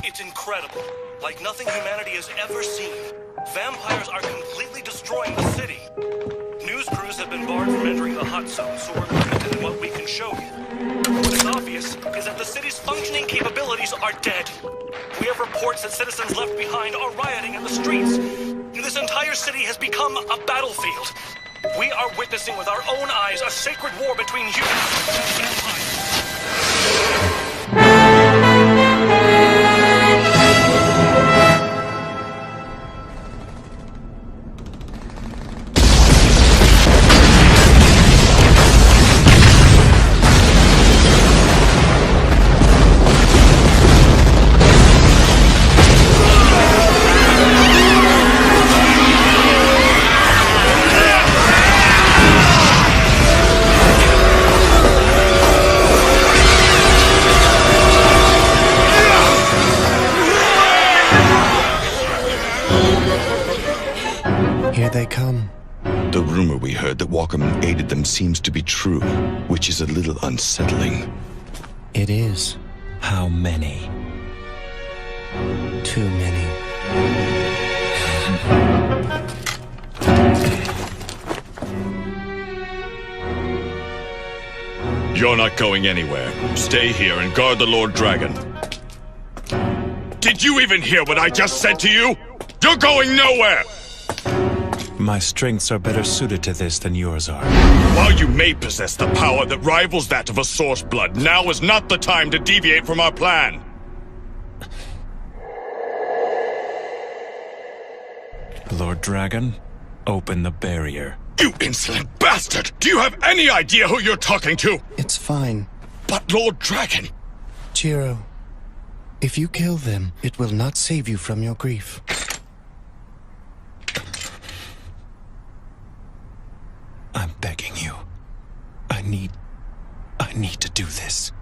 It's incredible. Like nothing humanity has ever seen. Vampires are completely destroying the city. News crews have been barred from entering the hot zone, so we're limited in what we can show you. What is obvious is that the city's functioning capabilities are dead. We have reports that citizens left behind are rioting in the streets. This entire city has become a battlefield. We are witnessing with our own eyes a sacred war between humans and vampires. Here they come. The rumor we heard that Walkerman aided them seems to be true, which is a little unsettling. It is. How many? Too many. You're not going anywhere. Stay here and guard the Lord Dragon. Did you even hear what I just said to you? You're going nowhere! My strengths are better suited to this than yours are. While you may possess the power that rivals that of a Source Blood, now is not the time to deviate from our plan. Lord Dragon, open the barrier. You insolent bastard! Do you have any idea who you're talking to? It's fine. But Lord Dragon... Jiro, if you kill them, it will not save you from your grief. I'm begging you. I need to do this.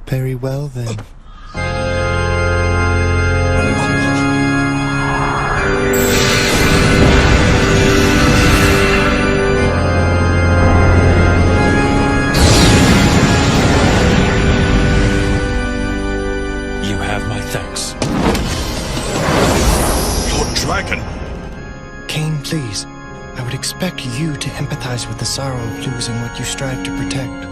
Very well, then. You have my thanks. Lord Dragon... Kane, please. I would expect you to empathize with the sorrow of losing what you strive to protect.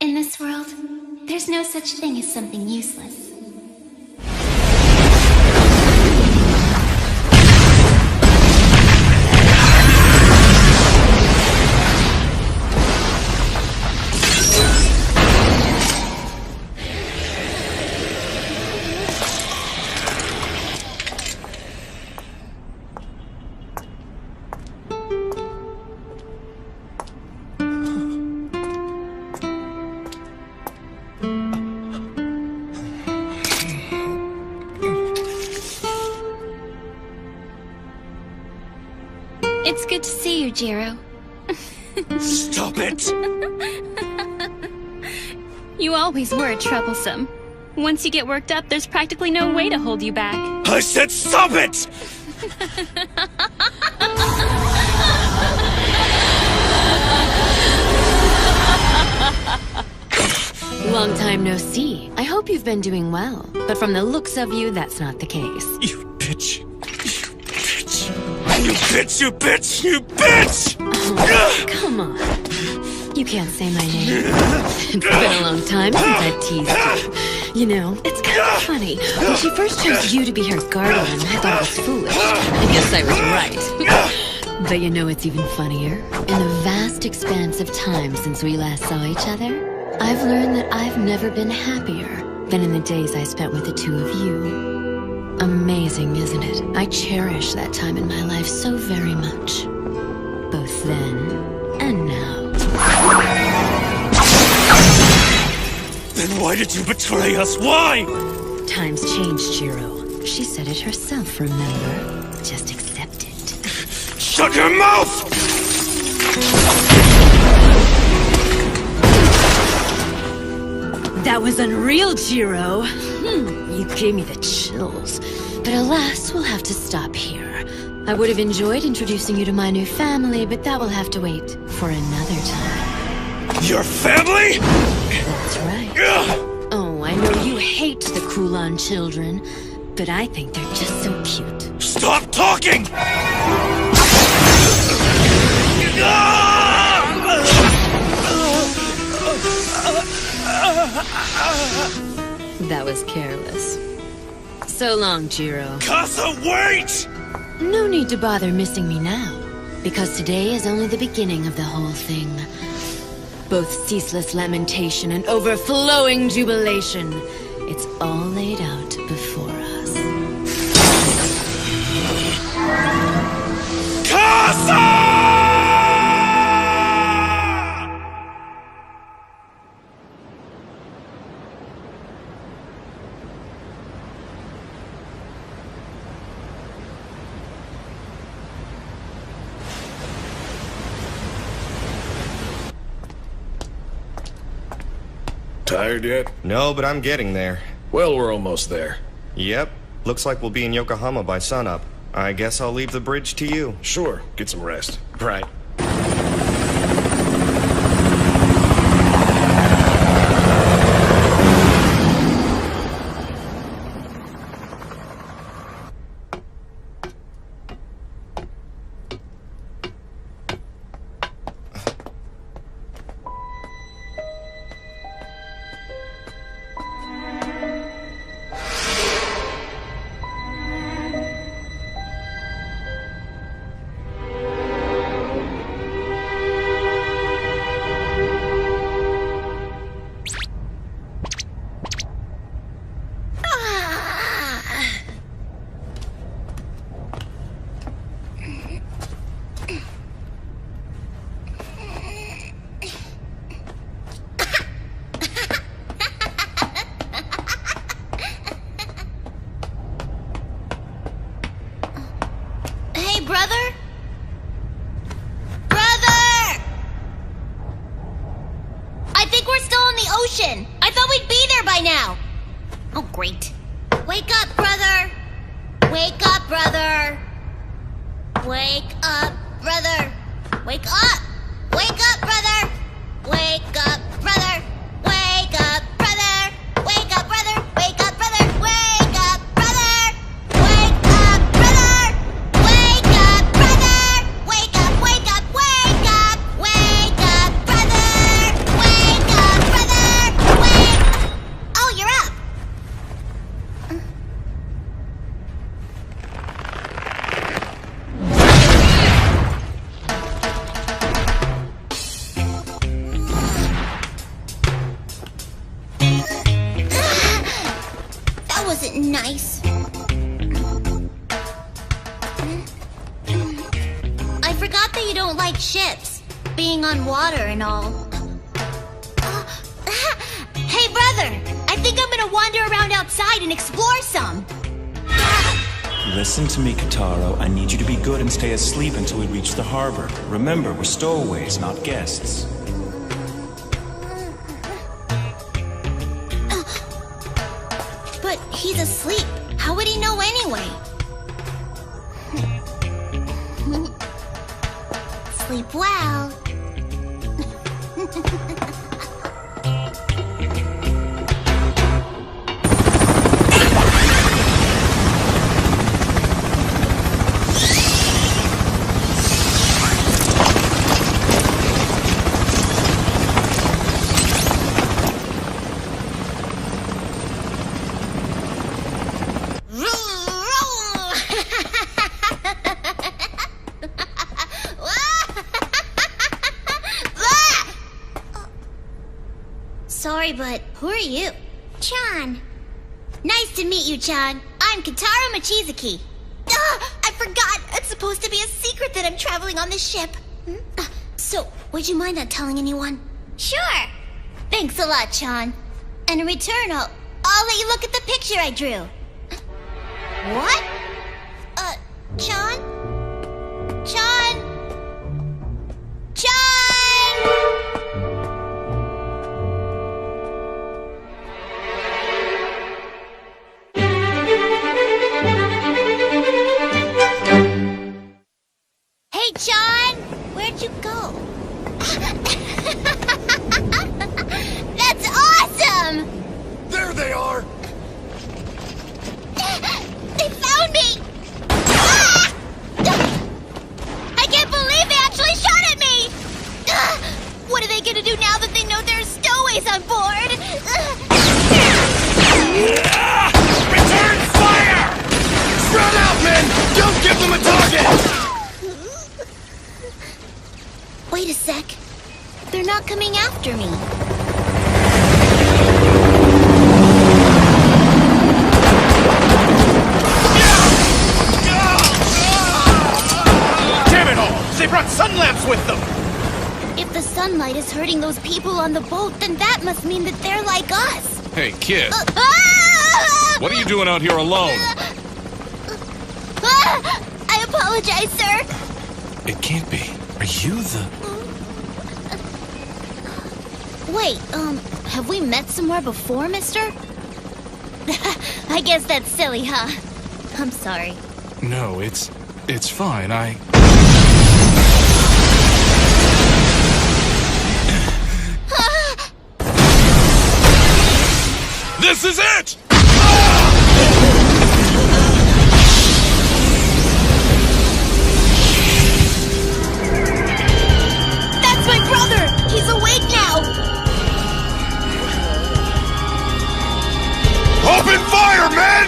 In this world, there's no such thing as something useless. It's good to see you, Jiro. Stop it! You always were troublesome. Once you get worked up, there's practically no way to hold you back. I said stop it! Long time no see. I hope you've been doing well. But from the looks of you, that's not the case. You bitch! You bitch! You bitch! You bitch! You bitch! Oh, come on. You can't say my name. It's been a long time since I've teased you. You know, it's kind of funny. When she first chose you to be her guardian, I thought it was foolish. I guess I was right. But you know what's even funnier? In the vast expanse of time since we last saw each other, I've learned that I've never been happier than in the days I spent with the two of you. Amazing, isn't it? I cherish that time in my life so very much. Both then and now. Then why did you betray us? Why? Times changed, Jiro. She said it herself, remember? Just accept it. Shut your mouth! That was unreal, Jiro. You gave me the chills. But alas, we'll have to stop here. I would have enjoyed introducing you to my new family, but that will have to wait for another time. Your family? That's right. Oh, I know you hate the Kulan children, but I think they're just so cute. Stop talking! That was careless. So long, Jiro. Casa, wait! No need to bother missing me now, because today is only the beginning of the whole thing. Both ceaseless lamentation and overflowing jubilation. It's all laid out before us. Casa! Tired yet? No, but I'm getting there. Well, we're almost there. Yep. Looks like we'll be in Yokohama by sunup. I guess I'll leave the bridge to you. Sure, get some rest. Right. Brother? Brother! I think we're still in the ocean. I thought we'd be there by now. Oh, great. Wake up, brother. Wake up, brother. Wake up, brother. Wake up. Wake up, brother. Wake up, brother. Wake up, brother. Wake up, brother. Wake up, brother. Wake up, brother. Wake up, brother. Wake up, brother. Wake up, wake up, wake up. Wake up, brother. Wake up, brother. Wake. Oh, you're up. That wasn't nice. I forgot that you don't like ships, being on water and all. Hey, brother! I think I'm gonna wander around outside and explore some. Listen to me, Kataro. I need you to be good and stay asleep until we reach the harbor. Remember, we're stowaways, not guests. But he's asleep. How would he know anyway? Sleep well. Who are you? Chan. Nice to meet you, Chan. I'm Kitaro Mochizuki. I forgot. It's supposed to be a secret that I'm traveling on this ship. So, would you mind not telling anyone? Sure. Thanks a lot, Chan. And in return, I'll let you look at the picture I drew. What? Chan? Chan? Hey, Chan! Where'd you go? That's awesome! There they are! They found me! Ah! I can't believe they actually shot at me! What are they gonna do now that they know there's stowaways on board? Return fire! Spread out, men! Don't give them a target! Wait a sec. They're not coming after me. Damn it all! They brought sun lamps with them! If the sunlight is hurting those people on the boat, then that must mean that they're like us. Hey, kid. Ah! What are you doing out here alone? I apologize, sir. It can't be. Are you the... Wait, have we met somewhere before, mister? I guess that's silly, huh? I'm sorry. No, it's fine. This is it! That's my brother! He's awake now! Open fire, men!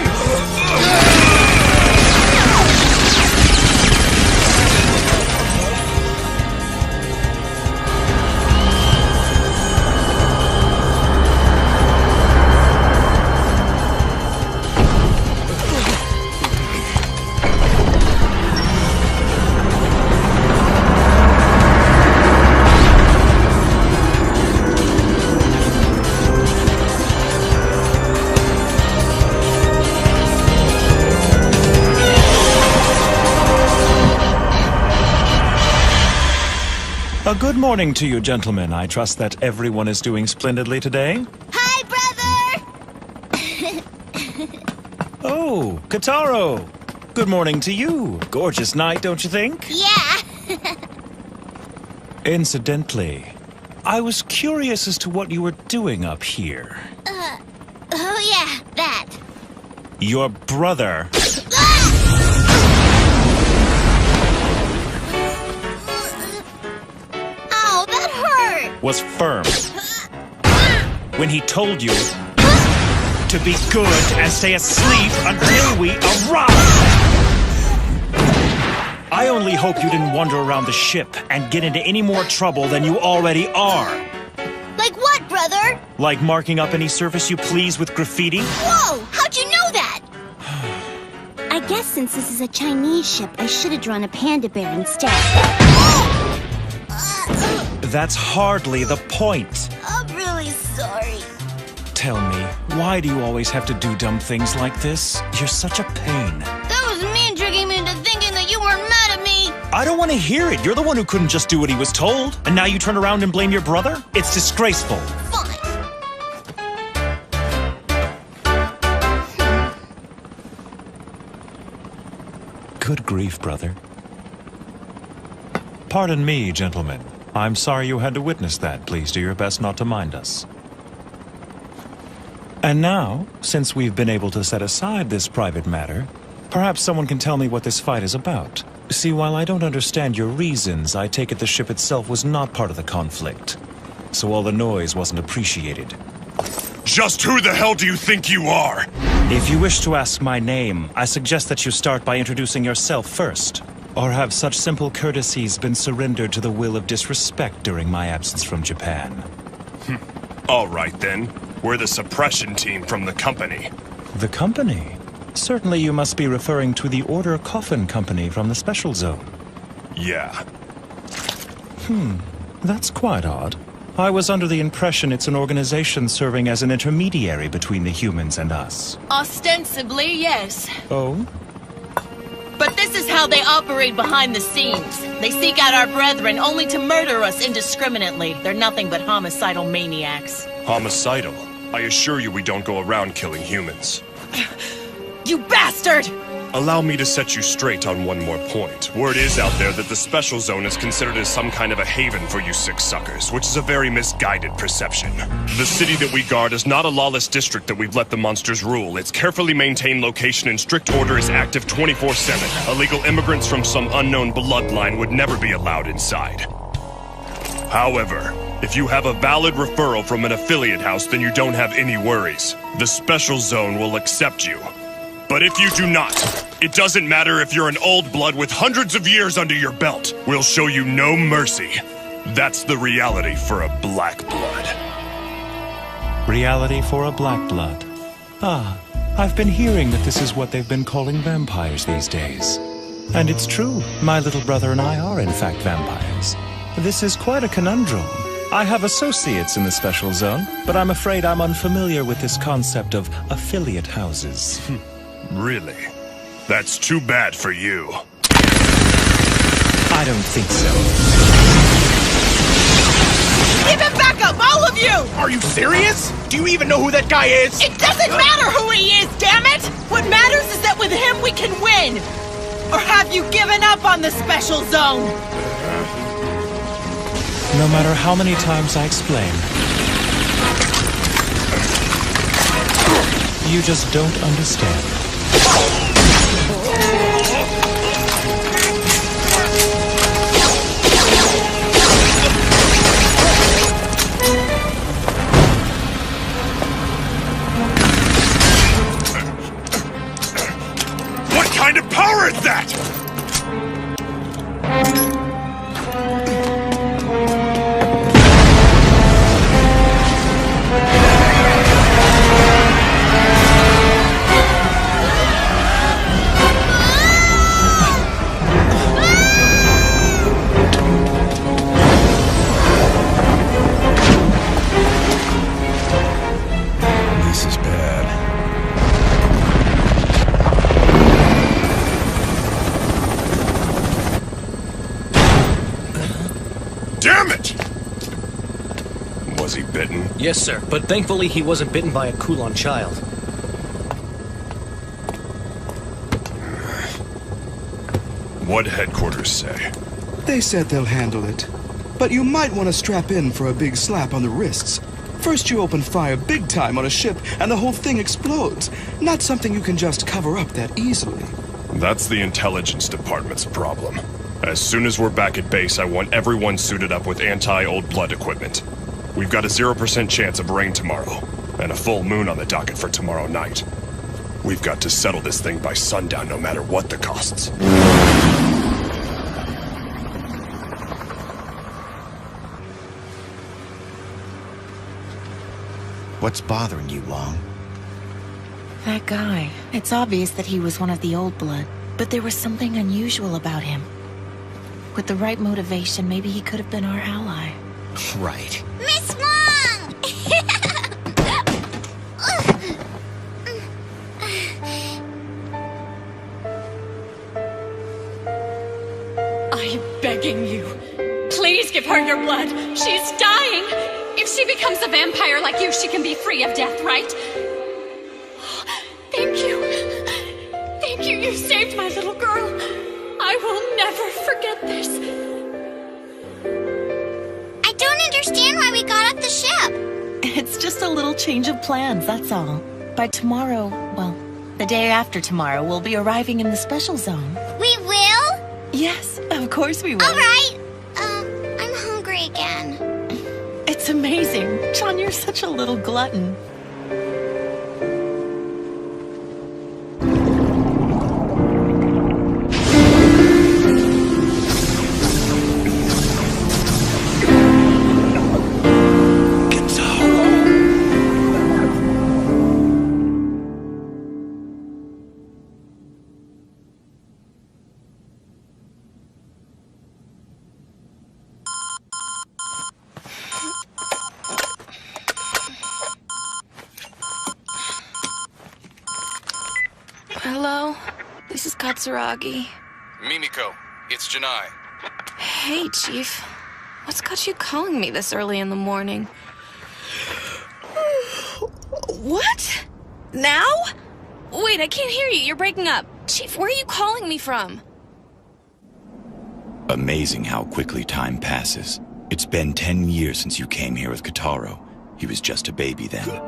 A good morning to you, gentlemen. I trust that everyone is doing splendidly today. Hi, brother! Oh, Kitaro! Good morning to you. Gorgeous night, don't you think? Yeah! Incidentally, I was curious as to what you were doing up here. Oh yeah, that. Your brother Ow, that hurt! was firm when he told you to be good and stay asleep until we arrive. I only hope you didn't wander around the ship and get into any more trouble than you already are. Like what, brother? Like marking up any surface you please with graffiti? Whoa! How'd you know that? I guess since this is a Chinese ship, I should have drawn a panda bear instead. That's hardly the point. I'm really sorry. Tell me, why do you always have to do dumb things like this? You're such a pain. That was me tricking me into thinking that you weren't mad at me. I don't want to hear it. You're the one who couldn't just do what he was told. And now you turn around and blame your brother? It's disgraceful. Fine. Good grief, brother. Pardon me, gentlemen. I'm sorry you had to witness that. Please do your best not to mind us. And now, since we've been able to set aside this private matter, perhaps someone can tell me what this fight is about. See, while I don't understand your reasons, I take it the ship itself was not part of the conflict. So all the noise wasn't appreciated. Just who the hell do you think you are? If you wish to ask my name, I suggest that you start by introducing yourself first. Or have such simple courtesies been surrendered to the will of disrespect during my absence from Japan? All right, then. We're the suppression team from the company. The company? Certainly you must be referring to the Order Coffin Company from the Special Zone. Yeah. That's quite odd. I was under the impression it's an organization serving as an intermediary between the humans and us. Ostensibly, yes. Oh? But this is how they operate behind the scenes. They seek out our brethren only to murder us indiscriminately. They're nothing but homicidal maniacs. Homicidal? I assure you we don't go around killing humans. You bastard! Allow me to set you straight on one more point. Word is out there that the Special Zone is considered as some kind of a haven for you sick suckers, which is a very misguided perception. The city that we guard is not a lawless district that we've let the monsters rule. Its carefully maintained location and strict order is active 24/7. Illegal immigrants from some unknown bloodline would never be allowed inside. However, if you have a valid referral from an affiliate house, then you don't have any worries. The Special Zone will accept you. But if you do not, it doesn't matter if you're an old blood with hundreds of years under your belt. We'll show you no mercy. That's the reality for a black blood. Reality for a black blood. Ah, I've been hearing that this is what they've been calling vampires these days. And it's true, my little brother and I are in fact vampires. This is quite a conundrum. I have associates in the Special Zone, but I'm afraid I'm unfamiliar with this concept of affiliate houses. Really? That's too bad for you. I don't think so. Give him back up, all of you! Are you serious? Do you even know who that guy is? It doesn't matter who he is, damn it! What matters is that with him we can win! Or have you given up on the Special Zone? No matter how many times I explain, you just don't understand. What kind of power is that? Damn it! Was he bitten? Yes, sir, but thankfully he wasn't bitten by a Kulon child. What'd headquarters say? They said they'll handle it. But you might want to strap in for a big slap on the wrists. First you open fire big time on a ship and the whole thing explodes. Not something you can just cover up that easily. That's the intelligence department's problem. As soon as we're back at base, I want everyone suited up with anti-old blood equipment. We've got a 0% chance of rain tomorrow, and a full moon on the docket for tomorrow night. We've got to settle this thing by sundown no matter what the costs. What's bothering you, Long? That guy. It's obvious that he was one of the old blood, but there was something unusual about him. With the right motivation, maybe he could have been our ally. Right. Miss Long! I'm begging you. Please give her your blood. She's dying. If she becomes a vampire like you, she can be free of death, right? Thank you. Thank you. You saved my little girl. I will never forget this. I don't understand why we got off the ship. It's just a little change of plans, that's all. By tomorrow, well, the day after tomorrow, we'll be arriving in the Special Zone. We will? Yes, of course we will. All right. I'm hungry again. It's amazing. John, you're such a little glutton. Hello? This is Katsuragi. Mimiko, it's Janai. Hey, Chief. What's got you calling me this early in the morning? What? Now? Wait, I can't hear you. You're breaking up. Chief, where are you calling me from? Amazing how quickly time passes. It's been 10 years since you came here with Kotaro. He was just a baby then.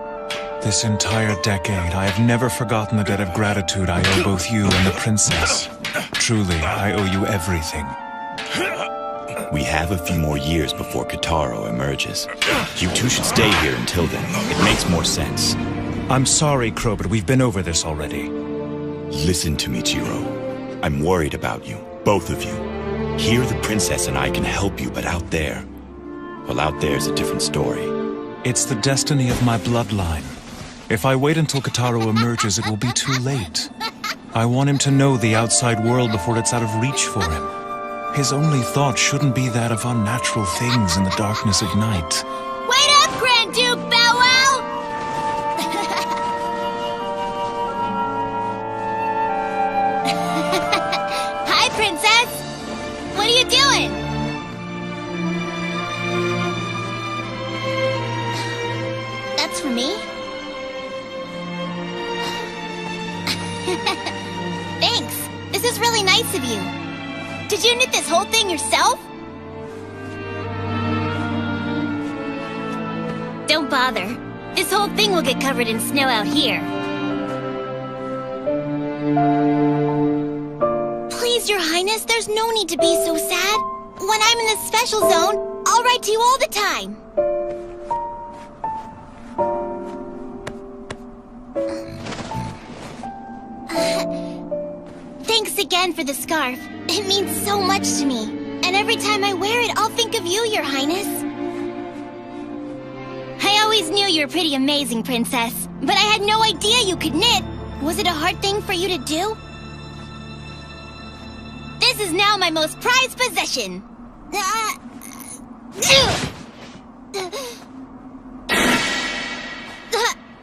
This entire decade, I have never forgotten the debt of gratitude I owe both you and the princess. Truly, I owe you everything. We have a few more years before Kotaro emerges. You two should stay here until then. It makes more sense. I'm sorry, Crow, but we've been over this already. Listen to me, Jiro. I'm worried about you, both of you. Here, the princess and I can help you, but out there... well, out there's a different story. It's the destiny of my bloodline. If I wait until Kotaro emerges, it will be too late. I want him to know the outside world before it's out of reach for him. His only thought shouldn't be that of unnatural things in the darkness of night. Wait up, Grand Duke Bow Wow! Hi, Princess! What are you doing? That's for me? Thanks. This is really nice of you. Did you knit this whole thing yourself? Don't bother. This whole thing will get covered in snow out here. Please, Your Highness, there's no need to be so sad. When I'm in the special zone, I'll write to you all the time. Thanks again for the scarf. It means so much to me. And every time I wear it, I'll think of you, Your Highness. I always knew you were pretty amazing, Princess. But I had no idea you could knit. Was it a hard thing for you to do? This is now my most prized possession.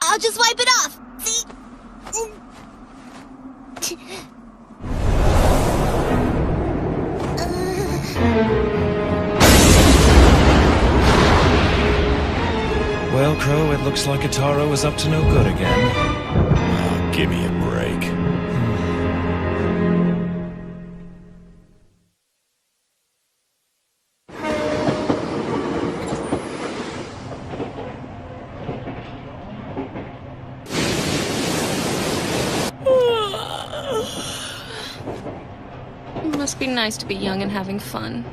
I'll just wipe it off. See? Well, Crow, it looks like Kotaro is up to no good again. Oh, give me a break. It must be nice to be young and having fun.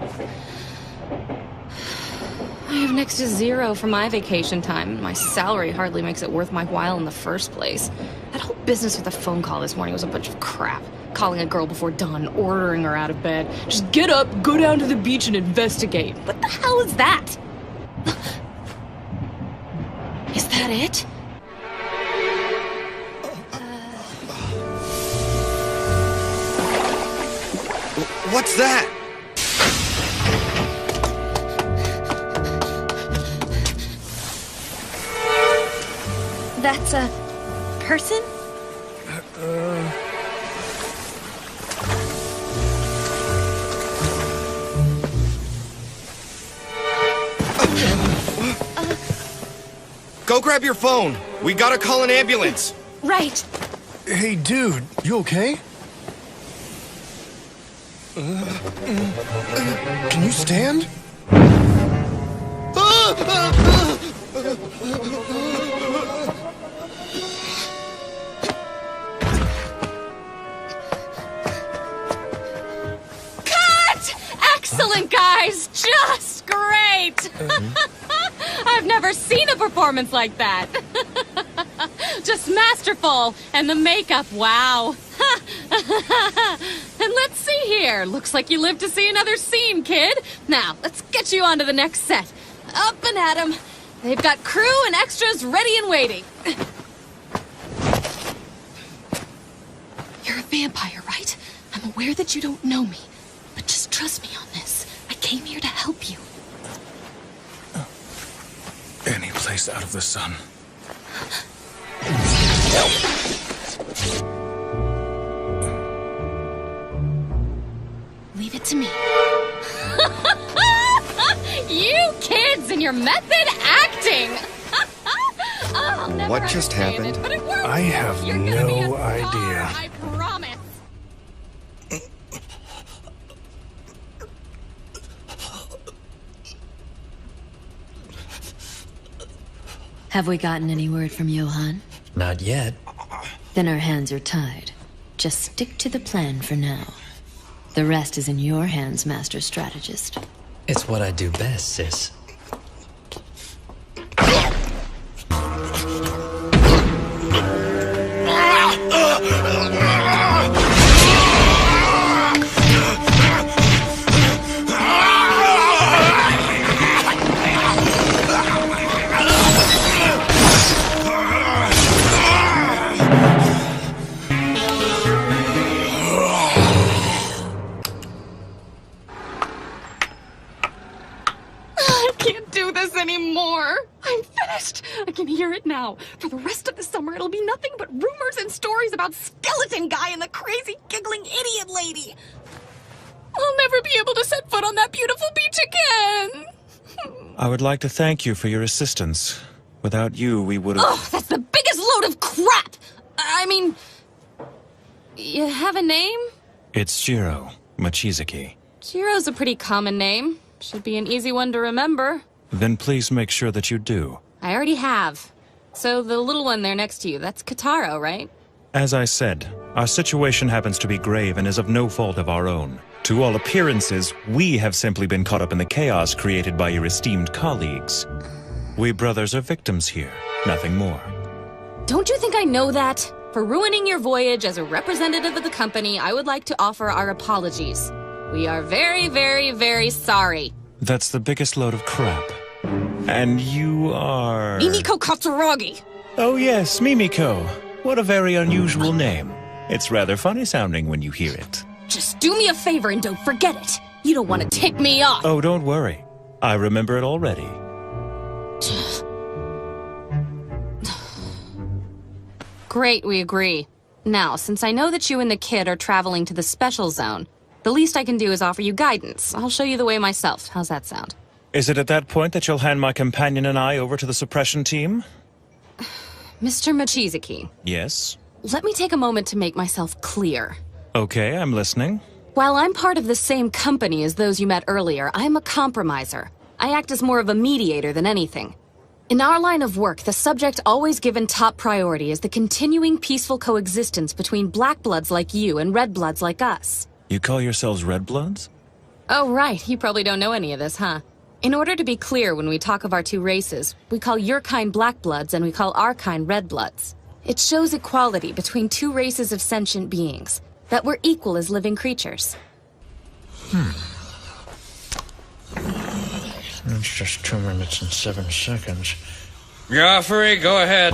I have next to zero for my vacation time, and my salary hardly makes it worth my while in the first place. That whole business with the phone call this morning was a bunch of crap. Calling a girl before dawn, ordering her out of bed. Just get up, go down to the beach and investigate. What the hell is that? Is that it? What's that? That's a person? Go grab your phone. We gotta call an ambulance. Right. Hey, dude, you okay? Can you stand? Cut! Excellent, guys! Just great! I've never seen a performance like that. Just masterful. And the makeup, wow. And let's see here. Looks like you lived to see another scene, kid. Now, let's get you on to the next set. Up and at 'em. They've got crew and extras ready and waiting. You're a vampire, right? I'm aware that you don't know me. But just trust me on this. I came here to help you. Any place out of the sun. your method acting! I'll never What just understand happened? It, but it works. I have You're gonna be a no star, idea. I promise. Have we gotten any word from Johan? Not yet. Then our hands are tied. Just stick to the plan for now. The rest is in your hands, Master Strategist. It's what I do best, sis. I can hear it now. For the rest of the summer, it'll be nothing but rumors and stories about Skeleton Guy and the crazy, giggling idiot lady. I'll never be able to set foot on that beautiful beach again. I would like to thank you for your assistance. Without you, we would have... Oh, that's the biggest load of crap! I mean... You have a name? It's Jiro Mochizuki. Jiro's a pretty common name. Should be an easy one to remember. Then please make sure that you do. I already have. So the little one there next to you, that's Kataro, right? As I said, our situation happens to be grave and is of no fault of our own. To all appearances, we have simply been caught up in the chaos created by your esteemed colleagues. We brothers are victims here, nothing more. Don't you think I know that? For ruining your voyage as a representative of the company, I would like to offer our apologies. We are very, very, very sorry. That's the biggest load of crap. And you are... Mimiko Katsuragi! Oh yes, Mimiko. What a very unusual name. It's rather funny sounding when you hear it. Just do me a favor and don't forget it. You don't want to tick me off. Oh, don't worry. I remember it already. Great, we agree. Now, since I know that you and the kid are traveling to the special zone, the least I can do is offer you guidance. I'll show you the way myself. How's that sound? Is it at that point that you'll hand my companion and I over to the suppression team? Mr. Mochizuki. Yes? Let me take a moment to make myself clear. Okay, I'm listening. While I'm part of the same company as those you met earlier, I'm a compromiser. I act as more of a mediator than anything. In our line of work, the subject always given top priority is the continuing peaceful coexistence between black bloods like you and red bloods like us. You call yourselves Red Bloods? Oh, right. You probably don't know any of this, huh? In order to be clear when we talk of our two races, we call your kind black bloods and we call our kind red bloods. It shows equality between two races of sentient beings, that we're equal as living creatures. It's just 2 minutes and 7 seconds. Joffrey, go ahead.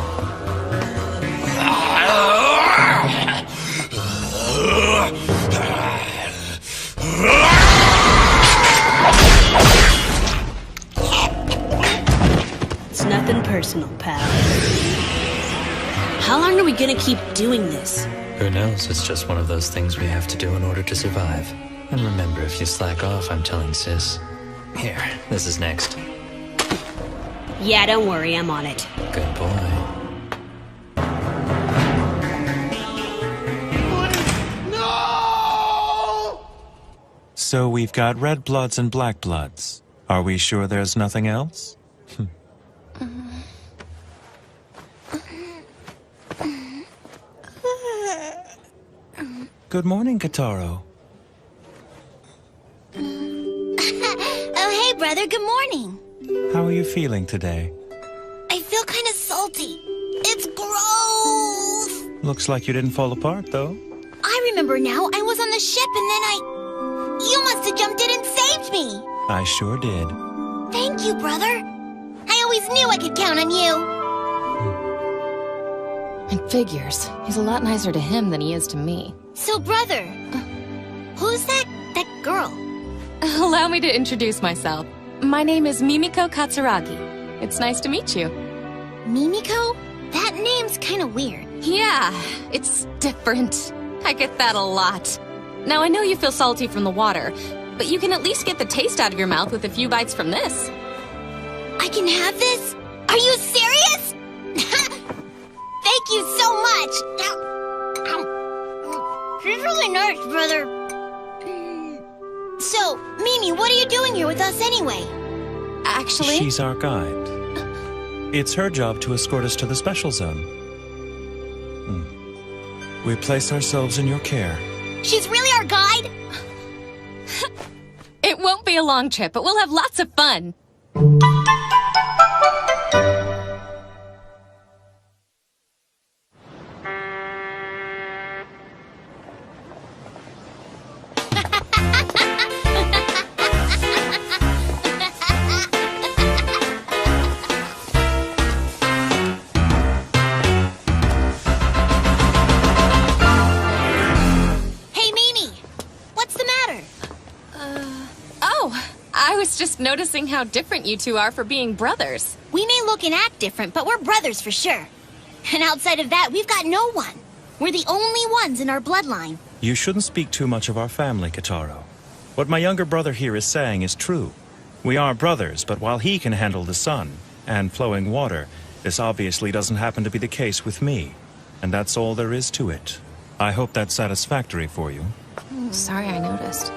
It's nothing personal, pal. How long are we gonna keep doing this? Who knows? It's just one of those things we have to do in order to survive. And remember, if you slack off, I'm telling sis. Here, this is next. Yeah, don't worry, I'm on it. Good boy. So we've got Red Bloods and Black Bloods. Are we sure there's nothing else? Good morning, Kataro. Oh, hey, brother, good morning. How are you feeling today? I feel kind of salty. It's gross. Looks like you didn't fall apart, though. I remember now. I was on the ship and then You must have jumped in and saved me. I sure did. Thank you, brother. I always knew I could count on you. It figures. He's a lot nicer to him than he is to me. So, brother, who's that girl? Allow me to introduce myself. My name is Mimiko Katsuragi. It's nice to meet you. Mimiko? That name's kind of weird. Yeah, it's different. I get that a lot. Now, I know you feel salty from the water, but you can at least get the taste out of your mouth with a few bites from this. I can have this? Are you serious? Thank you so much. She's really nice, brother. So, Mimi, what are you doing here with us anyway? Actually... She's our guide. It's her job to escort us to the special zone. We place ourselves in your care. She's really our guide? It won't be a long trip, but we'll have lots of fun. Just noticing how different you two are for being brothers. We may look and act different, but we're brothers for sure. And outside of that, we've got no one. We're the only ones in our bloodline. You shouldn't speak too much of our family, Kitaro. What my younger brother here is saying is true. We are brothers, but while he can handle the sun and flowing water, this obviously doesn't happen to be the case with me. And that's all there is to it. I hope that's satisfactory for you. Sorry I noticed.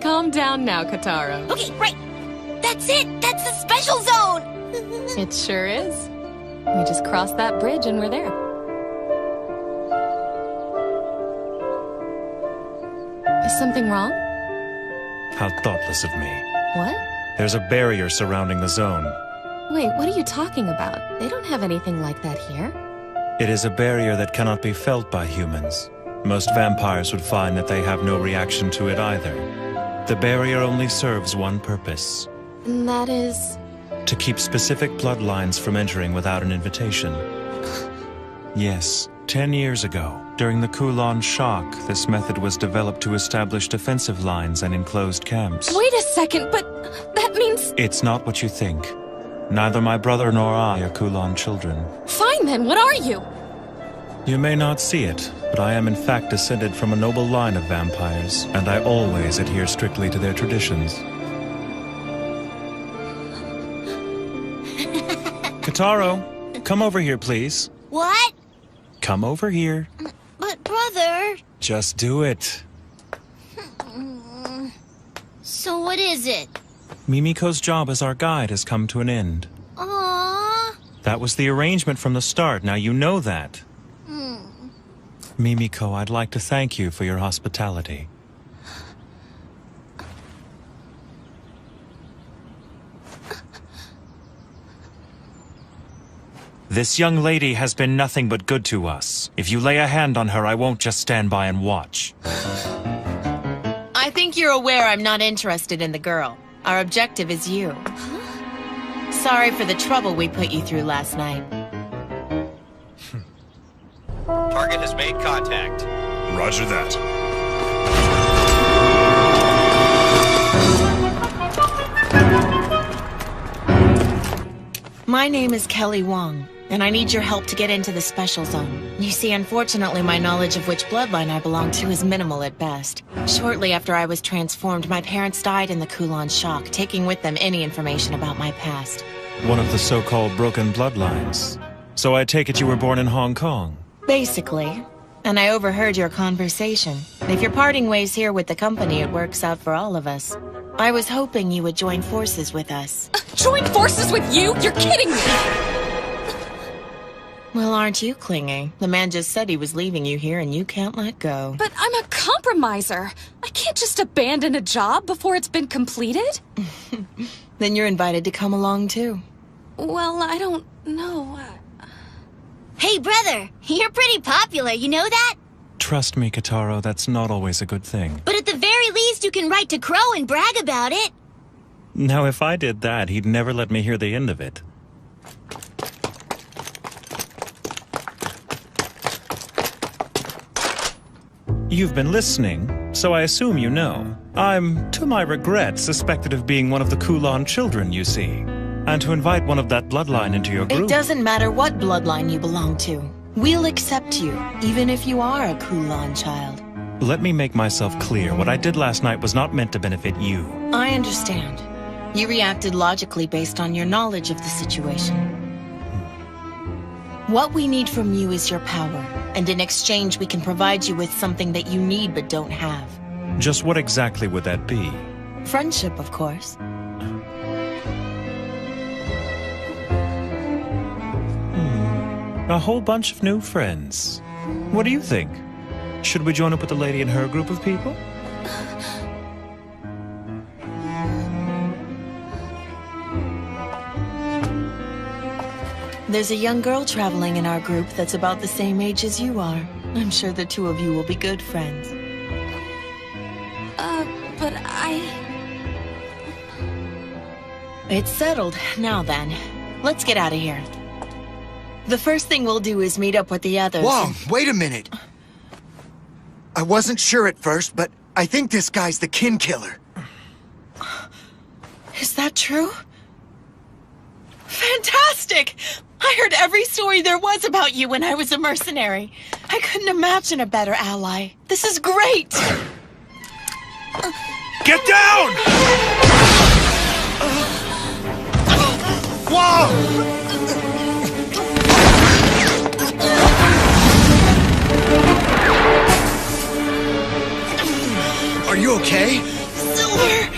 Calm down now, Kitaro. Okay, right. That's it. That's the special zone. It sure is. We just crossed that bridge and we're there. Is something wrong? How thoughtless of me. What? There's a barrier surrounding the zone. Wait, what are you talking about? They don't have anything like that here. It is a barrier that cannot be felt by humans. Most vampires would find that they have no reaction to it either. The barrier only serves one purpose. And that is? To keep specific bloodlines from entering without an invitation. Yes, 10 years ago, during the Kulon shock, this method was developed to establish defensive lines and enclosed camps. Wait a second, but that means... It's not what you think. Neither my brother nor I are Kulon children. Fine then, what are you? You may not see it, but I am in fact descended from a noble line of vampires, and I always adhere strictly to their traditions. Kitaro, come over here, please. What? Come over here. But, brother... Just do it. So what is it? Mimiko's job as our guide has come to an end. Aww. That was the arrangement from the start, now you know that. Mimiko, I'd like to thank you for your hospitality. This young lady has been nothing but good to us. If you lay a hand on her, I won't just stand by and watch. I think you're aware I'm not interested in the girl. Our objective is you. Sorry for the trouble we put you through last night. Target has made contact. Roger that. My name is Kelly Wong, and I need your help to get into the special zone. You see, unfortunately, my knowledge of which bloodline I belong to is minimal at best. Shortly after I was transformed, my parents died in the Kulon shock, taking with them any information about my past. One of the so-called broken bloodlines. So I take it you were born in Hong Kong? Basically. And I overheard your conversation. If you're parting ways here with the company, it works out for all of us. I was hoping you would join forces with us. Join forces with you? You're kidding me! Well, aren't you clingy? The man just said he was leaving you here and you can't let go. But I'm a compromiser. I can't just abandon a job before it's been completed. Then you're invited to come along too. Well, I don't know. Hey, brother, you're pretty popular, you know that? Trust me, Kitaro, that's not always a good thing. But at the very least, you can write to Crow and brag about it. Now, if I did that, he'd never let me hear the end of it. You've been listening, so I assume you know. I'm, to my regret, suspected of being one of the Kulan children, you see. And to invite one of that bloodline into your group... It doesn't matter what bloodline you belong to. We'll accept you, even if you are a Kulan child. Let me make myself clear. What I did last night was not meant to benefit you. I understand. You reacted logically based on your knowledge of the situation. What we need from you is your power, and in exchange we can provide you with something that you need but don't have. Just what exactly would that be? Friendship, of course. A whole bunch of new friends. What do you think? Should we join up with the lady and her group of people? There's a young girl traveling in our group that's about the same age as you are. I'm sure the two of you will be good friends. But I... It's settled. Now then, let's get out of here. The first thing we'll do is meet up with the others. Whoa, wait a minute. I wasn't sure at first, but I think this guy's the kin killer. Is that true? Fantastic! I heard every story there was about you when I was a mercenary. I couldn't imagine a better ally. This is great! Get down! Whoa! Are you okay? Silver!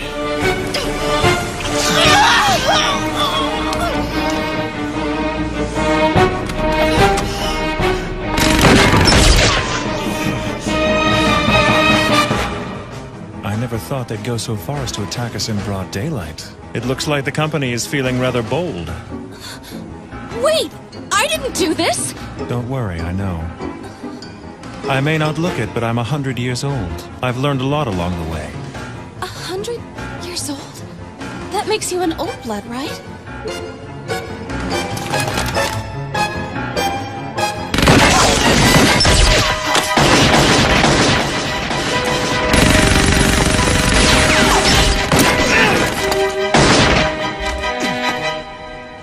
I never thought they'd go so far as to attack us in broad daylight. It looks like the company is feeling rather bold. Wait! I didn't do this! Don't worry, I know. I may not look it, but I'm 100 years old. I've learned a lot along the way. 100 years old? That makes you an old blood, right?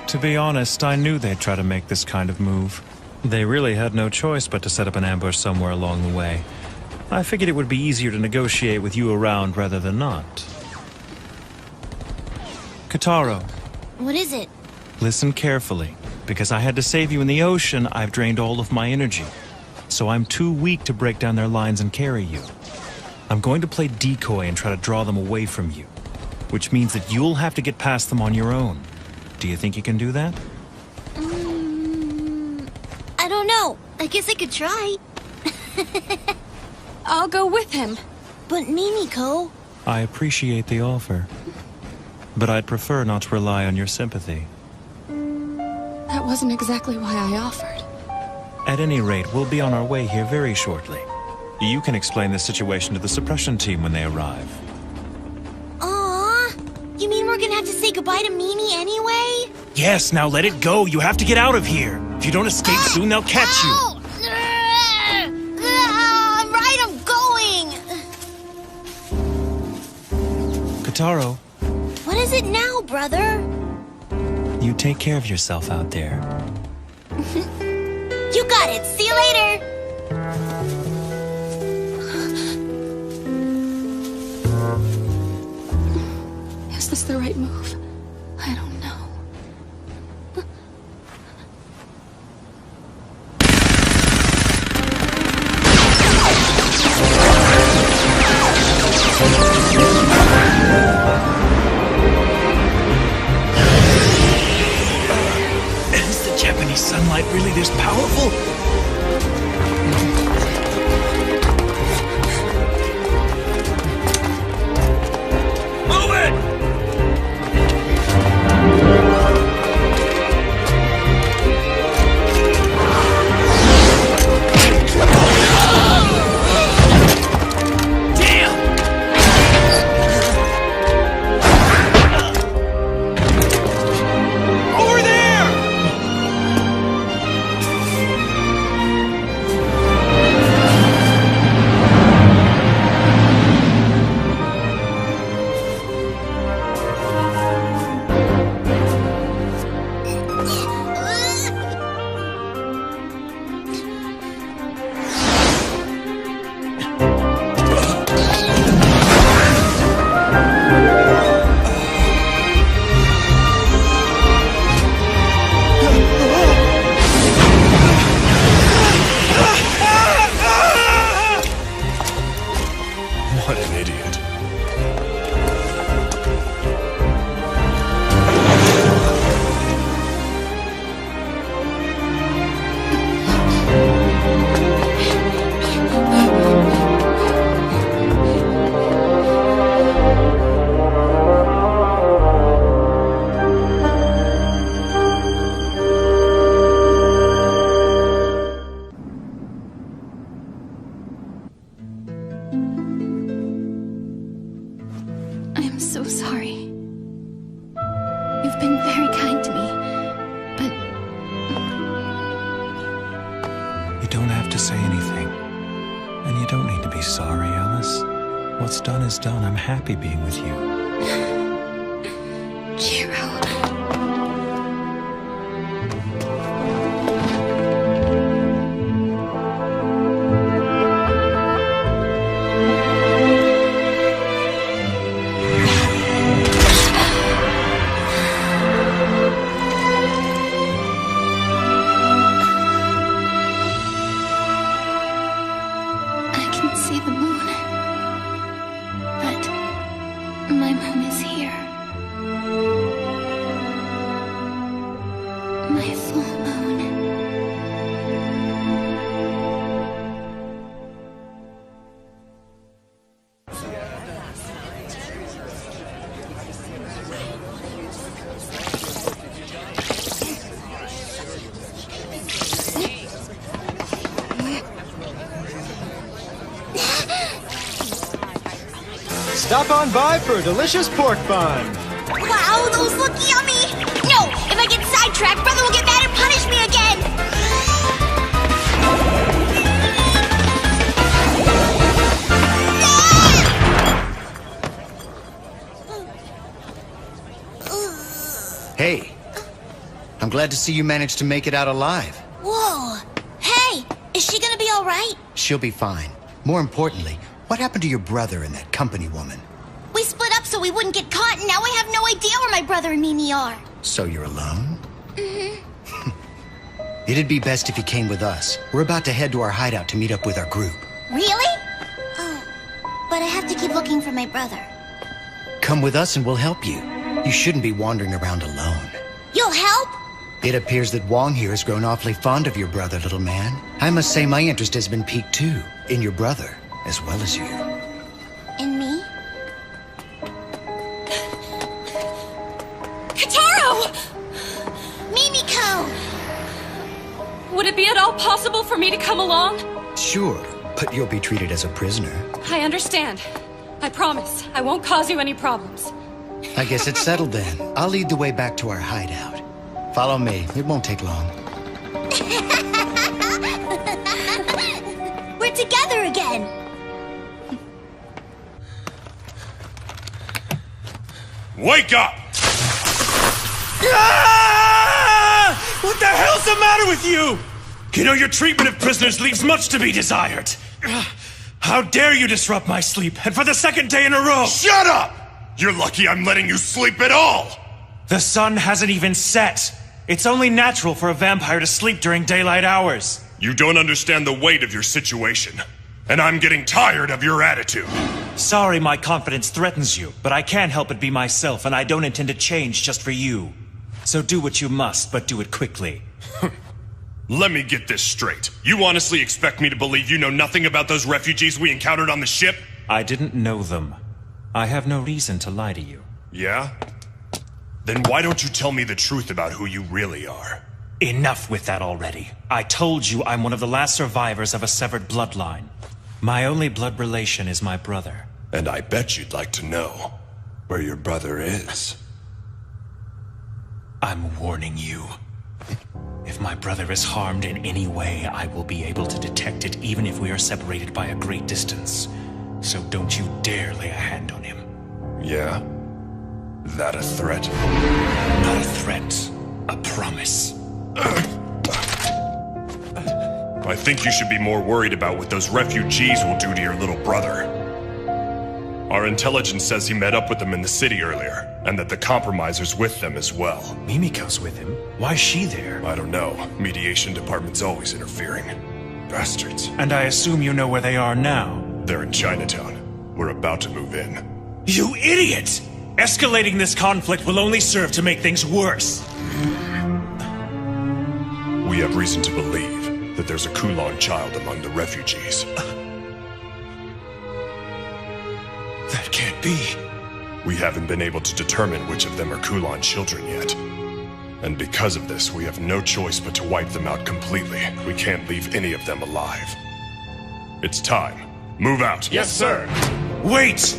To be honest, I knew they'd try to make this kind of move. They really had no choice but to set up an ambush somewhere along the way. I figured it would be easier to negotiate with you around rather than not. Kotaro. What is it? Listen carefully. Because I had to save you in the ocean, I've drained all of my energy. So I'm too weak to break down their lines and carry you. I'm going to play decoy and try to draw them away from you. Which means that you'll have to get past them on your own. Do you think you can do that? I don't know. I guess I could try. I'll go with him. But Mimiko... I appreciate the offer. But I'd prefer not to rely on your sympathy. That wasn't exactly why I offered. At any rate, we'll be on our way here very shortly. You can explain the situation to the suppression team when they arrive. Aww. You mean we're gonna have to say goodbye to Mimi anyway? Yes, now let it go. You have to get out of here. If you don't escape soon, they'll catch you. Right, I'm going! Kotaro. What is it now, brother? You take care of yourself out there. You got it. See you later. Is this the right move? I don't know. Is the Japanese sunlight really this powerful? Move it! I'm so sorry. You've been very kind to me, but... You don't have to say anything. And you don't need to be sorry, Alice. What's done is done. I'm happy being with you. Jiro. Stop on by for a delicious pork bun. Wow, those look yummy! No! If I get sidetracked, Brother will get mad and punish me again! Hey, I'm glad to see you managed to make it out alive. Whoa! Hey! Is she gonna be alright? She'll be fine. More importantly, what happened to your brother and that company woman? We split up so we wouldn't get caught, and now I have no idea where my brother and Mimi are. So you're alone? Mm-hmm. It'd be best if you came with us. We're about to head to our hideout to meet up with our group. Really? Oh, but I have to keep looking for my brother. Come with us and we'll help you. You shouldn't be wandering around alone. You'll help? It appears that Wong here has grown awfully fond of your brother, little man. I must say my interest has been piqued too, in your brother, as well as you. And me? Kotaro! Mimiko! Would it be at all possible for me to come along? Sure, but you'll be treated as a prisoner. I understand. I promise. I won't cause you any problems. I guess it's settled then. I'll lead the way back to our hideout. Follow me. It won't take long. We're together again! Wake up! Ah! What the hell's the matter with you? You know, your treatment of prisoners leaves much to be desired. How dare you disrupt my sleep, and for the second day in a row! Shut up! You're lucky I'm letting you sleep at all! The sun hasn't even set. It's only natural for a vampire to sleep during daylight hours. You don't understand the weight of your situation. And I'm getting tired of your attitude. Sorry my confidence threatens you, but I can't help but be myself, and I don't intend to change just for you. So do what you must, but do it quickly. Let me get this straight. You honestly expect me to believe you know nothing about those refugees we encountered on the ship? I didn't know them. I have no reason to lie to you. Yeah? Then why don't you tell me the truth about who you really are? Enough with that already. I told you I'm one of the last survivors of a severed bloodline. My only blood relation is my brother. And I bet you'd like to know where your brother is. I'm warning you. If my brother is harmed in any way, I will be able to detect it even if we are separated by a great distance. So don't you dare lay a hand on him. Yeah? That a threat? Not a threat. A promise. I think you should be more worried about what those refugees will do to your little brother. Our intelligence says he met up with them in the city earlier, and that the compromiser's with them as well. Mimiko's with him? Why is she there? I don't know. Mediation department's always interfering. Bastards. And I assume you know where they are now? They're in Chinatown. We're about to move in. You idiot! Escalating this conflict will only serve to make things worse. We have reason to believe that there's a Kulon child among the refugees. That can't be. We haven't been able to determine which of them are Kulon children yet. And because of this, we have no choice but to wipe them out completely. We can't leave any of them alive. It's time. Move out. Yes, sir. Wait!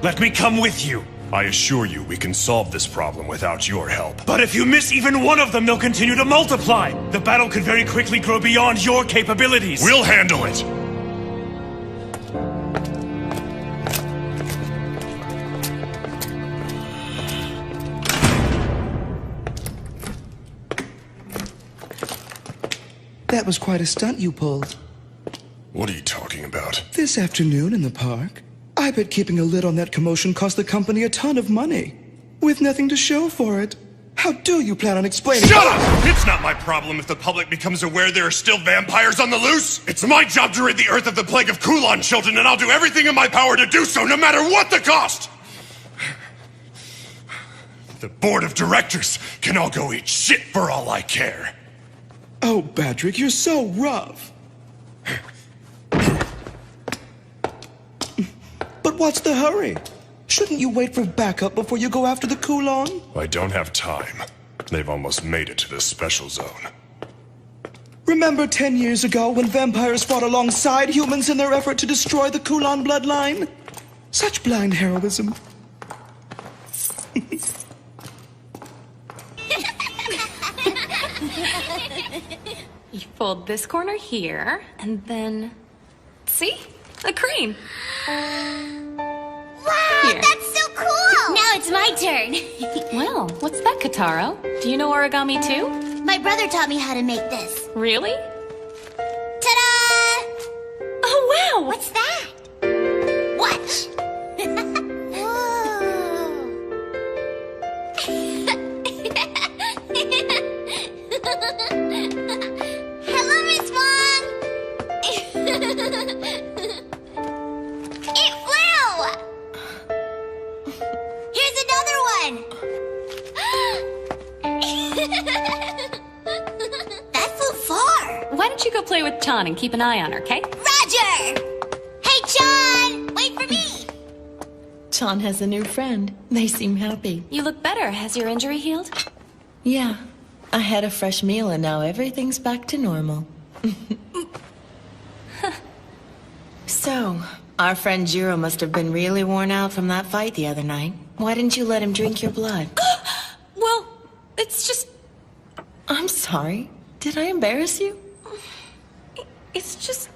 Let me come with you. I assure you we can solve this problem without your help. But if you miss even one of them, they'll continue to multiply. The battle could very quickly grow beyond your capabilities. We'll handle it! That was quite a stunt you pulled. What are you talking about? This afternoon in the park, I bet keeping a lid on that commotion cost the company a ton of money, with nothing to show for it. How do you plan on explaining— Shut up! It's not my problem if the public becomes aware there are still vampires on the loose. It's my job to rid the Earth of the plague of Kulan children, and I'll do everything in my power to do so, no matter what the cost! The board of directors can all go eat shit for all I care. Oh, Patrick, you're so rough. But what's the hurry? Shouldn't you wait for backup before you go after the Kulan? I don't have time. They've almost made it to the special zone. Remember 10 years ago when vampires fought alongside humans in their effort to destroy the Kulan bloodline? Such blind heroism. You fold this corner here, and then... See? A crane. Wow, Here. that's so cool! Now it's my turn. Well, what's that, Kataro? Do you know origami too? My brother taught me how to make this. Really? Ta-da! Oh, wow! What's that? Watch! Hello, Miss Wong! It flew! Here's another one! That flew far! Why don't you go play with Chan and keep an eye on her, okay? Roger! Hey, John! Wait for me! Chan has a new friend. They seem happy. You look better. Has your injury healed? Yeah. I had a fresh meal and now everything's back to normal. So, our friend Jiro must have been really worn out from that fight the other night. Why didn't you let him drink your blood? Well, it's just... I'm sorry. Did I embarrass you? It's just...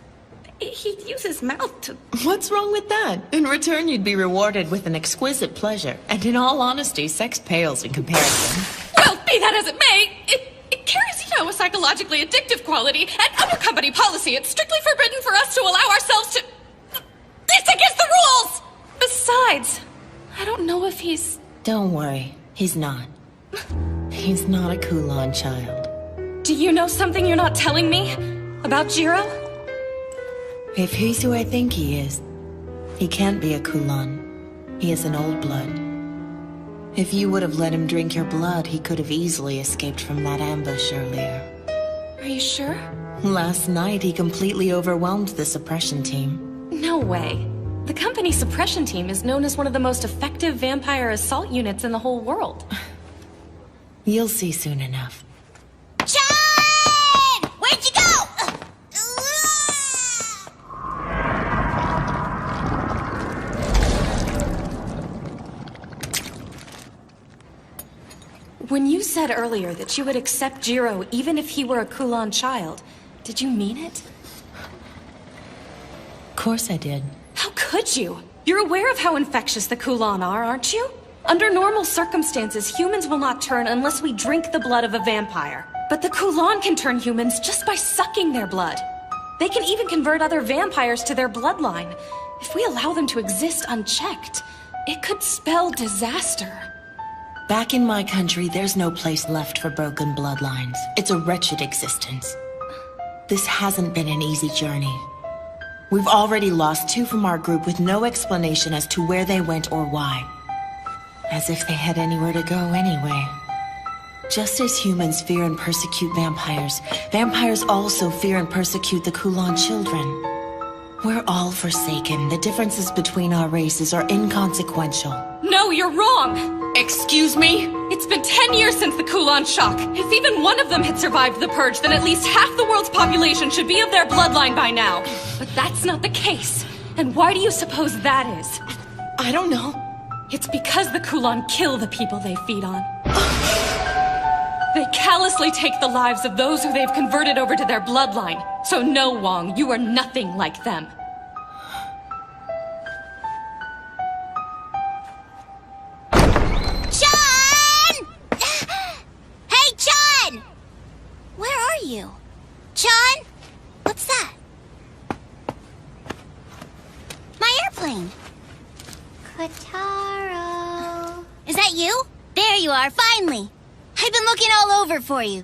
He'd use his mouth to... What's wrong with that? In return, you'd be rewarded with an exquisite pleasure. And in all honesty, sex pales in comparison. Well, be that as it may, it carries, a psychologically addictive quality, and under company policy, it's strictly forbidden for us to allow ourselves to... It's against the rules! Besides, I don't know if he's... Don't worry, he's not. He's not a Kulan child. Do you know something you're not telling me? About Jiro? If he's who I think he is, he can't be a Kulan. He is an old blood. If you would have let him drink your blood, he could have easily escaped from that ambush earlier. Are you sure? Last night, he completely overwhelmed the suppression team. No way. The company suppression team is known as one of the most effective vampire assault units in the whole world. You'll see soon enough. John! Where'd you go? When you said earlier that you would accept Jiro even if he were a Kulan child, did you mean it? Of course I did. How could you? You're aware of how infectious the Kulan are, aren't you? Under normal circumstances, humans will not turn unless we drink the blood of a vampire. But the Kulan can turn humans just by sucking their blood. They can even convert other vampires to their bloodline. If we allow them to exist unchecked, it could spell disaster. Back in my country, there's no place left for broken bloodlines. It's a wretched existence. This hasn't been an easy journey. We've already lost 2 from our group with no explanation as to where they went or why. As if they had anywhere to go anyway. Just as humans fear and persecute vampires, vampires also fear and persecute the Kulan children. We're all forsaken. The differences between our races are inconsequential. No, you're wrong! Excuse me? It's been 10 years since the Kulan shock. If even one of them had survived the purge, then at least half the world's population should be of their bloodline by now. But that's not the case. And why do you suppose that is? I don't know. It's because the Kulon kill the people they feed on. They callously take the lives of those who they've converted over to their bloodline. So no, Wong, you are nothing like them. Chun! Hey, Chun! Where are you? Chun? What's that? My airplane. Kotaro. Is that you? There you are, finally. I've been looking all over for you.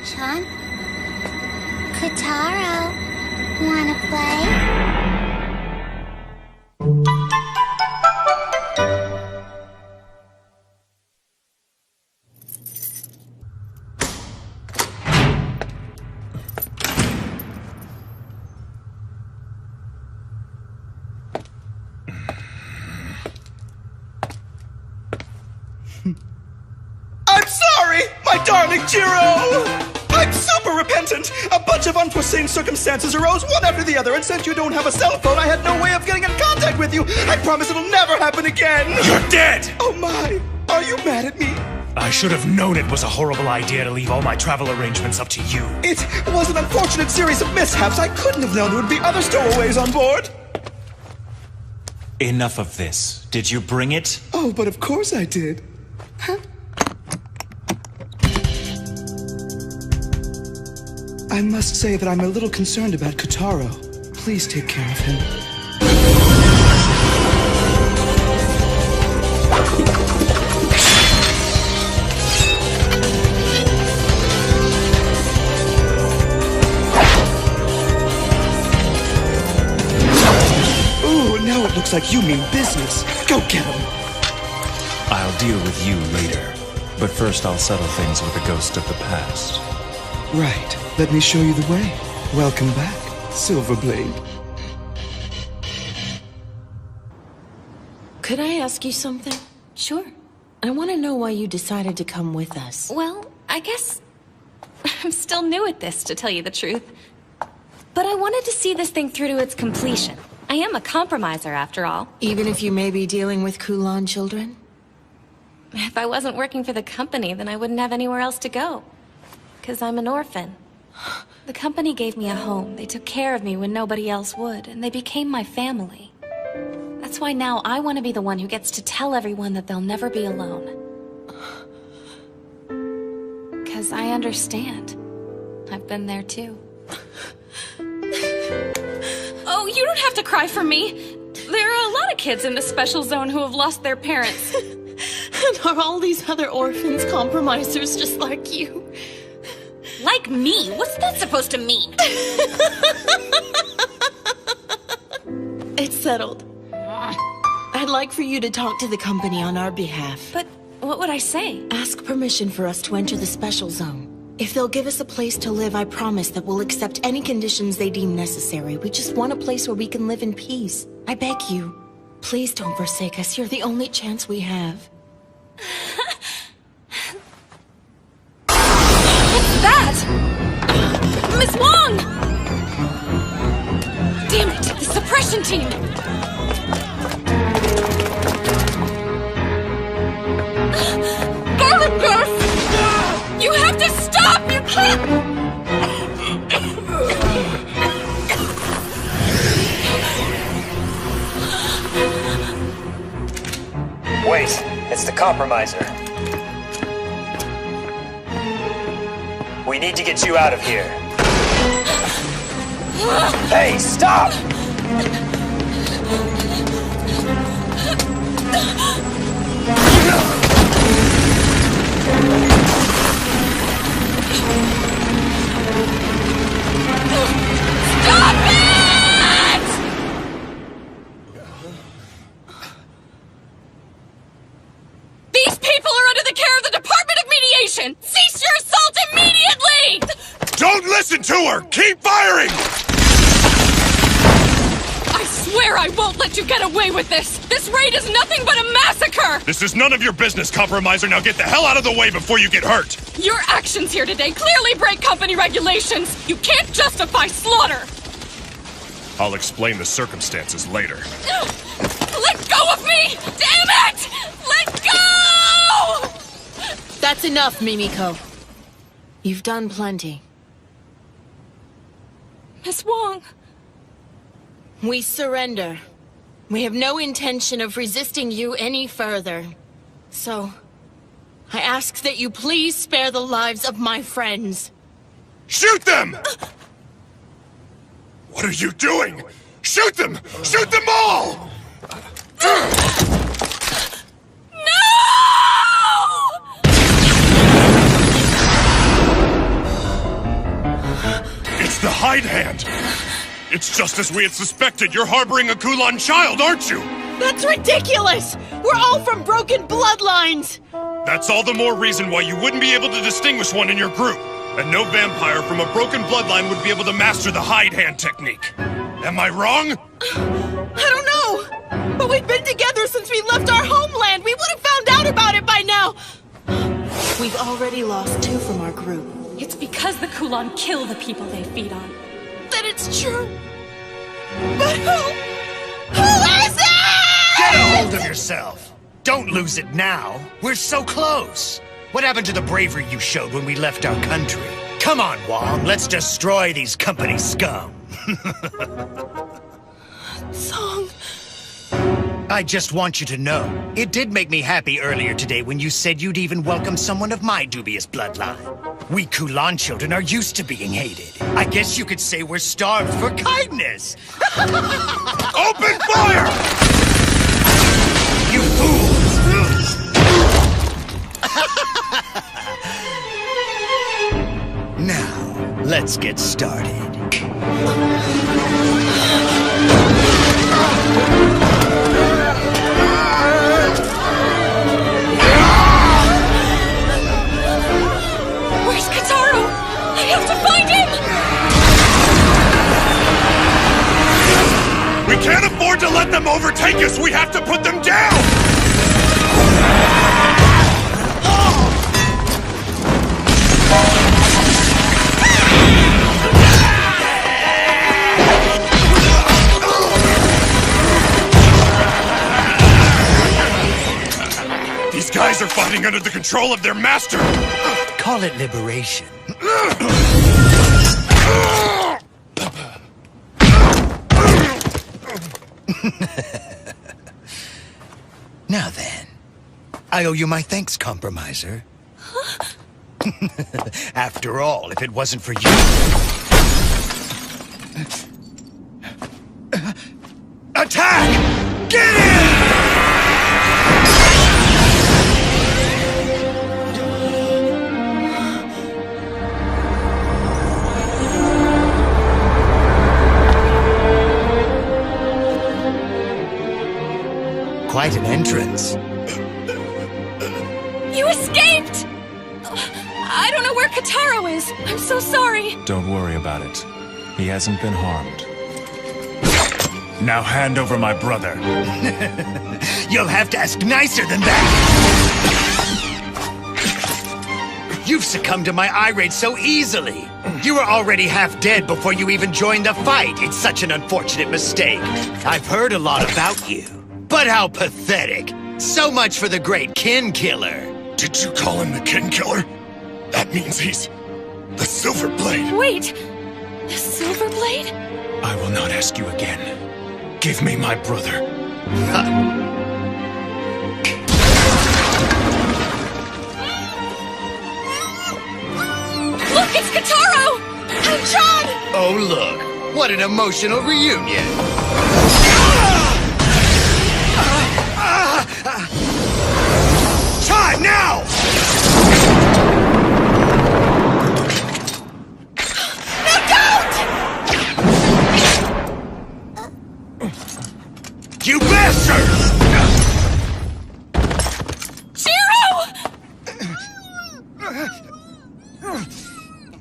Chun? Kotaro. Wanna play? I'm sorry, my darling Jiro! I'm super repentant! A bunch of unforeseen circumstances arose one after the other, and since you don't have a cell phone, I had no way of getting in contact with you! I promise it'll never happen again! You're dead! Oh my! Are you mad at me? I should have known it was a horrible idea to leave all my travel arrangements up to you. It was an unfortunate series of mishaps. I couldn't have known there would be other stowaways on board. Enough of this. Did you bring it? Oh, but of course I did. Huh? I must say that I'm a little concerned about Kotaro. Please take care of him. Ooh, now it looks like you mean business. Go get him. I'll deal with you later. But first I'll settle things with the ghost of the past. Right. Let me show you the way. Welcome back, Silverblade. Could I ask you something? Sure. I want to know why you decided to come with us. Well, I guess I'm still new at this, to tell you the truth. But I wanted to see this thing through to its completion. I am a compromiser, after all. Even if you may be dealing with Kulon children? If I wasn't working for the company, then I wouldn't have anywhere else to go. 'Cause I'm an orphan. The company gave me a home. They took care of me when nobody else would, and they became my family. That's why now I want to be the one who gets to tell everyone that they'll never be alone. 'Cause I understand. I've been there too. Oh, you don't have to cry for me. There are a lot of kids in the special zone who have lost their parents. And are all these other orphans compromisers just like you? Like me? What's that supposed to mean? It's settled. I'd like for you to talk to the company on our behalf. But what would I say? Ask permission for us to enter the special zone. If they'll give us a place to live, I promise that we'll accept any conditions they deem necessary. We just want a place where we can live in peace. I beg you. Please don't forsake us. You're the only chance we have. What's that? Miss Wong! Damn it, the suppression team! Garlic Girth! You have to stop! You can't! Wait, it's the compromiser. We need to get you out of here. Hey, stop! Stop it! These people are under the care of the Department of Mediation! Cease your assault immediately! Don't listen to her! Keep firing! I swear I won't let you get away with this! This raid is nothing but a massacre! This is none of your business, compromiser. Now get the hell out of the way before you get hurt! Your actions here today clearly break company regulations! You can't justify slaughter! I'll explain the circumstances later. Let go of me! Damn it! Let go! That's enough, Mimiko. You've done plenty. Miss Wong. We surrender. We have no intention of resisting you any further. So, I ask that you please spare the lives of my friends. Shoot them! What are you doing? Shoot them! Shoot them all! It's the Hide Hand! It's just as we had suspected. You're harboring a Kulan child, aren't you? That's ridiculous! We're all from broken bloodlines! That's all the more reason why you wouldn't be able to distinguish one in your group. And no vampire from a broken bloodline would be able to master the Hide Hand technique. Am I wrong? I don't know! But we've been together since we left our homeland! We would have found out about it by now! We've already lost 2 from our group. It's because the Kulan kill the people they feed on. That it's true. But who is it? Get a hold of yourself. Don't lose it now. We're so close. What happened to the bravery you showed when we left our country? Come on, Wong. Let's destroy these company scum. Song. I just want you to know, it did make me happy earlier today when you said you'd even welcome someone of my dubious bloodline. We Kulan children are used to being hated. I guess you could say we're starved for kindness. Open fire! You fools! Now, let's get started. Where's Kataro? I have to find him! We can't afford to let them overtake us! We have to put them down! These guys are fighting under the control of their master! Call it liberation. Now then, I owe you my thanks, compromiser. After all, if it wasn't for you... Attack! Get in! Quite an entrance. You escaped! I don't know where Kataro is. I'm so sorry. Don't worry about it. He hasn't been harmed. Now hand over my brother. You'll have to ask nicer than that. You've succumbed to my irate so easily. You were already half dead before you even joined the fight. It's such an unfortunate mistake. I've heard a lot about you. But how pathetic. So much for the great kin killer. Did you call him the kin killer? That means he's the Silver Blade. Wait! The Silver Blade? I will not ask you again. Give me my brother. Look, it's Kataro! And John! Oh, look. What an emotional reunion. Time now! No, don't! You bastard! Shiro!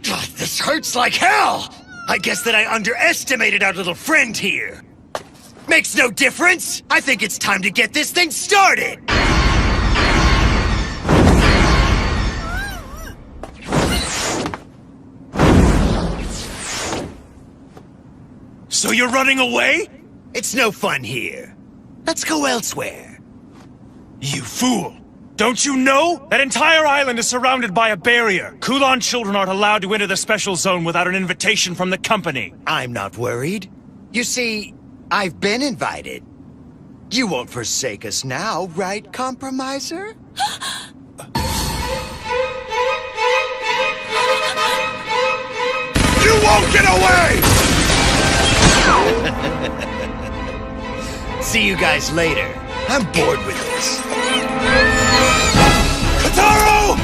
God, this hurts like hell! I guess that I underestimated our little friend here. Makes no difference! I think it's time to get this thing started! So you're running away? It's no fun here. Let's go elsewhere. You fool! Don't you know? That entire island is surrounded by a barrier. Kulan children aren't allowed to enter the special zone without an invitation from the company. I'm not worried. You see, I've been invited. You won't forsake us now, right, Compromiser? You won't get away! See you guys later. I'm bored with this. Kotaro!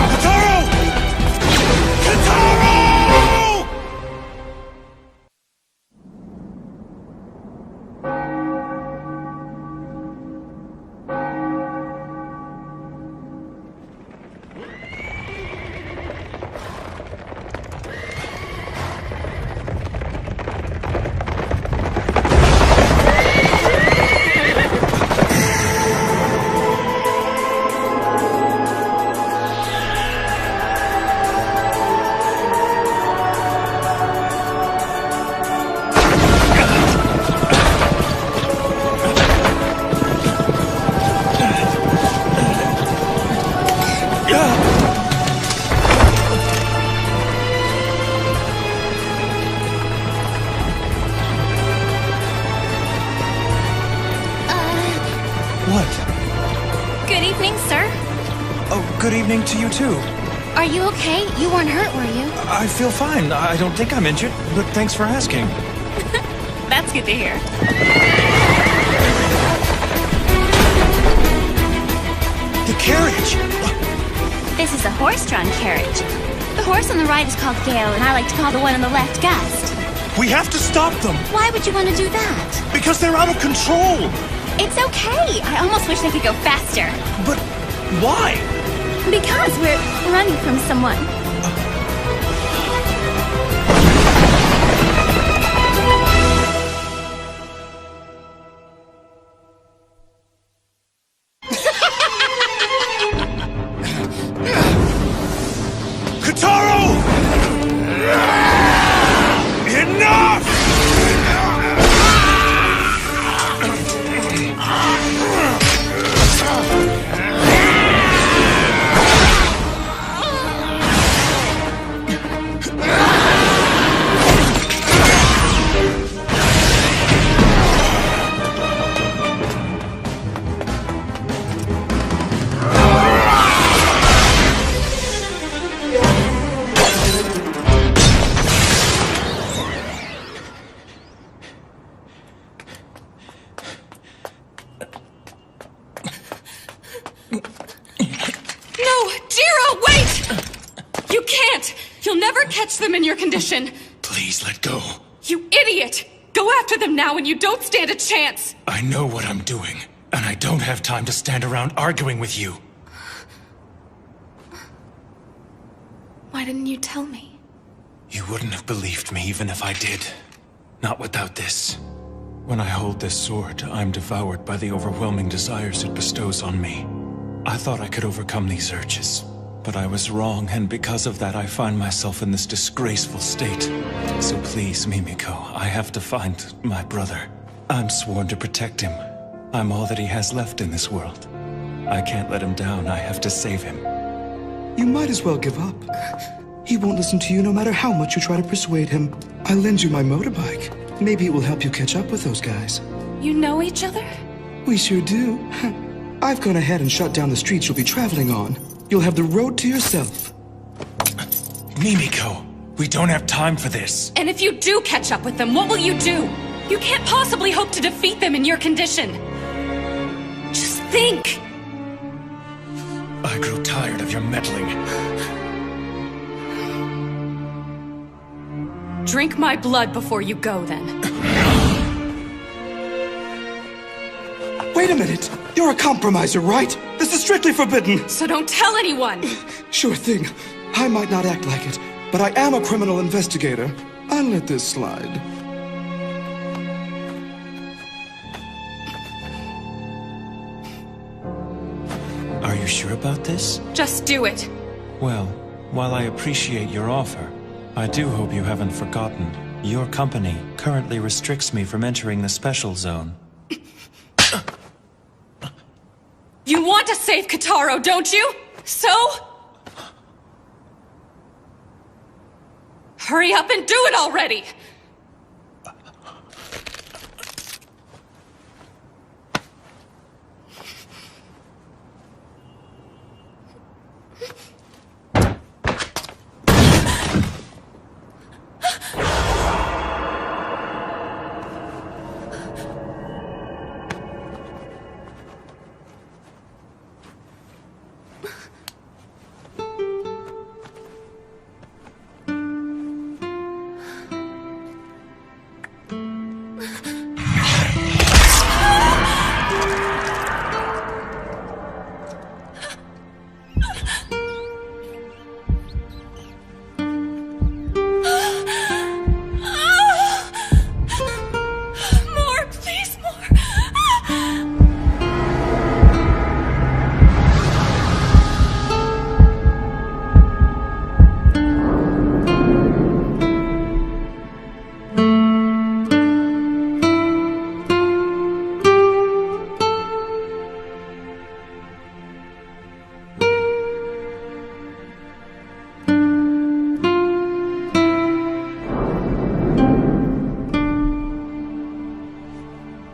Kotaro! Kotaro! Good evening, sir. Oh, good evening to you too. Are you okay? You weren't hurt, were you? I feel fine. I don't think I'm injured, but thanks for asking. That's good to hear. The carriage! This is a horse-drawn carriage. The horse on the right is called Gale, and I like to call the one on the left Gust. We have to stop them! Why would you want to do that? Because they're out of control! It's okay. I almost wish they could go faster. But why? Because we're running from someone. Kotaro! Enough! Catch them in your condition. Please let go. You idiot! Go after them now and you don't stand a chance! I know what I'm doing, and I don't have time to stand around arguing with you. Why didn't you tell me? You wouldn't have believed me even if I did. Not without this. When I hold this sword, I'm devoured by the overwhelming desires it bestows on me. I thought I could overcome these urges. But I was wrong, and because of that I find myself in this disgraceful state. So please, Mimiko, I have to find my brother. I'm sworn to protect him. I'm all that he has left in this world. I can't let him down. I have to save him. You might as well give up. He won't listen to you no matter how much you try to persuade him. I'll lend you my motorbike. Maybe it will help you catch up with those guys. You know each other? We sure do. I've gone ahead and shut down the streets you'll be traveling on. You'll have the road to yourself. Mimiko, we don't have time for this. And if you do catch up with them, what will you do? You can't possibly hope to defeat them in your condition. Just think! I grew tired of your meddling. Drink my blood before you go, then. Wait a minute! You're a compromiser, right? This is strictly forbidden! So don't tell anyone! Sure thing. I might not act like it, but I am a criminal investigator. I'll let this slide. Are you sure about this? Just do it. Well, while I appreciate your offer, I do hope you haven't forgotten Your company currently restricts me from entering the special zone. You want to save Kataro, don't you? So? Hurry up and do it already!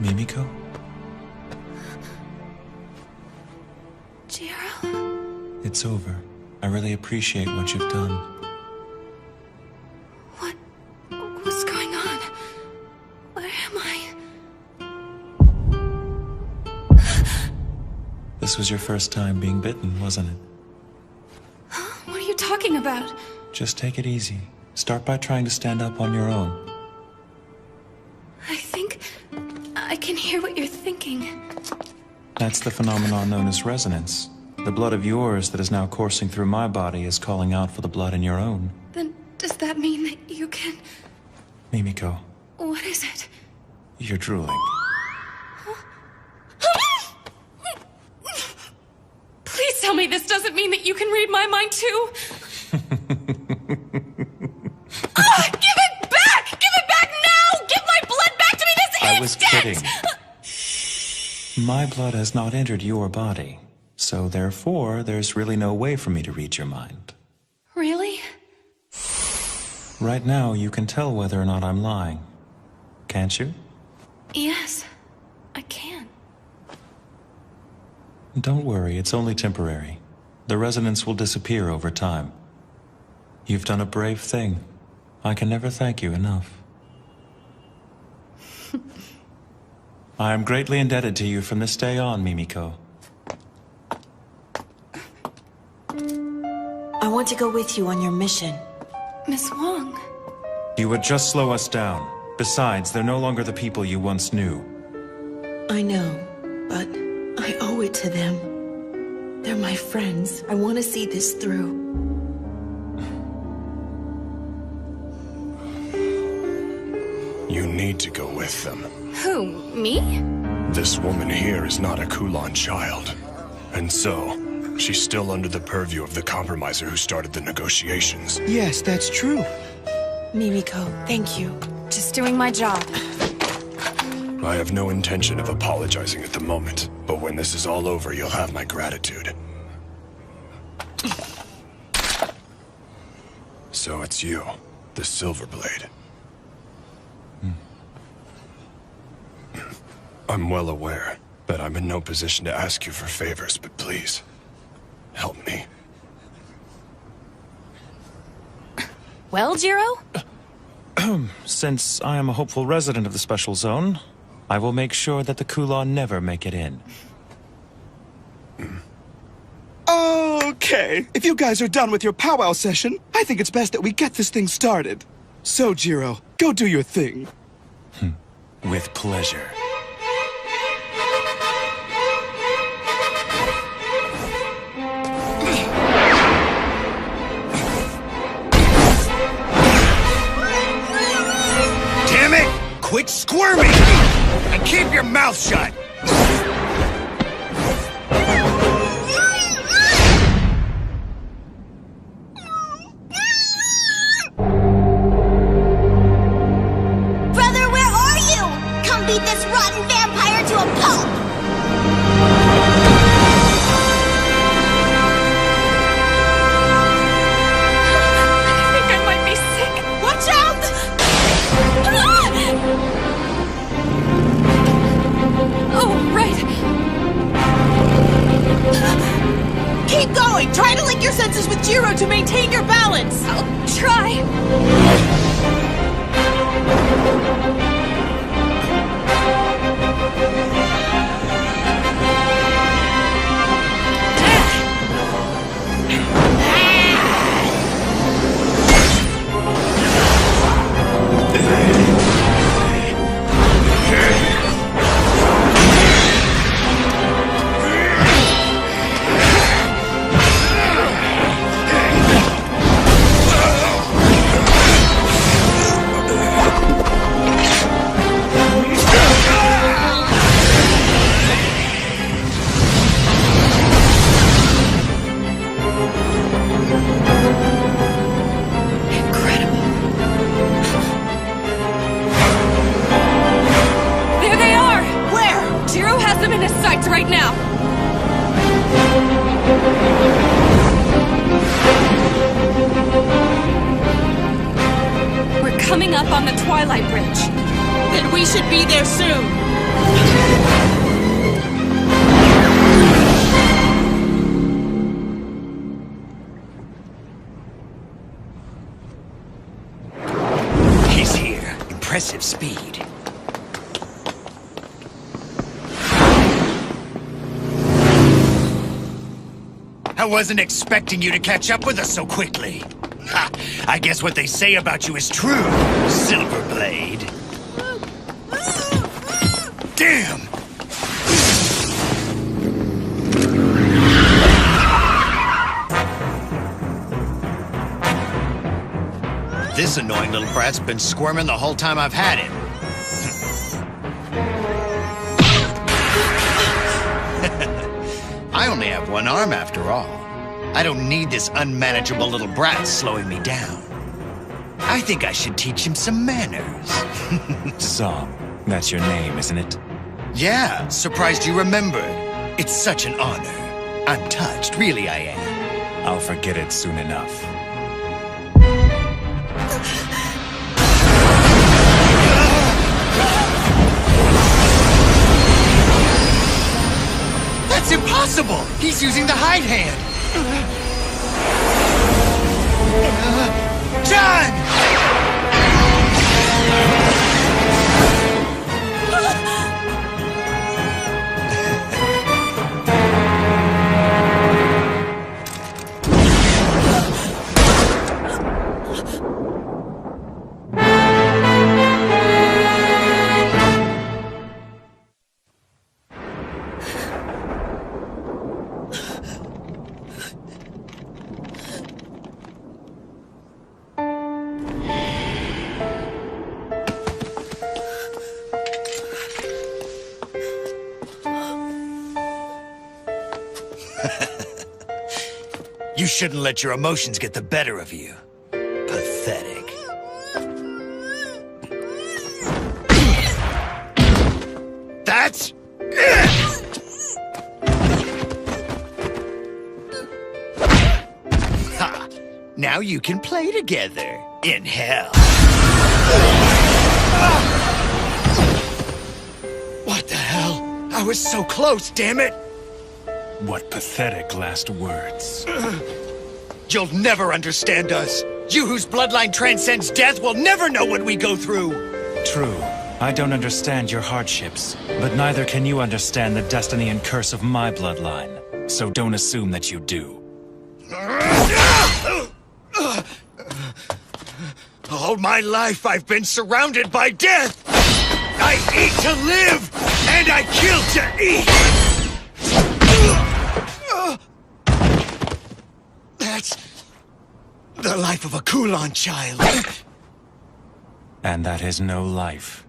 Mimiko? Jiro? It's over. I really appreciate what you've done. What's going on? Where am I? This was your first time being bitten, wasn't it? What are you talking about? Just take it easy. Start by trying to stand up on your own. I think I can hear what you're thinking. That's the phenomenon known as resonance. The blood of yours that is now coursing through my body is calling out for the blood in your own. Then does that mean that you can... Mimiko, What is it? you're drooling. Please tell me this doesn't mean that you can read my mind too! Give it back! Give it back now! Give my blood back to me this I was instant! kidding. My blood has not entered your body, so therefore there's really no way for me to read your mind. Really? Right now, you can tell whether or not I'm lying. Can't you? Yes, I can. Don't worry, it's only temporary. The resonance will disappear over time. You've done a brave thing. I can never thank you enough. I am greatly indebted to you from this day on, Mimiko. I want to go with you on your mission. Miss Wong. You would just slow us down. Besides, they're no longer the people you once knew. I know, but I owe it to them. They're my friends. I want to see this through. You need to go with them. Who, me? This woman here is not a Kulon child. And so, she's still under the purview of the compromiser who started the negotiations. Yes, that's true. Mimiko, thank you. Just doing my job. I have no intention of apologizing at the moment, but when this is all over, you'll have my gratitude. So it's you, the Silverblade. I'm well aware that I'm in no position to ask you for favors, but please, help me. Well, Jiro? Since I am a hopeful resident of the Special Zone, I will make sure that the Kulon never make it in. Okay, if you guys are done with your powwow session, I think it's best that we get this thing started. So, Jiro, go do your thing. With pleasure. Damn it! Quit squirming! And keep your mouth shut! Jiro, to maintain your balance! I'll try! Right now! We're coming up on the Twilight Bridge. Then we should be there soon. He's here. Impressive speed. I wasn't expecting you to catch up with us so quickly. Ha! I guess what they say about you is true, Silverblade. Damn! This annoying little brat's been squirming the whole time I've had him. I only have one arm after all. I don't need this unmanageable little brat slowing me down. I think I should teach him some manners. Zom, that's your name, isn't it? Yeah, surprised you remembered. It's such an honor. I'm touched, really I am. I'll forget it soon enough. That's impossible! He's using the hide hand! John! You shouldn't let your emotions get the better of you. Pathetic. That's it! Ha! Now you can play together in hell. What the hell? I was so close, damn it! What pathetic last words. You'll never understand us. You whose bloodline transcends death will never know what we go through. True. I don't understand your hardships, but neither can you understand the destiny and curse of my bloodline. So don't assume that you do. All my life I've been surrounded by death. I eat to live, and I kill to eat. That's the life of a Kulan child. And that is no life.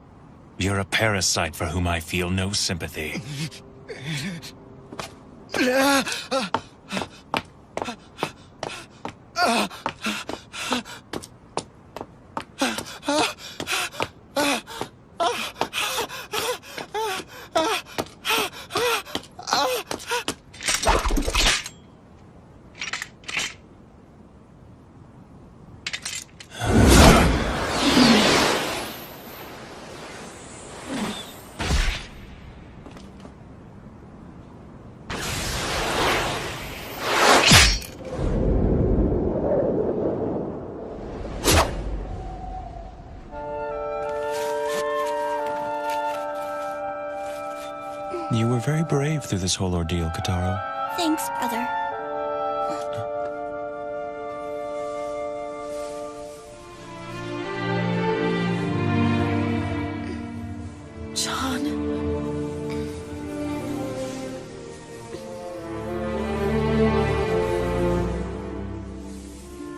You're a parasite for whom I feel no sympathy. You were very brave through this whole ordeal, Kataro. Thanks, brother. John.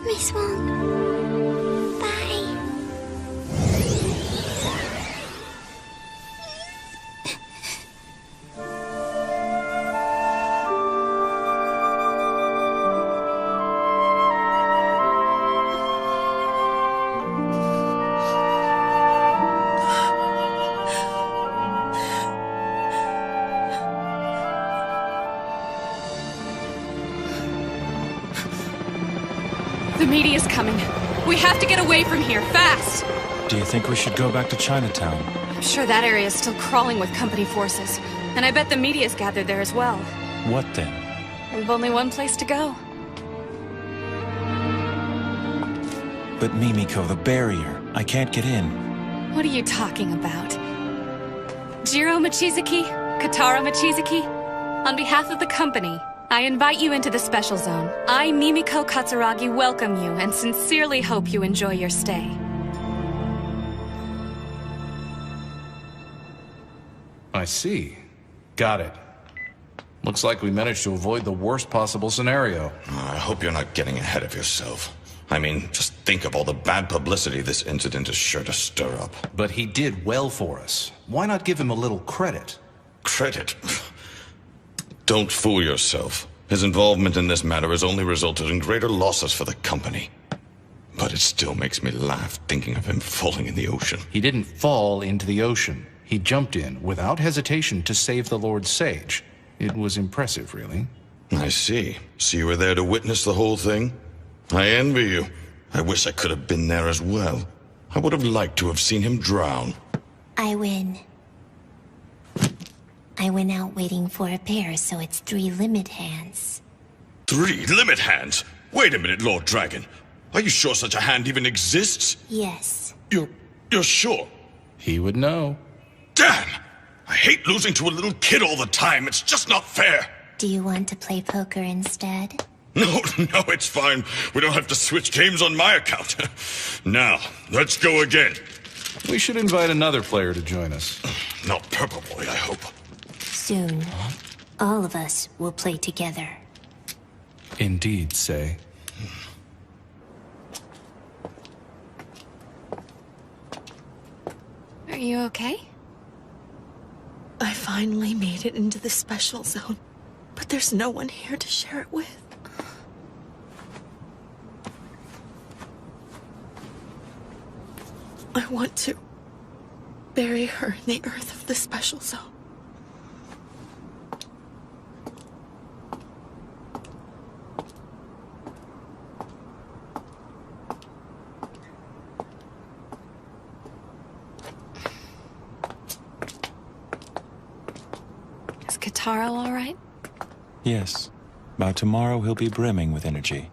Miss Wong. Bye. The media's coming. We have to get away from here, fast! Do you think we should go back to Chinatown? I'm sure that area is still crawling with company forces. And I bet the media's gathered there as well. What then? We've only one place to go. But Mimiko, the barrier. I can't get in. What are you talking about? Jiro Mochizuki? Katara Mochizuki? On behalf of the company, I invite you into the special zone. I, Mimiko Katsuragi, welcome you and sincerely hope you enjoy your stay. I see. Got it. Looks like we managed to avoid the worst possible scenario. I hope you're not getting ahead of yourself. I mean, just think of all the bad publicity this incident is sure to stir up. But he did well for us. Why not give him a little credit? Credit? Don't fool yourself. His involvement in this matter has only resulted in greater losses for the company. But it still makes me laugh thinking of him falling in the ocean. He didn't fall into the ocean. He jumped in without hesitation to save the Lord Sage. It was impressive, really. I see. So you were there to witness the whole thing? I envy you. I wish I could have been there as well. I would have liked to have seen him drown. I win. I went out waiting for a pair, so it's 3 limit hands. 3 limit hands? Wait a minute, Lord Dragon. Are you sure such a hand even exists? Yes. You're sure? He would know. Damn! I hate losing to a little kid all the time. It's just not fair. Do you want to play poker instead? No, it's fine. We don't have to switch games on my account. Now, let's go again. We should invite another player to join us. Not Purple Boy, I hope. Soon, all of us will play together. Indeed, Sei. Are you okay? I finally made it into the special zone, but there's no one here to share it with. I want to bury her in the earth of the special zone. Is Kataro all right? Yes. By tomorrow, he'll be brimming with energy.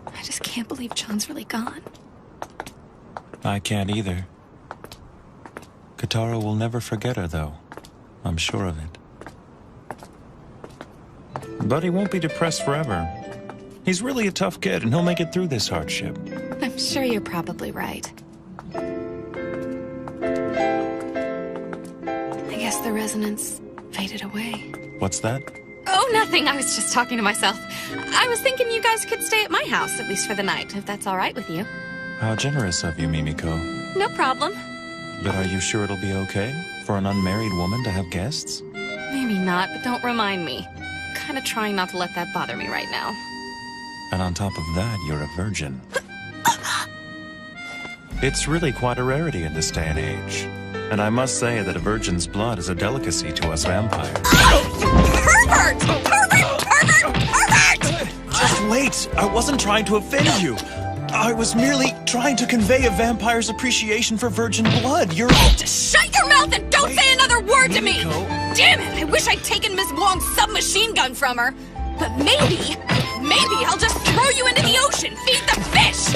I just can't believe John's really gone. I can't either. Kataro will never forget her, though. I'm sure of it. But he won't be depressed forever. He's really a tough kid, and he'll make it through this hardship. I'm sure you're probably right. I guess the resonance faded away. What's that? Oh, nothing. I was just talking to myself. I was thinking you guys could stay at my house, at least for the night, if that's all right with you. How generous of you, Mimiko. No problem. But are you sure it'll be okay for an unmarried woman to have guests? Maybe not, but don't remind me. I'm kind of trying not to let that bother me right now. And on top of that, you're a virgin. It's really quite a rarity in this day and age. And I must say that a virgin's blood is a delicacy to us vampires. Pervert! Pervert! Pervert! Pervert! Just wait! I wasn't trying to offend you. I was merely trying to convey a vampire's appreciation for virgin blood. You're... Just shut your mouth and don't say another word to me! Damn it! I wish I'd taken Miss Wong's submachine gun from her. But maybe I'll just throw you into the ocean. Feed the fish!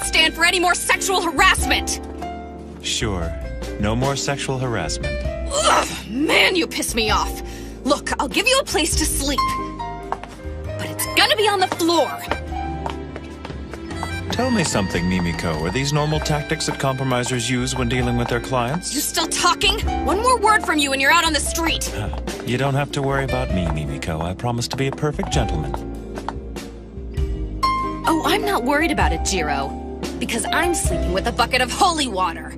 not stand for any more sexual harassment! Sure. No more sexual harassment. Ugh, man, you piss me off! Look, I'll give you a place to sleep. But it's gonna be on the floor! Tell me something, Mimiko. Are these normal tactics that compromisers use when dealing with their clients? You still talking? One more word from you and you're out on the street! You don't have to worry about me, Mimiko. I promise to be a perfect gentleman. Oh, I'm not worried about it, Jiro. Because I'm sleeping with a bucket of holy water.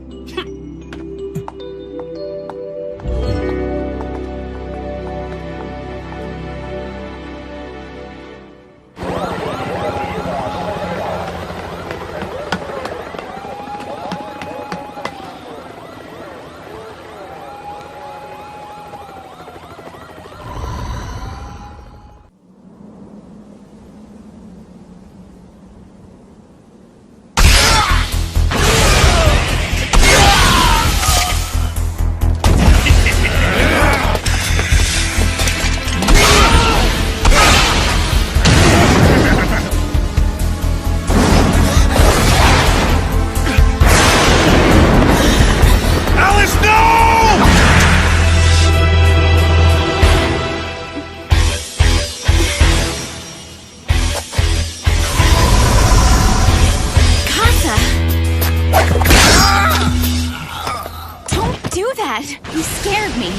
You scared me.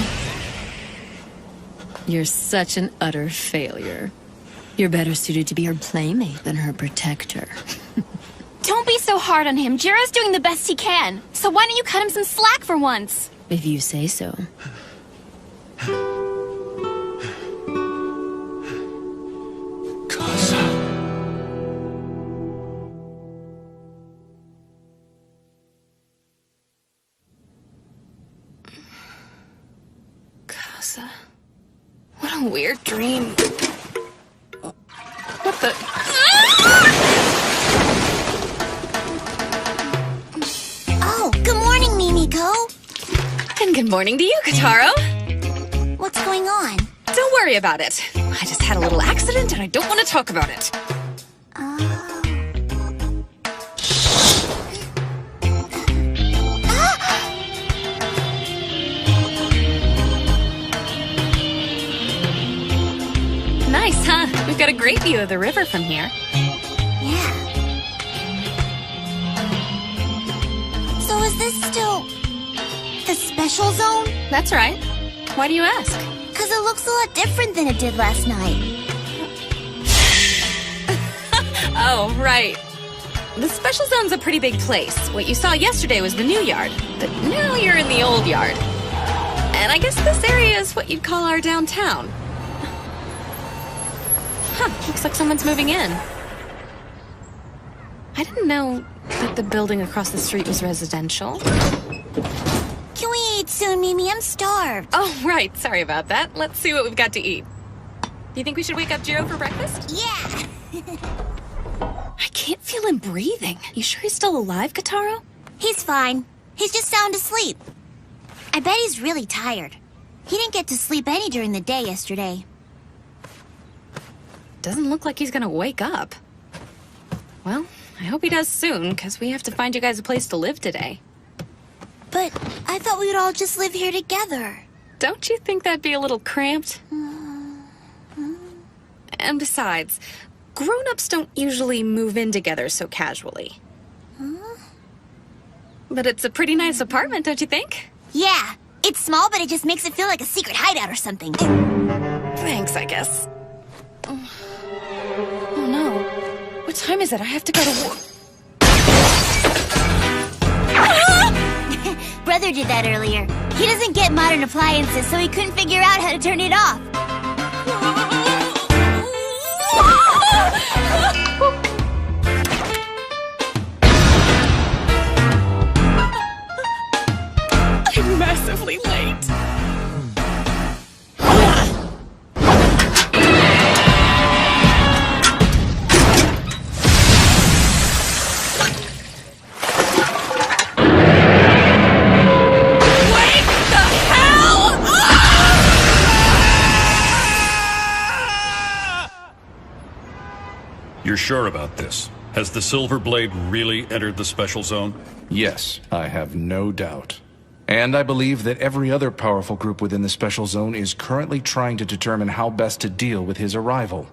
You're such an utter failure. You're better suited to be her playmate than her protector. Don't be so hard on him. Jiro's doing the best he can. So why don't you cut him some slack for once? If you say so. Casa. What a weird dream. What the... Oh, good morning, Mimiko. And good morning to you, Kotaro. What's going on? Don't worry about it. I just had a little accident and I don't want to talk about it. Nice, huh? We've got a great view of the river from here. Yeah. So is this still the special zone? That's right. Why do you ask? Because it looks a lot different than it did last night. Oh, right. The special zone's a pretty big place. What you saw yesterday was the new yard, but now you're in the old yard. And I guess this area is what you'd call our downtown. Huh, looks like someone's moving in. I didn't know that the building across the street was residential. Can we eat soon, Mimi? I'm starved. Oh, right. Sorry about that. Let's see what we've got to eat. Do you think we should wake up Jiro for breakfast? Yeah. I can't feel him breathing. You sure he's still alive, Kotaro? He's fine. He's just sound asleep. I bet he's really tired. He didn't get to sleep any during the day yesterday. Doesn't look like he's gonna wake up. Well, I hope he does soon, because we have to find you guys a place to live today. But I thought we would all just live here together. Don't you think that'd be a little cramped? And besides, grown-ups don't usually move in together so casually. But it's a pretty nice apartment, don't you think? Yeah, it's small, but it just makes it feel like a secret hideout or something. Thanks, I guess. Oh no. What time is it? I have to go to work. Brother did that earlier. He doesn't get modern appliances, so he couldn't figure out how to turn it off. I'm massively late. You're sure about this? Has the Silver Blade really entered the Special Zone? Yes, I have no doubt. And I believe that every other powerful group within the Special Zone is currently trying to determine how best to deal with his arrival.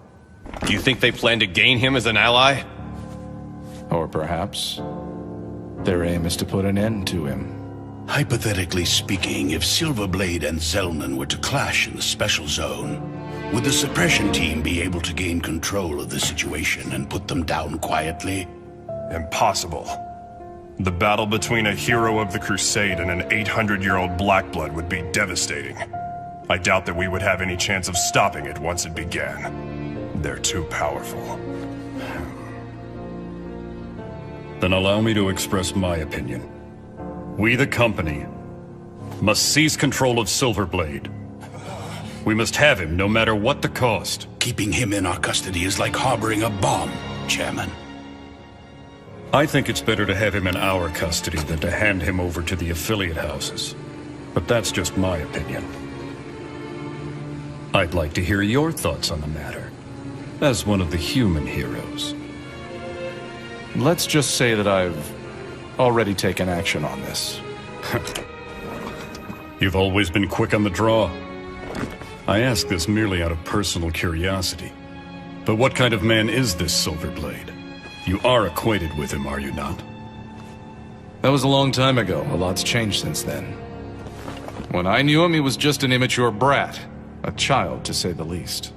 Do you think they plan to gain him as an ally? Or perhaps their aim is to put an end to him. Hypothetically speaking, if Silverblade and Zellman were to clash in the Special Zone, would the suppression team be able to gain control of the situation and put them down quietly? Impossible. The battle between a hero of the Crusade and an 800-year-old Blackblood would be devastating. I doubt that we would have any chance of stopping it once it began. They're too powerful. Then allow me to express my opinion. We, the company, must seize control of Silverblade. We must have him, no matter what the cost. Keeping him in our custody is like harboring a bomb, Chairman. I think it's better to have him in our custody than to hand him over to the affiliate houses. But that's just my opinion. I'd like to hear your thoughts on the matter, as one of the human heroes. Let's just say that I've already taken action on this. You've always been quick on the draw. I ask this merely out of personal curiosity. But what kind of man is this Silverblade? You are acquainted with him, are you not? That was a long time ago. A lot's changed since then. When I knew him, he was just an immature brat. A child, to say the least.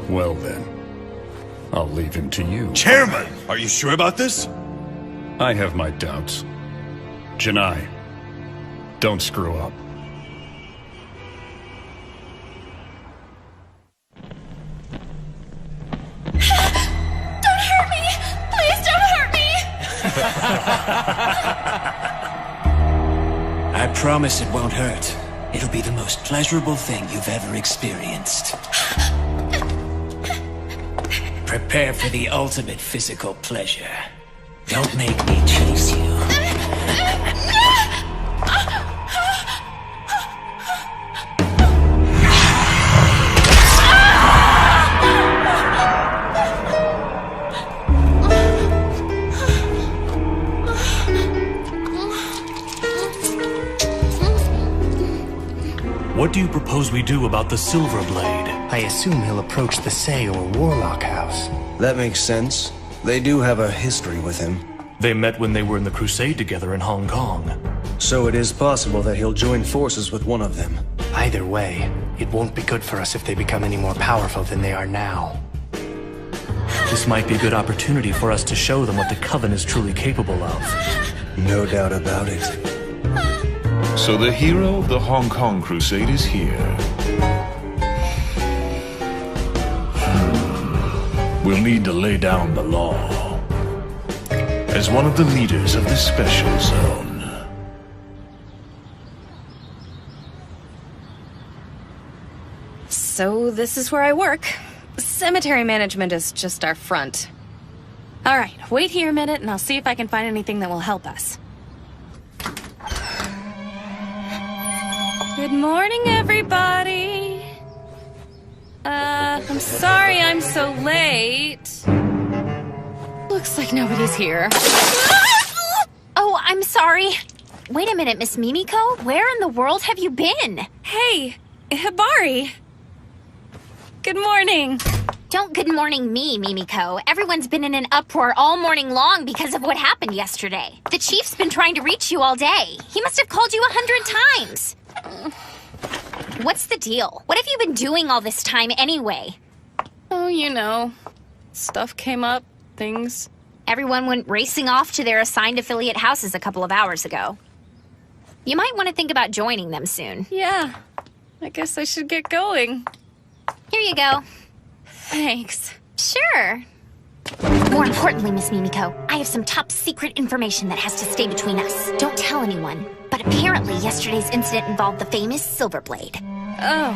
Well then, I'll leave him to you. Chairman! Are you sure about this? I have my doubts. Janai, don't screw up. Don't hurt me! Please don't hurt me! I promise it won't hurt. It'll be the most pleasurable thing you've ever experienced. Prepare for the ultimate physical pleasure. Don't make me chase you. What do you propose we do about the Silver Blade? I assume he'll approach the Say or Warlock House. That makes sense. They do have a history with him. They met when they were in the Crusade together in Hong Kong. So it is possible that he'll join forces with one of them. Either way, it won't be good for us if they become any more powerful than they are now. This might be a good opportunity for us to show them what the Coven is truly capable of. No doubt about it. So the hero of the Hong Kong Crusade is here. We'll need to lay down the law. As one of the leaders of the Special Zone. So this is where I work. Cemetery management is just our front. All right, wait here a minute and I'll see if I can find anything that will help us. Good morning, everybody. I'm sorry I'm so late. Looks like nobody's here. Oh, I'm sorry. Wait a minute, Miss Mimiko. Where in the world have you been? Hey, Hibari. Good morning. Don't good morning me, Mimiko. Everyone's been in an uproar all morning long because of what happened yesterday. The chief's been trying to reach you all day. He must have called you 100 times. What's the deal? What have you been doing all this time anyway? Oh, you know. Stuff came up, things. Everyone went racing off to their assigned affiliate houses a couple of hours ago. You might want to think about joining them soon. Yeah, I guess I should get going. Here you go. Thanks. Sure. More importantly, Miss Mimiko, I have some top secret information that has to stay between us. Don't tell anyone. But apparently yesterday's incident involved the famous Silverblade. Oh,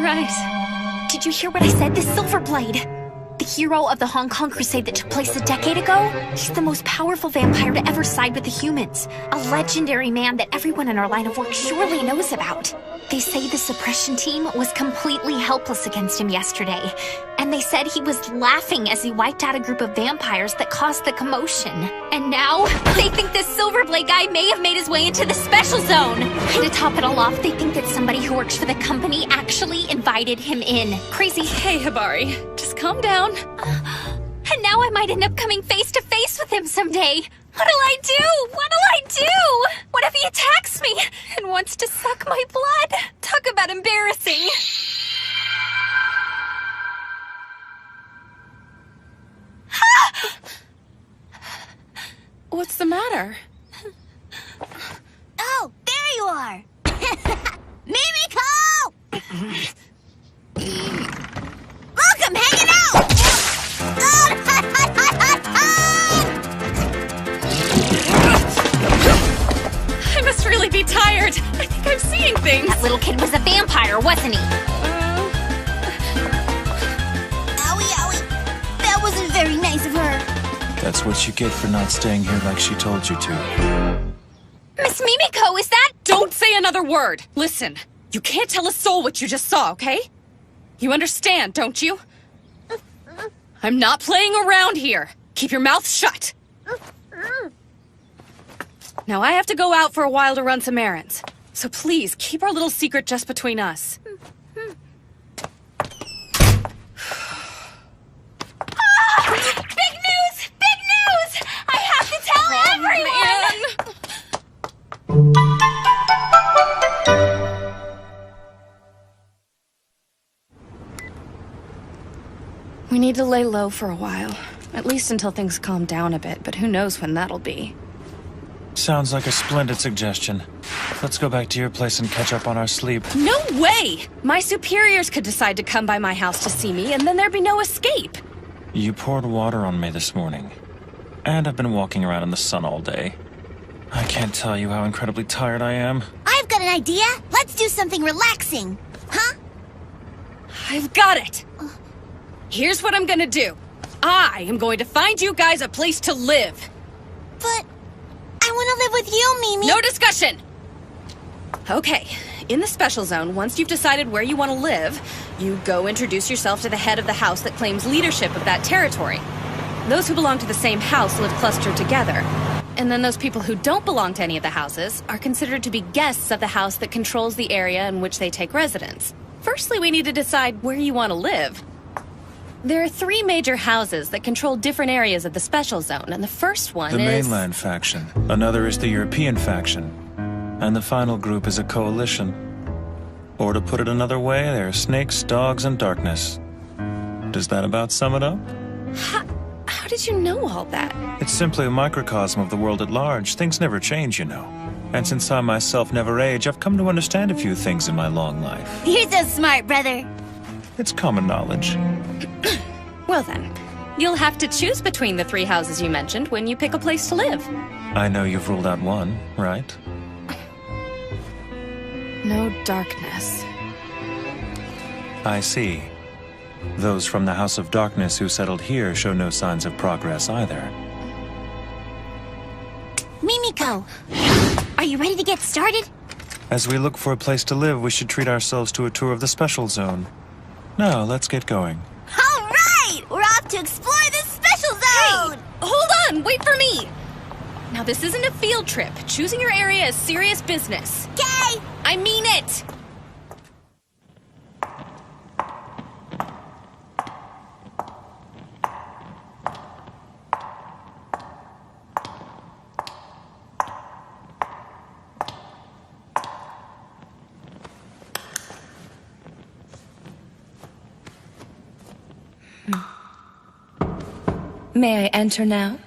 right. Did you hear what I said? The Silverblade. The hero of the Hong Kong Crusade that took place a decade ago? He's the most powerful vampire to ever side with the humans. A legendary man that everyone in our line of work surely knows about. They say the suppression team was completely helpless against him yesterday. And they said he was laughing as he wiped out a group of vampires that caused the commotion. And now, they think this Silverblade guy may have made his way into the special zone. And to top it all off, they think that somebody who works for the company actually invited him in. Crazy. Hey, Hibari, just calm down. And now I might end up coming face to face with him someday. What'll I do? What'll I do? What if he attacks me and wants to suck my blood? Talk about embarrassing. What's the matter? Oh, there you are! Mimiko! Look, I'm hanging out! I must really be tired. I think I'm seeing things. That little kid was a vampire, wasn't he? Owie, owie. That wasn't very nice of her. That's what you get for not staying here like she told you to. Miss Mimiko, is that— Don't say another word! Listen, you can't tell a soul what you just saw, okay? You understand, don't you? I'm not playing around here. Keep your mouth shut. Now I have to go out for a while to run some errands. So please, keep our little secret just between us. Big news! Big news! I have to tell everyone! We need to lay low for a while. At least until things calm down a bit, but who knows when that'll be. Sounds like a splendid suggestion. Let's go back to your place and catch up on our sleep. No way! My superiors could decide to come by my house to see me, and then there'd be no escape. You poured water on me this morning. And I've been walking around in the sun all day. I can't tell you how incredibly tired I am. I've got an idea. Let's do something relaxing. Huh? I've got it! Here's what I'm gonna do. I am going to find you guys a place to live. But I want to live with you, Mimi. No discussion! Okay, in the special zone, once you've decided where you want to live, you go introduce yourself to the head of the house that claims leadership of that territory. Those who belong to the same house live clustered together. And then those people who don't belong to any of the houses are considered to be guests of the house that controls the area in which they take residence. Firstly, we need to decide where you want to live. There are 3 major houses that control different areas of the special zone, and the first one The is... mainland faction. Another is the European faction. And the final group is a coalition. Or to put it another way, there are snakes, dogs, and darkness. Does that about sum it up? How did you know all that? It's simply a microcosm of the world at large. Things never change, you know. And since I myself never age, I've come to understand a few things in my long life. You're so smart, brother. It's common knowledge. Well then, you'll have to choose between the 3 houses you mentioned when you pick a place to live. I know you've ruled out one, right? No darkness. I see. Those from the House of Darkness who settled here show no signs of progress either. Mimiko, are you ready to get started? As we look for a place to live, we should treat ourselves to a tour of the special zone. Now, let's get going. All right! We're off to explore this special zone! Hey, hold on! Wait for me! Now, this isn't a field trip. Choosing your area is serious business. Okay! I mean it! May I enter now?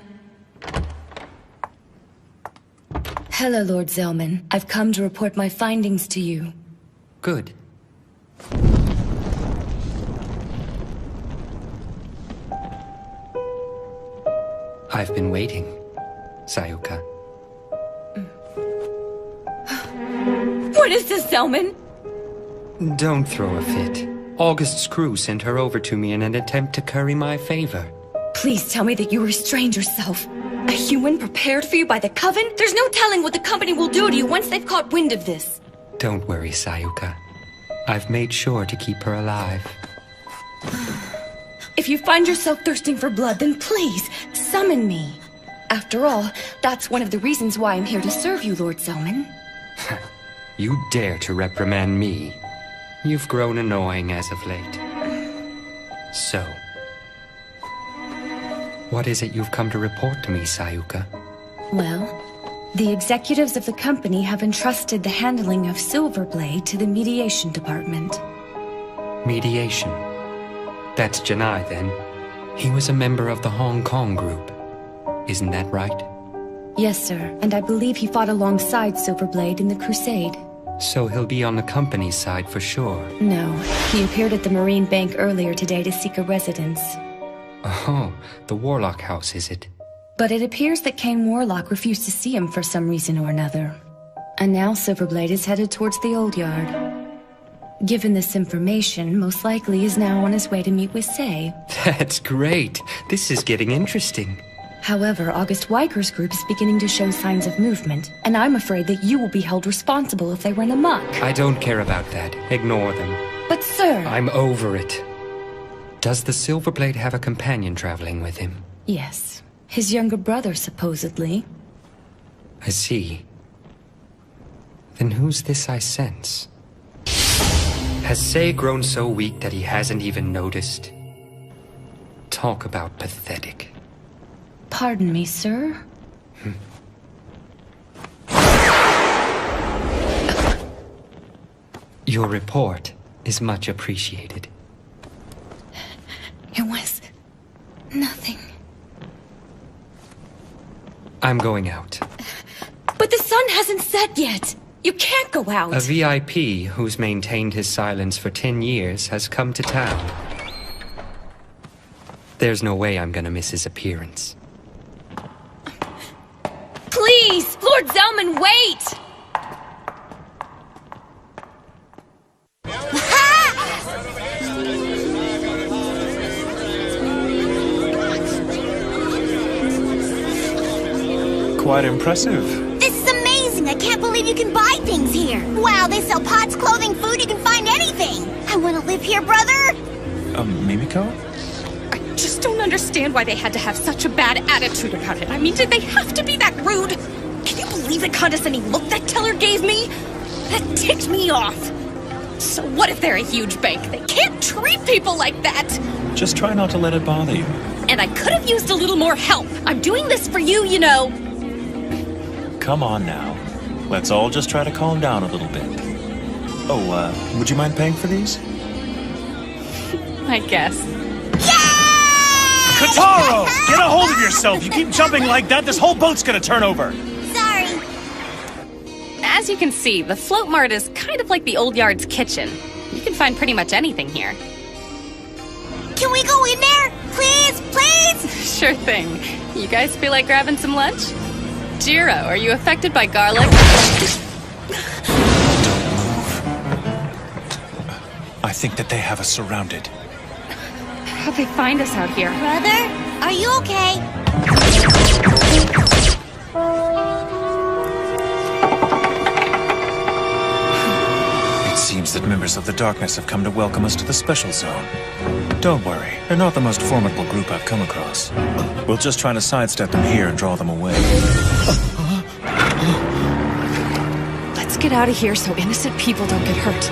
Hello, Lord Zellman. I've come to report my findings to you. Good. I've been waiting, Sayaka. What is this, Zellman? Don't throw a fit. August's crew sent her over to me in an attempt to curry my favor. Please tell me that you restrained yourself. A human prepared for you by the Coven? There's no telling what the company will do to you once they've caught wind of this. Don't worry, Sayuka. I've made sure to keep her alive. If you find yourself thirsting for blood, then please, summon me. After all, that's one of the reasons why I'm here to serve you, Lord Zelman. You dare to reprimand me? You've grown annoying as of late. So, what is it you've come to report to me, Sayuka? Well, the executives of the company have entrusted the handling of Silverblade to the mediation department. Mediation? That's Janai, then. He was a member of the Hong Kong group. Isn't that right? Yes, sir, and I believe he fought alongside Silverblade in the Crusade. So he'll be on the company's side for sure. No, he appeared at the Marine Bank earlier today to seek a residence. Oh, the Warlock House, is it? But it appears that Kane Warlock refused to see him for some reason or another. And now Silverblade is headed towards the Old Yard. Given this information, most likely he's now on his way to meet with Sei. That's great. This is getting interesting. However, August Weiger's group is beginning to show signs of movement, and I'm afraid that you will be held responsible if they run amok. I don't care about that. Ignore them. But sir... I'm over it. Does the Silverblade have a companion traveling with him? Yes. His younger brother, supposedly. I see. Then who's this I sense? Has Sei grown so weak that he hasn't even noticed? Talk about pathetic. Pardon me, sir? Your report is much appreciated. It was... nothing. I'm going out. But the sun hasn't set yet! You can't go out! A VIP who's maintained his silence for 10 years has come to town. There's no way I'm gonna miss his appearance. Please! Lord Zelman, wait! Quite impressive. This is amazing! I can't believe you can buy things here! Wow, they sell pots, clothing, food, you can find anything! I want to live here, brother! Mimiko? I just don't understand why they had to have such a bad attitude about it. I mean, did they have to be that rude? Can you believe the condescending look that teller gave me? That ticked me off. So what if they're a huge bank? They can't treat people like that! Just try not to let it bother you. And I could have used a little more help. I'm doing this for you, you know. Come on now. Let's all just try to calm down a little bit. Oh, would you mind paying for these? I guess. Kotaro! Get a hold of yourself! You keep jumping like that, this whole boat's gonna turn over! Sorry. As you can see, the Float Mart is kind of like the Old Yard's kitchen. You can find pretty much anything here. Can we go in there? Please, please? Sure thing. You guys feel like grabbing some lunch? Jiro, are you affected by garlic? I think that they have us surrounded. How'd they find us out here? Brother, are you okay? It seems that members of the Darkness have come to welcome us to the Special Zone. Don't worry, they're not the most formidable group I've come across. We'll just try to sidestep them here and draw them away. Let's get out of here so innocent people don't get hurt.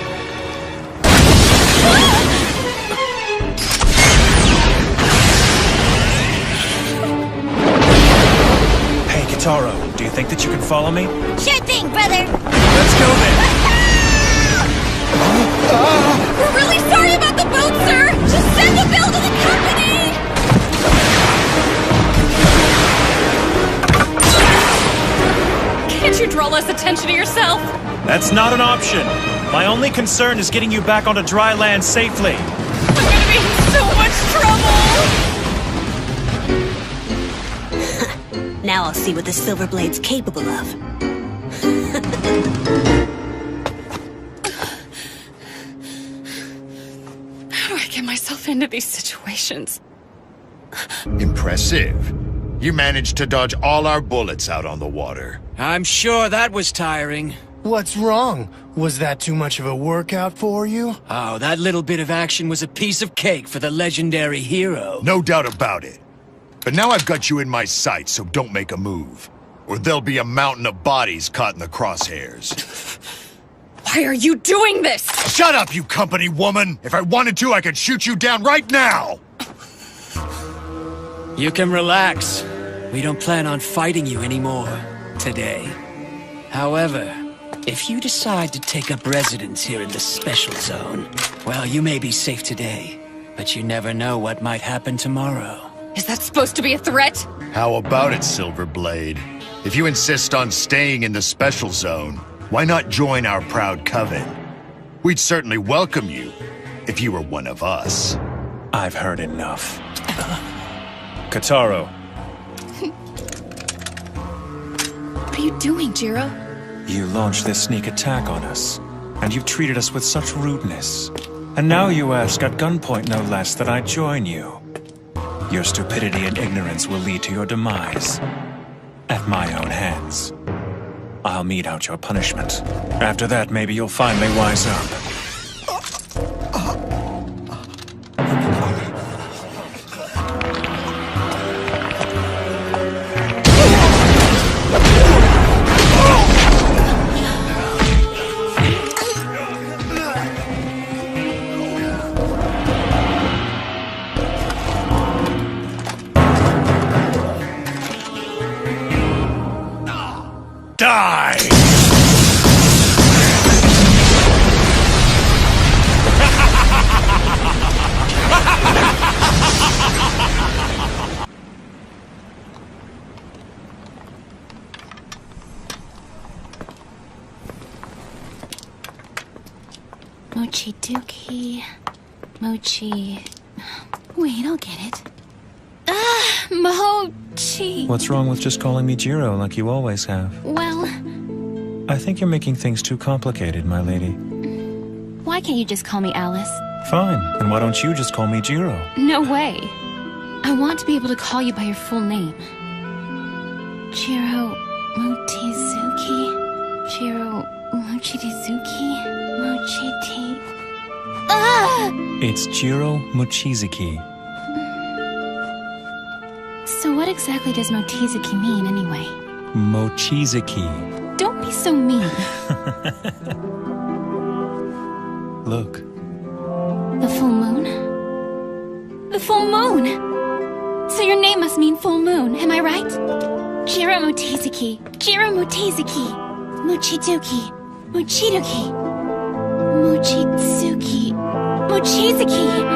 Hey, Kotaro, do you think that you can follow me? Sure thing, brother. Let's go then! We're really sorry about the boat, sir! Just send the bill to the company! Can't you draw less attention to yourself? That's not an option. My only concern is getting you back onto dry land safely. I'm gonna be in so much trouble! Now I'll see what the Silverblade's capable of. do I get myself into these situations? Impressive. You managed to dodge all our bullets out on the water. I'm sure that was tiring. What's wrong? Was that too much of a workout for you? Oh, that little bit of action was a piece of cake for the legendary hero. No doubt about it. But now I've got you in my sights, so don't make a move. Or there'll be a mountain of bodies caught in the crosshairs. Why are you doing this? Shut up, you company woman! If I wanted to, I could shoot you down right now! You can relax. We don't plan on fighting you anymore today. However, if you decide to take up residence here in the Special Zone, well, you may be safe today, but you never know what might happen tomorrow. Is that supposed to be a threat? How about it, Silverblade? If you insist on staying in the Special Zone, why not join our proud coven? We'd certainly welcome you, if you were one of us. I've heard enough. Kataro. What are you doing, Jiro? You launched this sneak attack on us, and you've treated us with such rudeness. And now you ask at gunpoint, no less, that I join you. Your stupidity and ignorance will lead to your demise. At my own hands. I'll mete out your punishment. After that, maybe you'll finally wise up. Die! Mochi Dookie. Mochi... Wait, I'll get it. Ah, Mochi. What's wrong with just calling me Jiro like you always have? Well, I think you're making things too complicated, my lady. why can't you just call me Alice? Fine, then why don't you just call me Jiro? No way. I want to be able to call you by your full name. Jiro Mochizuki? Jiro Mochizuki? Mochiti... Ah! It's Jiro Mochizuki. So what exactly does Mochizuki mean, anyway? Mochizuki. Don't be so mean. Look. The full moon? The full moon! So your name must mean full moon, am I right? Jiro Mochizuki. Jiro Mochizuki. Mochiduki. Mochiduki. Mochizuki. Mochizuki.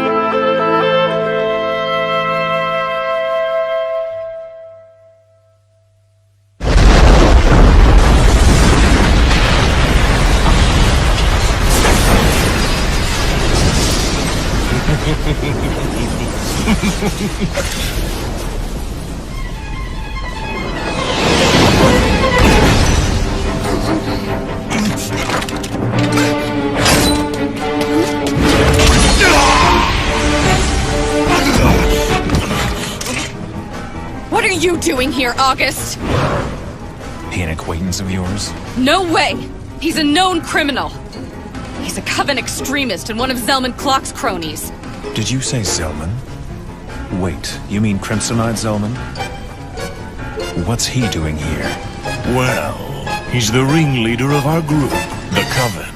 What are you doing here, August? He an acquaintance of yours? No way! He's a known criminal. He's a Coven extremist and one of Zelman Clock's cronies. Did you say Zelman? Wait, you mean Crimsonite Zelman? What's he doing here? Well, he's the ringleader of our group, the Coven.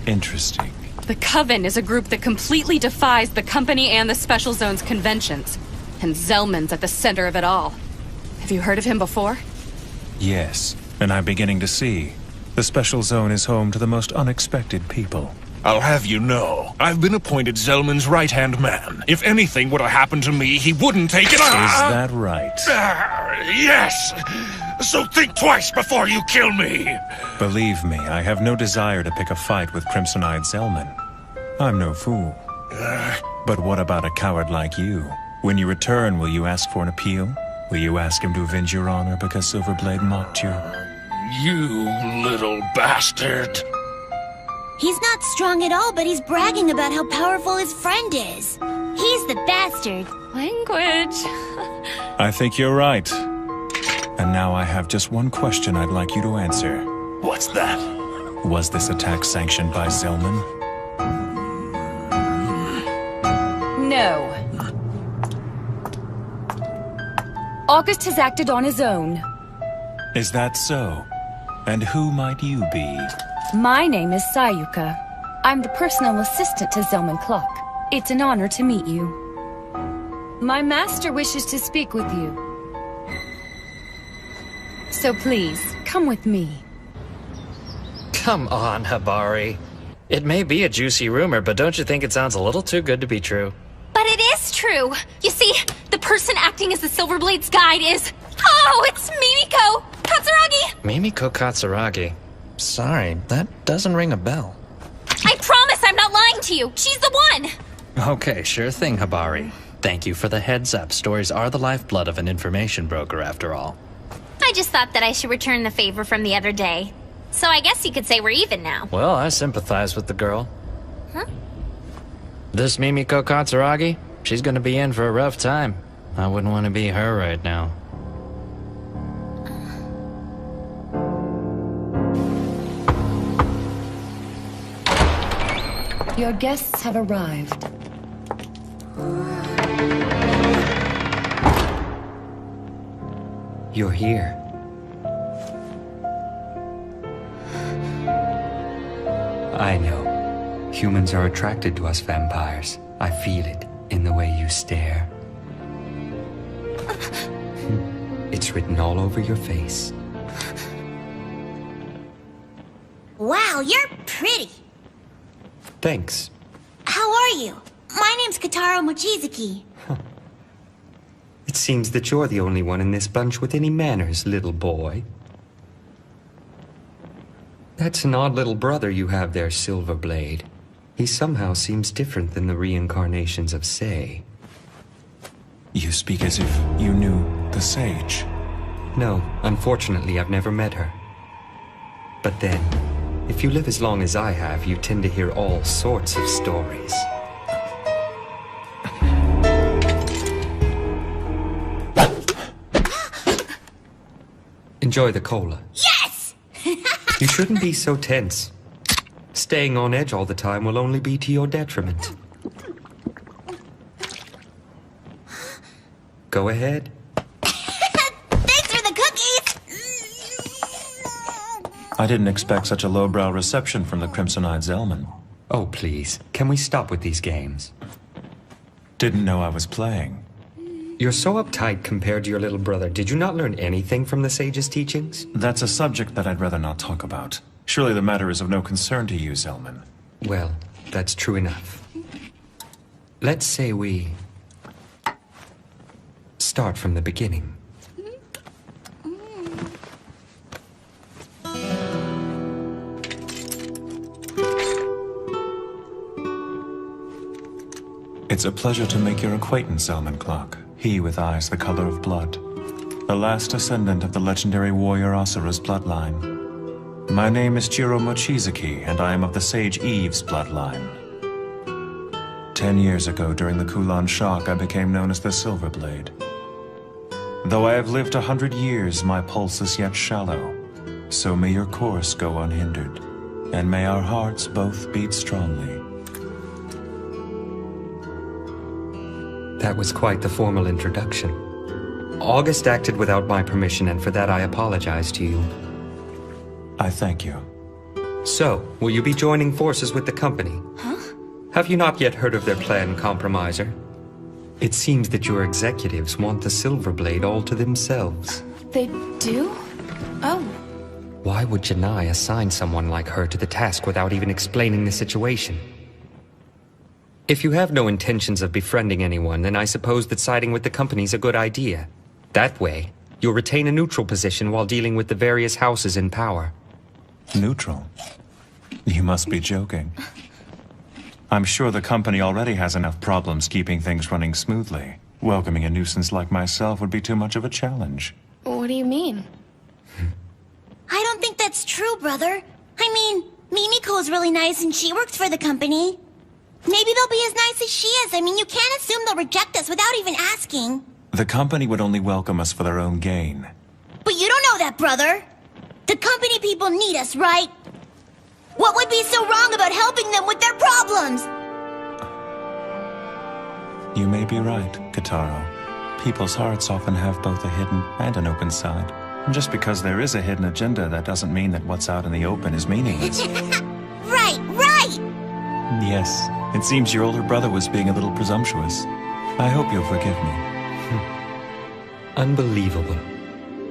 Interesting. The Coven is a group that completely defies the Company and the Special Zone's conventions. And Zelman's at the center of it all. Have you heard of him before? Yes, and I'm beginning to see. The Special Zone is home to the most unexpected people. I'll have you know, I've been appointed Zelman's right-hand man. If anything were to happen to me, he wouldn't take it. Is that right? Yes! So think twice before you kill me! Believe me, I have no desire to pick a fight with Crimson-Eyed Zelman. I'm no fool. But what about a coward like you? When you return, will you ask for an appeal? Will you ask him to avenge your honor because Silverblade mocked you? You little bastard. He's not strong at all, but he's bragging about how powerful his friend is. He's the bastard. Language. I think you're right. And now I have just one question I'd like you to answer. What's that? Was this attack sanctioned by Zelman? No. August has acted on his own. Is that so? And who might you be? My name is Sayuka. I'm the personal assistant to Zelman Clark. It's an honor to meet you. My master wishes to speak with you. So please, come with me. Come on, Habari. It may be a juicy rumor, but don't you think it sounds a little too good to be true? But it is true. You see, the person acting as the Silverblade's guide is... Oh, it's Mimiko Katsuragi! Mimiko Katsuragi. Sorry, that doesn't ring a bell. I promise I'm not lying to you. She's the one. Okay, sure thing, Habari. Thank you for the heads up. Stories are the lifeblood of an information broker, after all. I just thought that I should return the favor from the other day. So I guess you could say we're even now. Well, I sympathize with the girl. Huh? This Mimiko Katsuragi, she's gonna be in for a rough time. I wouldn't want to be her right now. Your guests have arrived. You're here. I know. Humans are attracted to us vampires. I feel it in the way you stare. It's written all over your face. Wow, you're pretty. Thanks. How are you? My name's Kataro Mochizuki. It seems that you're the only one in this bunch with any manners, little boy. That's an odd little brother you have there, Silverblade. He somehow seems different than the reincarnations of Sei. You speak as if you knew the Sage. No, unfortunately, I've never met her. But then, if you live as long as I have, you tend to hear all sorts of stories. Enjoy the cola. Yes! You shouldn't be so tense. Staying on edge all the time will only be to your detriment. Go ahead. Thanks for the cookies! I didn't expect such a lowbrow reception from the Crimson-Eyed Zelman. Oh, please. Can we stop with these games? Didn't know I was playing. You're so uptight compared to your little brother. Did you not learn anything from the Sage's teachings? That's a subject that I'd rather not talk about. Surely the matter is of no concern to you, Zelman. Well, that's true enough. Let's say we... start from the beginning. It's a pleasure to make your acquaintance, Zelman Clark. He with eyes the color of blood. The last descendant of the legendary warrior Asura's bloodline. My name is Jiro Mochizuki, and I am of the Sage Eve's bloodline. 10 years ago, during the Kulan shock, I became known as the Silverblade. Though I have lived 100 years, my pulse is yet shallow. So may your course go unhindered, and may our hearts both beat strongly. That was quite the formal introduction. August acted without my permission, and for that I apologize to you. I thank you. So, will you be joining forces with the company? Huh? Have you not yet heard of their plan, Compromiser? It seems that your executives want the Silverblade all to themselves. They do? Oh. Why would Janai assign someone like her to the task without even explaining the situation? If you have no intentions of befriending anyone, then I suppose that siding with the company's a good idea. That way, you'll retain a neutral position while dealing with the various houses in power. Neutral? You must be joking. I'm sure the company already has enough problems keeping things running smoothly. Welcoming a nuisance like myself would be too much of a challenge. What do you mean? I don't think that's true, brother. I mean, Mimiko's really nice and she works for the company. Maybe they'll be as nice as she is. I mean, you can't assume they'll reject us without even asking. The company would only welcome us for their own gain. But you don't know that, brother. The company people need us, right? What would be so wrong about helping them with their problems? You may be right, Kitaro. People's hearts often have both a hidden and an open side. And just because there is a hidden agenda, that doesn't mean that what's out in the open is meaningless. Right, right! Yes, it seems your older brother was being a little presumptuous. I hope you'll forgive me. Unbelievable.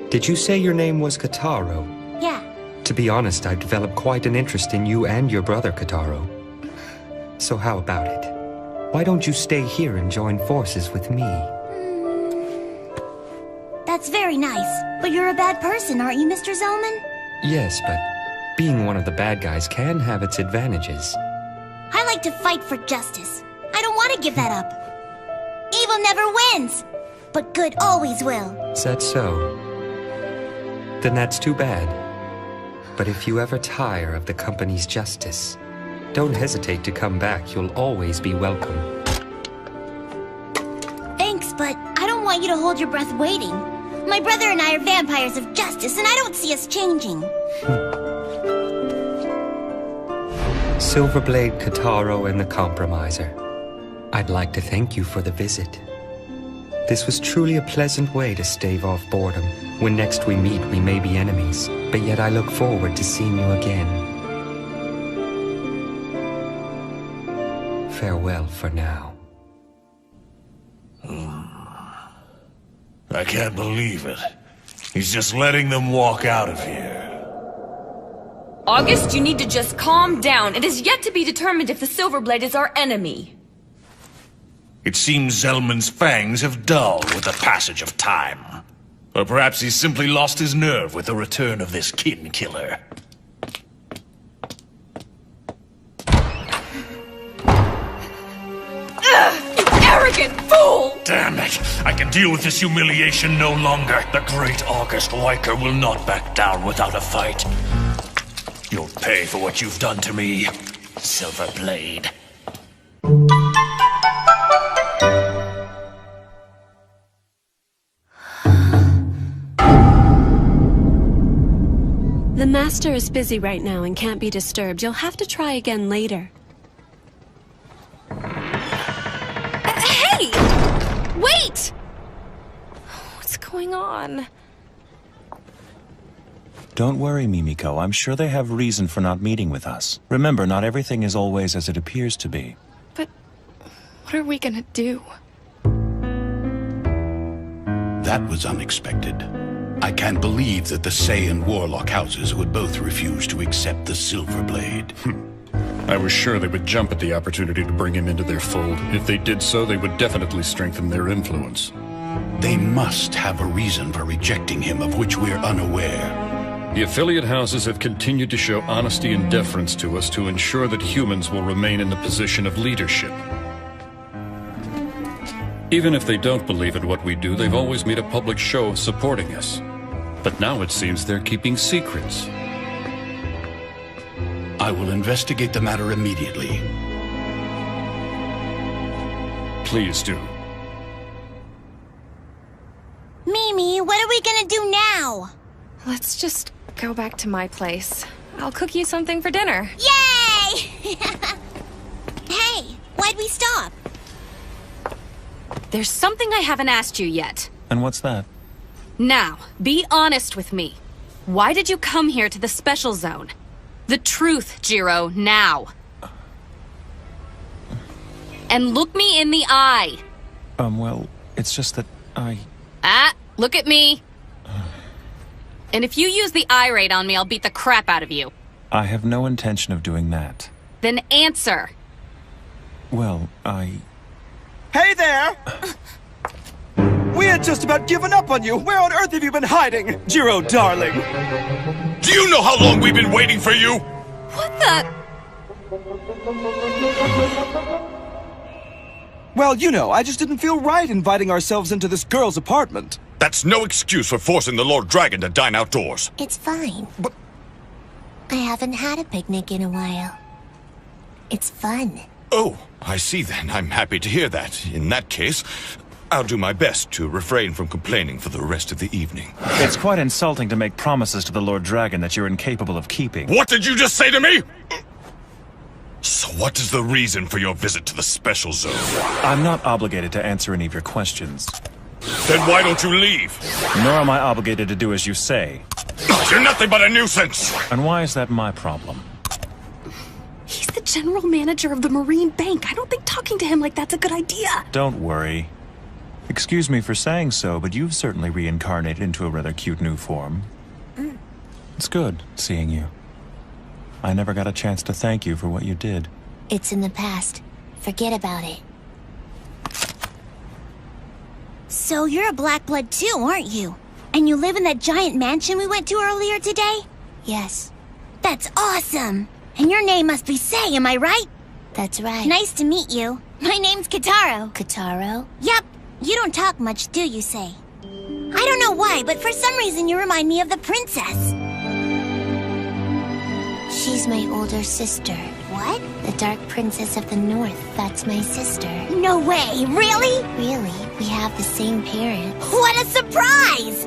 Did you say your name was Kitaro? Yeah. To be honest, I've developed quite an interest in you and your brother, Kitaro. So how about it? Why don't you stay here and join forces with me? That's very nice. But you're a bad person, aren't you, Mr. Zellman? Yes, but being one of the bad guys can have its advantages. I like to fight for justice. I don't want to give that up. Evil never wins, but good always will. Is that so? Then that's too bad. But if you ever tire of the company's justice, don't hesitate to come back. You'll always be welcome. Thanks, but I don't want you to hold your breath waiting. My brother and I are vampires of justice, and I don't see us changing. Silverblade, Kitaro, and the Compromiser. I'd like to thank you for the visit. This was truly a pleasant way to stave off boredom. When next we meet, we may be enemies, but yet I look forward to seeing you again. Farewell for now. I can't believe it. He's just letting them walk out of here. August, you need to just calm down. It is yet to be determined if the Silverblade is our enemy. It seems Zellman's fangs have dulled with the passage of time. Or perhaps he's simply lost his nerve with the return of this kin killer. You arrogant fool! Damn it! I can deal with this humiliation no longer. The great August Wyker will not back down without a fight. You'll pay for what you've done to me, Silverblade. The Master is busy right now and can't be disturbed. You'll have to try again later. Hey! Wait! What's going on? Don't worry, Mimiko. I'm sure they have reason for not meeting with us. Remember, not everything is always as it appears to be. But what are we gonna do? That was unexpected. I can't believe that the Say and Warlock houses would both refuse to accept the Silverblade. I was sure they would jump at the opportunity to bring him into their fold. If they did so, they would definitely strengthen their influence. They must have a reason for rejecting him of which we're unaware. The affiliate houses have continued to show honesty and deference to us to ensure that humans will remain in the position of leadership. Even if they don't believe in what we do, they've always made a public show of supporting us. But now it seems they're keeping secrets. I will investigate the matter immediately. Please do. Mimi, what are we gonna do now? Let's just go back to my place. I'll cook you something for dinner. Yay! Hey, why'd we stop? There's something I haven't asked you yet. And what's that? Now, be honest with me. Why did you come here to the Special Zone? The truth, Jiro, now. And look me in the eye. Well, it's just that look at me. And if you use the eye raid on me, I'll beat the crap out of you. I have no intention of doing that. Then answer. Well, Hey there! We had just about given up on you. Where on earth have you been hiding, Jiro, darling? Do you know how long we've been waiting for you? What the? Well, you know, I just didn't feel right inviting ourselves into this girl's apartment. That's no excuse for forcing the Lord Dragon to dine outdoors. It's fine. I haven't had a picnic in a while. It's fun. Oh, I see then. I'm happy to hear that. In that case, I'll do my best to refrain from complaining for the rest of the evening. It's quite insulting to make promises to the Lord Dragon that you're incapable of keeping. What did you just say to me? So what is the reason for your visit to the Special Zone? I'm not obligated to answer any of your questions. Then why don't you leave? Nor am I obligated to do as you say. You're nothing but a nuisance! And why is that my problem? He's the general manager of the Marine Bank. I don't think talking to him like that's a good idea. Don't worry. Excuse me for saying so, but you've certainly reincarnated into a rather cute new form. It's good seeing you. I never got a chance to thank you for what you did. It's in the past. Forget about it. So you're a Black Blood too, aren't you? And you live in that giant mansion we went to earlier today? Yes. That's awesome! And your name must be Sei, am I right? That's right. Nice to meet you. My name's Kitaro. Kitaro? Yep. You don't talk much, do you, Sei? I don't know why, but for some reason you remind me of the princess. She's my older sister. What? The Dark Princess of the North. That's my sister. No way! Really? Really. We have the same parents. What a surprise!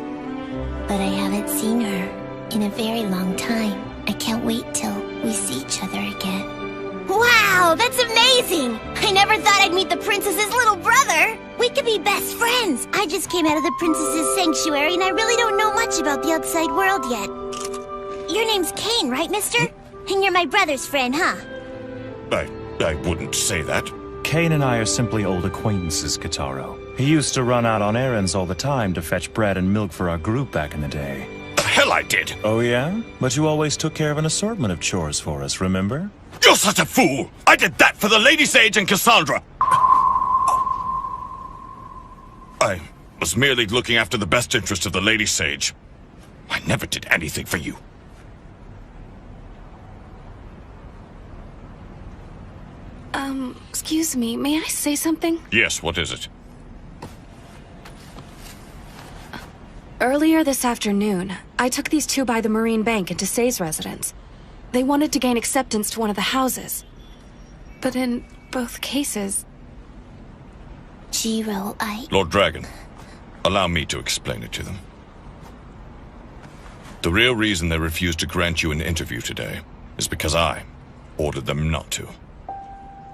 But I haven't seen her in a very long time. I can't wait till we see each other again. Wow, that's amazing! I never thought I'd meet the princess's little brother! We could be best friends! I just came out of the princess's sanctuary and I really don't know much about the outside world yet. Your name's Kane, right, mister? And you're my brother's friend, huh? I wouldn't say that. Kane and I are simply old acquaintances, Kitaro. He used to run out on errands all the time to fetch bread and milk for our group back in the day. The hell I did! Oh yeah? But you always took care of an assortment of chores for us, remember? You're such a fool! I did that for the Lady Sage and Cassandra! I was merely looking after the best interest of the Lady Sage. I never did anything for you. Excuse me, may I say something? Yes, what is it? Earlier this afternoon, I took these two by the Marine Bank into Sei's residence. They wanted to gain acceptance to one of the houses. But in both cases... Jiro, Lord Dragon, allow me to explain it to them. The real reason they refused to grant you an interview today is because I ordered them not to.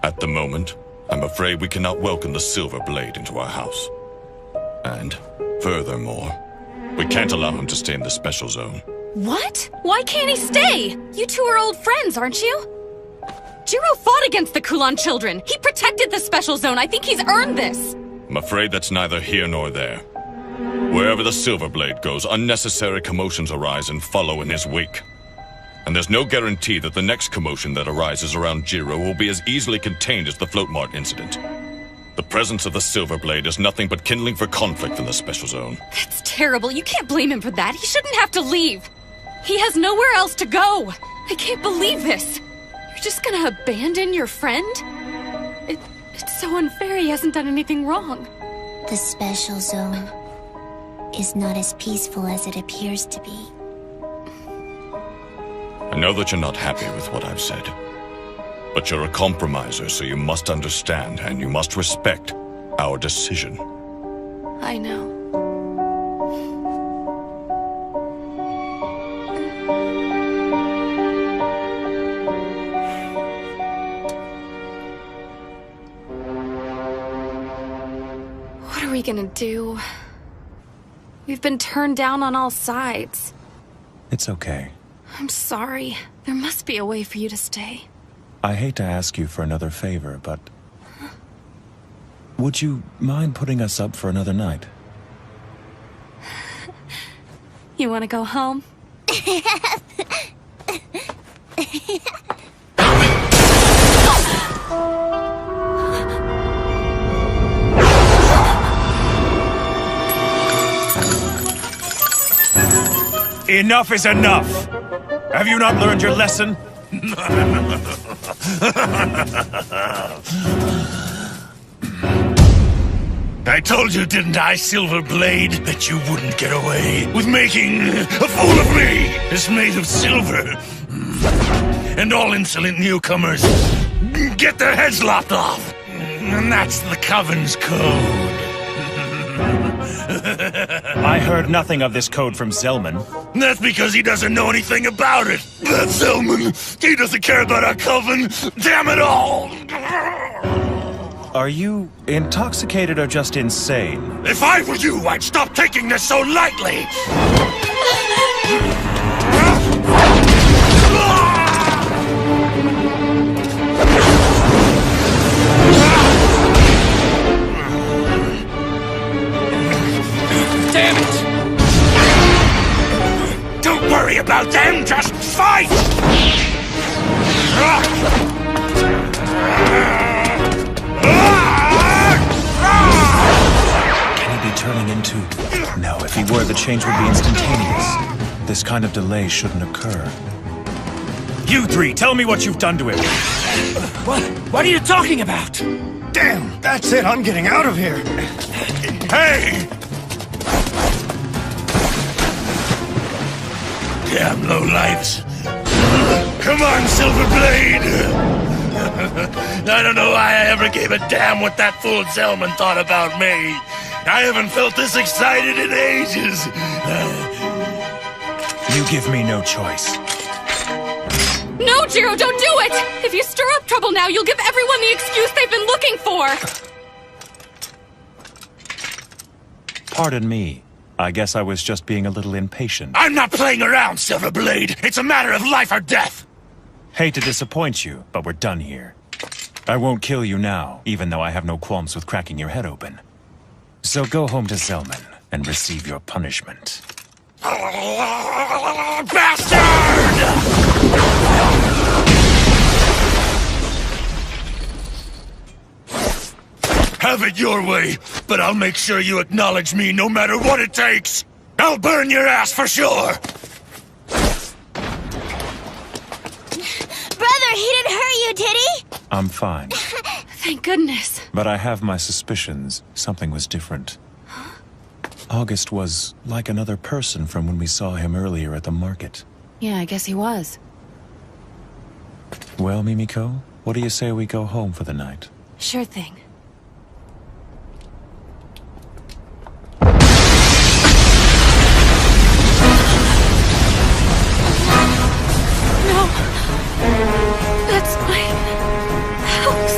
At the moment, I'm afraid we cannot welcome the Silver Blade into our house. And, furthermore, we can't allow him to stay in the Special Zone. What? Why can't he stay? You two are old friends, aren't you? Jiro fought against the Kulan children. He protected the Special Zone. I think he's earned this. I'm afraid that's neither here nor there. Wherever the Silver Blade goes, unnecessary commotions arise and follow in his wake. And there's no guarantee that the next commotion that arises around Jiro will be as easily contained as the Float Mart incident. The presence of the Silver Blade is nothing but kindling for conflict in the Special Zone. That's terrible. You can't blame him for that. He shouldn't have to leave. He has nowhere else to go. I can't believe this. You're just gonna abandon your friend? It's so unfair. He hasn't done anything wrong. The Special Zone is not as peaceful as it appears to be. I know that you're not happy with what I've said. But you're a compromiser, so you must understand and you must respect our decision. I know. What are we gonna do? We've been turned down on all sides. It's okay. I'm sorry. There must be a way for you to stay. I hate to ask you for another favor, but... would you mind putting us up for another night? You want to go home? Enough is enough! Have you not learned your lesson? I told you, didn't I, Silver Blade, that you wouldn't get away with making a fool of me? It's made of silver. and all insolent newcomers get their heads lopped off. And that's the Coven's code. I heard nothing of this code from Zellman. That's because he doesn't know anything about it. That Zellman, he doesn't care about our Coven. Damn it all! Are you intoxicated or just insane? If I were you, I'd stop taking this so lightly! Damn it! Don't worry about them, just fight! Can he be turning into... No, if he were, the change would be instantaneous. This kind of delay shouldn't occur. You three, tell me what you've done to him. What are you talking about? Damn, that's it. I'm getting out of here. Hey! Damn lowlifes. Come on, Silverblade! I don't know why I ever gave a damn what that fool Zellman thought about me. I haven't felt this excited in ages. You give me no choice. No, Jiro, don't do it! If you stir up trouble now, you'll give everyone the excuse they've been looking for! Pardon me. I guess I was just being a little impatient. I'm not playing around, Silverblade. It's a matter of life or death. Hate to disappoint you, but we're done here. I won't kill you now, even though I have no qualms with cracking your head open. So go home to Zellman and receive your punishment. Bastard! Have it your way, but I'll make sure you acknowledge me no matter what it takes. I'll burn your ass for sure. Brother, he didn't hurt you, did he? I'm fine, Thank goodness. but I have my suspicions. Something was different. August was like another person from when we saw him earlier at the market. Yeah, I guess he was. Well, Mimiko, what do you say we go home for the night? Sure thing. No! That's my house.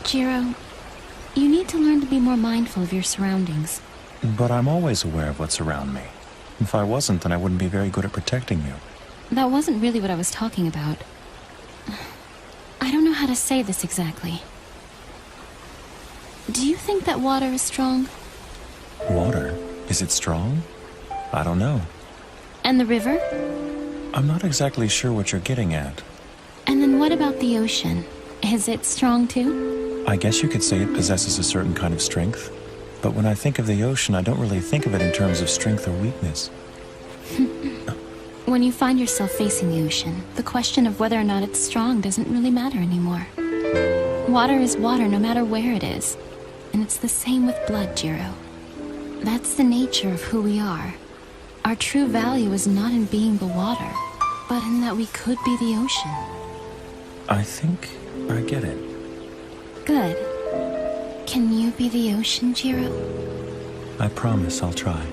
Jiro, you need to learn to be more mindful of your surroundings. But I'm always aware of what's around me. If I wasn't, then I wouldn't be very good at protecting you. That wasn't really what I was talking about. I don't know how to say this exactly. Do you think that water is strong? Water? Is it strong? I don't know. And the river? I'm not exactly sure what you're getting at. And then what about the ocean? Is it strong too? I guess you could say it possesses a certain kind of strength. But when I think of the ocean, I don't really think of it in terms of strength or weakness. When you find yourself facing the ocean, the question of whether or not it's strong doesn't really matter anymore. Water is water no matter where it is. And it's the same with blood, Jiro. That's the nature of who we are. Our true value is not in being the water, but in that we could be the ocean. I think I get it. Good. Can you be the ocean, Jiro? I promise I'll try.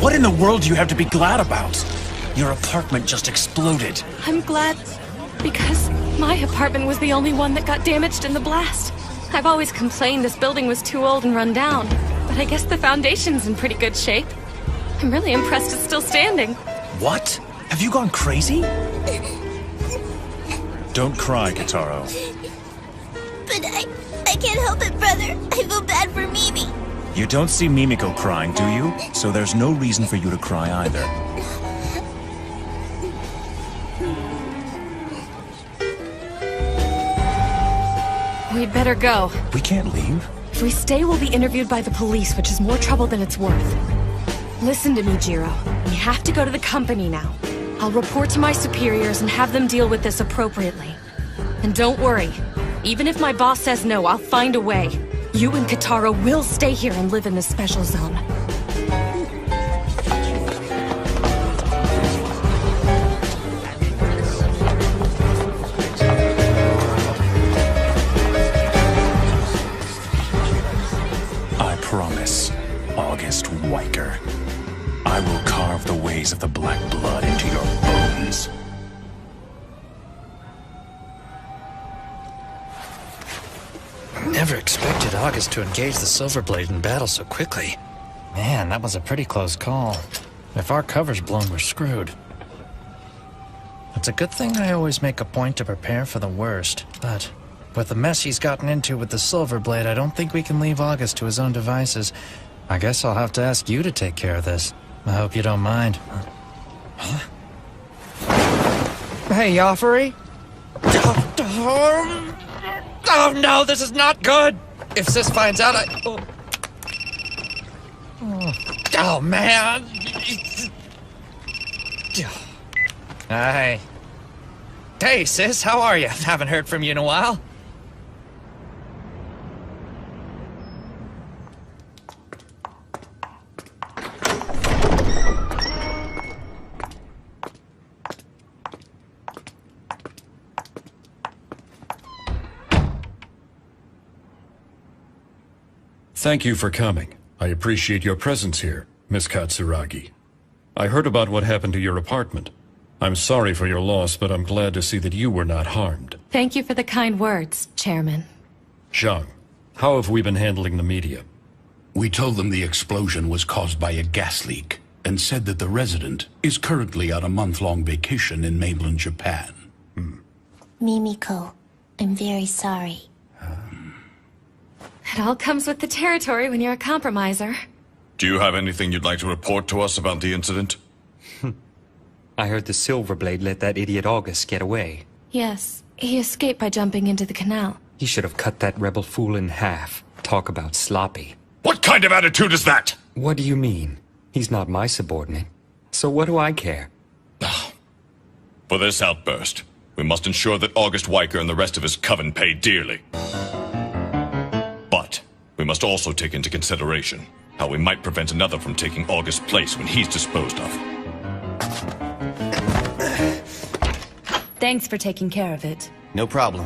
What in the world do you have to be glad about? Your apartment just exploded. I'm glad because my apartment was the only one that got damaged in the blast. I've always complained this building was too old and run down, but I guess the foundation's in pretty good shape. I'm really impressed it's still standing. What? Have you gone crazy? Don't cry, Kitaro. But I can't help it, brother. I feel bad for Mimi. You don't see Mimiko crying, do you? So there's no reason for you to cry either. We'd better go. We can't leave. If we stay, we'll be interviewed by the police, which is more trouble than it's worth. Listen to me, Jiro. We have to go to the company now. I'll report to my superiors and have them deal with this appropriately. And don't worry. Even if my boss says no, I'll find a way. You and Katara will stay here and live in the special zone. I promise, August Wyker. I will carve the ways of the Black Blood into your bones. Never expected August to engage the Silverblade in battle so quickly. Man, that was a pretty close call. If our cover's blown, we're screwed. It's a good thing I always make a point to prepare for the worst, but with the mess he's gotten into with the Silverblade, I don't think we can leave August to his own devices. I guess I'll have to ask you to take care of this. I hope you don't mind. Huh? Hey, Joffrey? Oh no, this is not good! If Sis finds out, Oh man! Hi. Hey, Sis, how are you? Haven't heard from you in a while. Thank you for coming. I appreciate your presence here, Miss Katsuragi. I heard about what happened to your apartment. I'm sorry for your loss, but I'm glad to see that you were not harmed. Thank you for the kind words, Chairman. Zhang, how have we been handling the media? We told them the explosion was caused by a gas leak, and said that the resident is currently on a month-long vacation in mainland Japan. Mimiko, I'm very sorry. It all comes with the territory when you're a compromiser. Do you have anything you'd like to report to us about the incident? I heard the Silverblade let that idiot August get away. Yes, he escaped by jumping into the canal. He should have cut that rebel fool in half. Talk about sloppy. What kind of attitude is that? What do you mean? He's not my subordinate. So what do I care? For this outburst, we must ensure that August Wyker and the rest of his coven pay dearly. But we must also take into consideration how we might prevent another from taking August's place when he's disposed of. Thanks for taking care of it. No problem.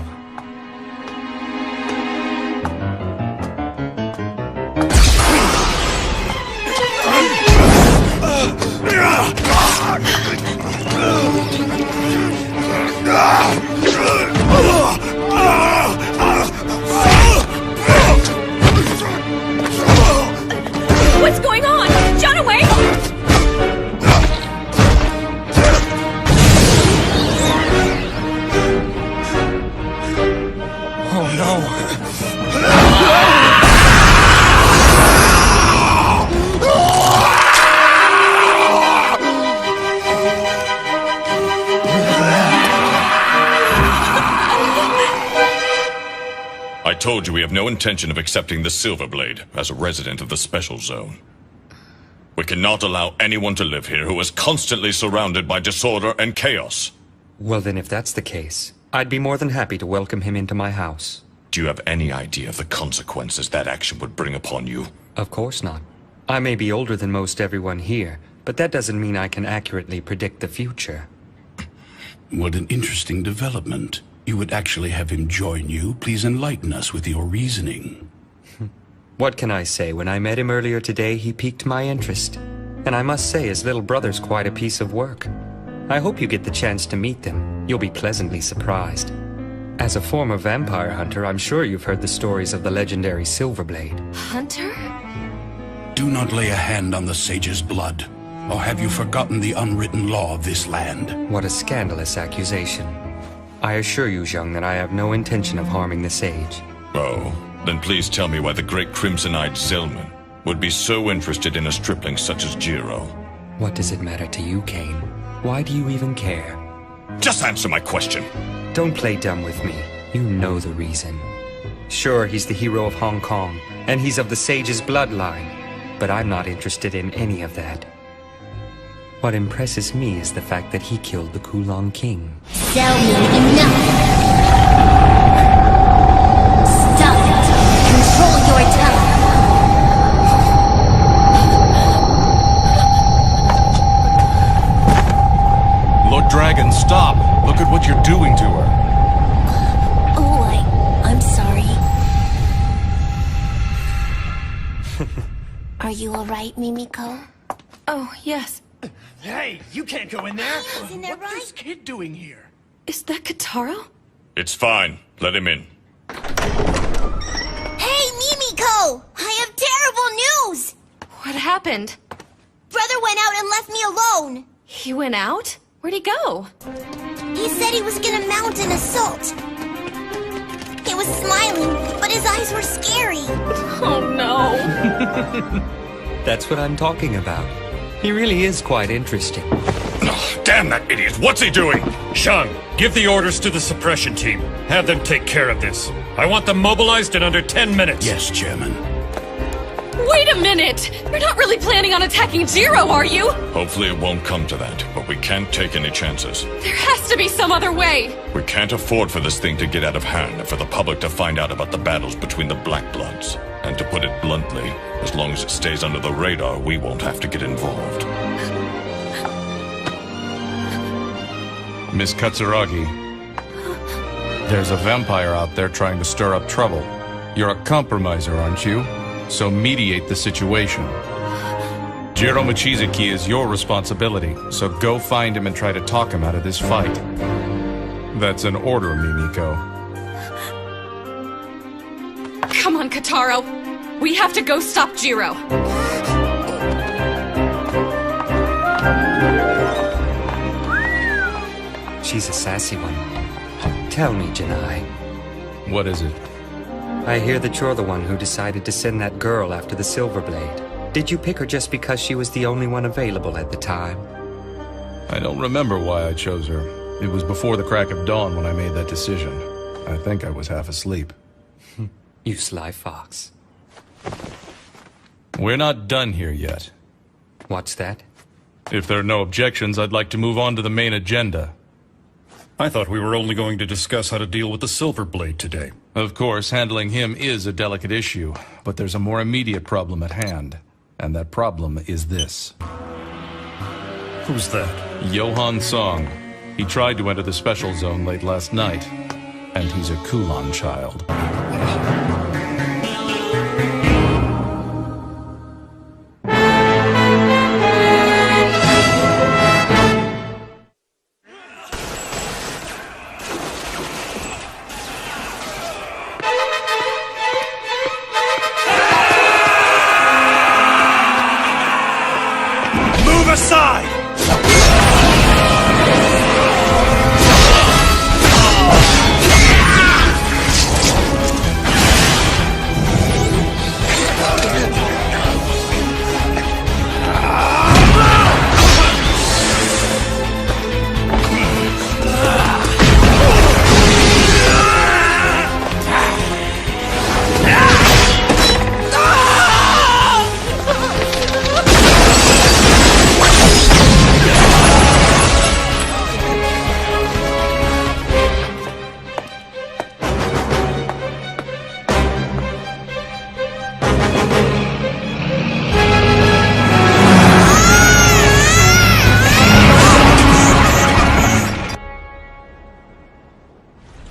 What's going on? Jonaway! Oh no! I told you we have no intention of accepting the Silverblade as a resident of the Special Zone. We cannot allow anyone to live here who is constantly surrounded by disorder and chaos. Well then, if that's the case, I'd be more than happy to welcome him into my house. Do you have any idea of the consequences that action would bring upon you? Of course not. I may be older than most everyone here, but that doesn't mean I can accurately predict the future. What an interesting development. You would actually have him join you. Please enlighten us with your reasoning. What can I say? When I met him earlier today, he piqued my interest. And I must say, his little brother's quite a piece of work. I hope you get the chance to meet them. You'll be pleasantly surprised. As a former vampire hunter, I'm sure you've heard the stories of the legendary Silverblade. Hunter? Do not lay a hand on the sage's blood. Or have you forgotten the unwritten law of this land? What a scandalous accusation. I assure you, Zhang, that I have no intention of harming the sage. Oh, Then please tell me why the great crimson-eyed Zelman would be so interested in a stripling such as Jiro. What does it matter to you, Kane? Why do you even care? Just answer my question. Don't play dumb with me. You know the reason. Sure, he's the hero of Hong Kong, and he's of the Sage's bloodline, but I'm not interested in any of that. What impresses me is the fact that he killed the Kulong King. Zelman, enough! Stop it! Control your tongue! Lord Dragon, stop! Look at what you're doing to her. Oh, I'm sorry. Are you alright, Mimiko? Oh, yes. Hey, you can't go in there! Isn't that What's right? this kid doing here? Is that Kataro? It's fine. Let him in. Hey, Mimiko! I have terrible news! What happened? Brother went out and left me alone! He went out? Where'd he go? He said he was gonna mount an assault. He was smiling, but his eyes were scary. Oh no. That's what I'm talking about. He really is quite interesting. Oh, damn that idiot! What's he doing? Shang, give the orders to the suppression team. Have them take care of this. I want them mobilized in under 10 minutes. Yes, Chairman. Wait a minute! You're not really planning on attacking Jiro, are you? Hopefully it won't come to that, but we can't take any chances. There has to be some other way! We can't afford for this thing to get out of hand and for the public to find out about the battles between the Black Bloods. And to put it bluntly, as long as it stays under the radar, we won't have to get involved. Miss Katsuragi, there's a vampire out there trying to stir up trouble. You're a compromiser, aren't you? So mediate the situation. Jiro Mochizuki is your responsibility, so go find him and try to talk him out of this fight. That's an order, Mimiko. Come on, Kataro! We have to go stop Jiro! She's a sassy one. Tell me, Janai. What is it? I hear that you're the one who decided to send that girl after the Silverblade. Did you pick her just because she was the only one available at the time? I don't remember why I chose her. It was before the crack of dawn when I made that decision. I think I was half asleep. You sly fox. We're not done here yet. What's that? If there are no objections, I'd like to move on to the main agenda. I thought we were only going to discuss how to deal with the Silverblade today. Of course, handling him is a delicate issue, but there's a more immediate problem at hand. And that problem is this. Who's that? Johan Song. He tried to enter the special zone late last night, and he's a Kulon child. Move aside!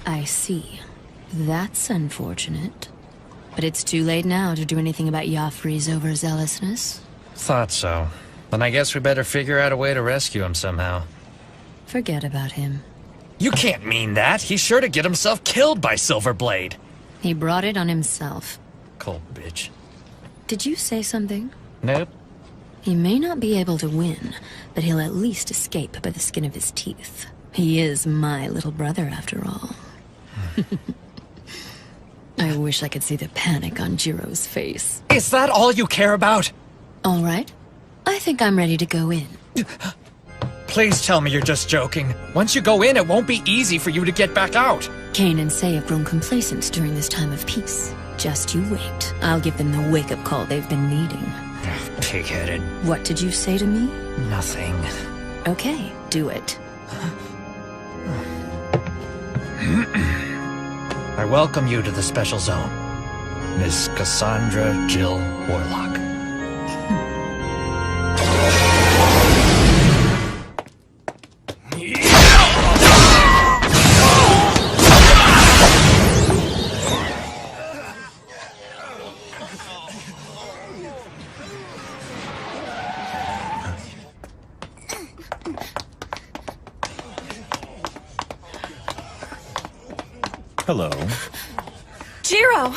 I see. That's unfortunate. But it's too late now to do anything about Joffrey's overzealousness. Thought so. Then I guess we better figure out a way to rescue him somehow. Forget about him. You can't mean that. He's sure to get himself killed by Silverblade. He brought it on himself. Cold bitch. Did you say something? Nope. He may not be able to win, but he'll at least escape by the skin of his teeth. He is my little brother, after all. I wish I could see the panic on Jiro's face. Is that all you care about? All right. I think I'm ready to go in. Please tell me you're just joking. Once you go in, it won't be easy for you to get back out. Kane and Sei have grown complacent during this time of peace. Just you wait. I'll give them the wake-up call they've been needing. Pig-headed. What did you say to me? Nothing. Okay, do it. I welcome you to the Special Zone, Miss Cassandra Jill Warlock. Hello. Jiro!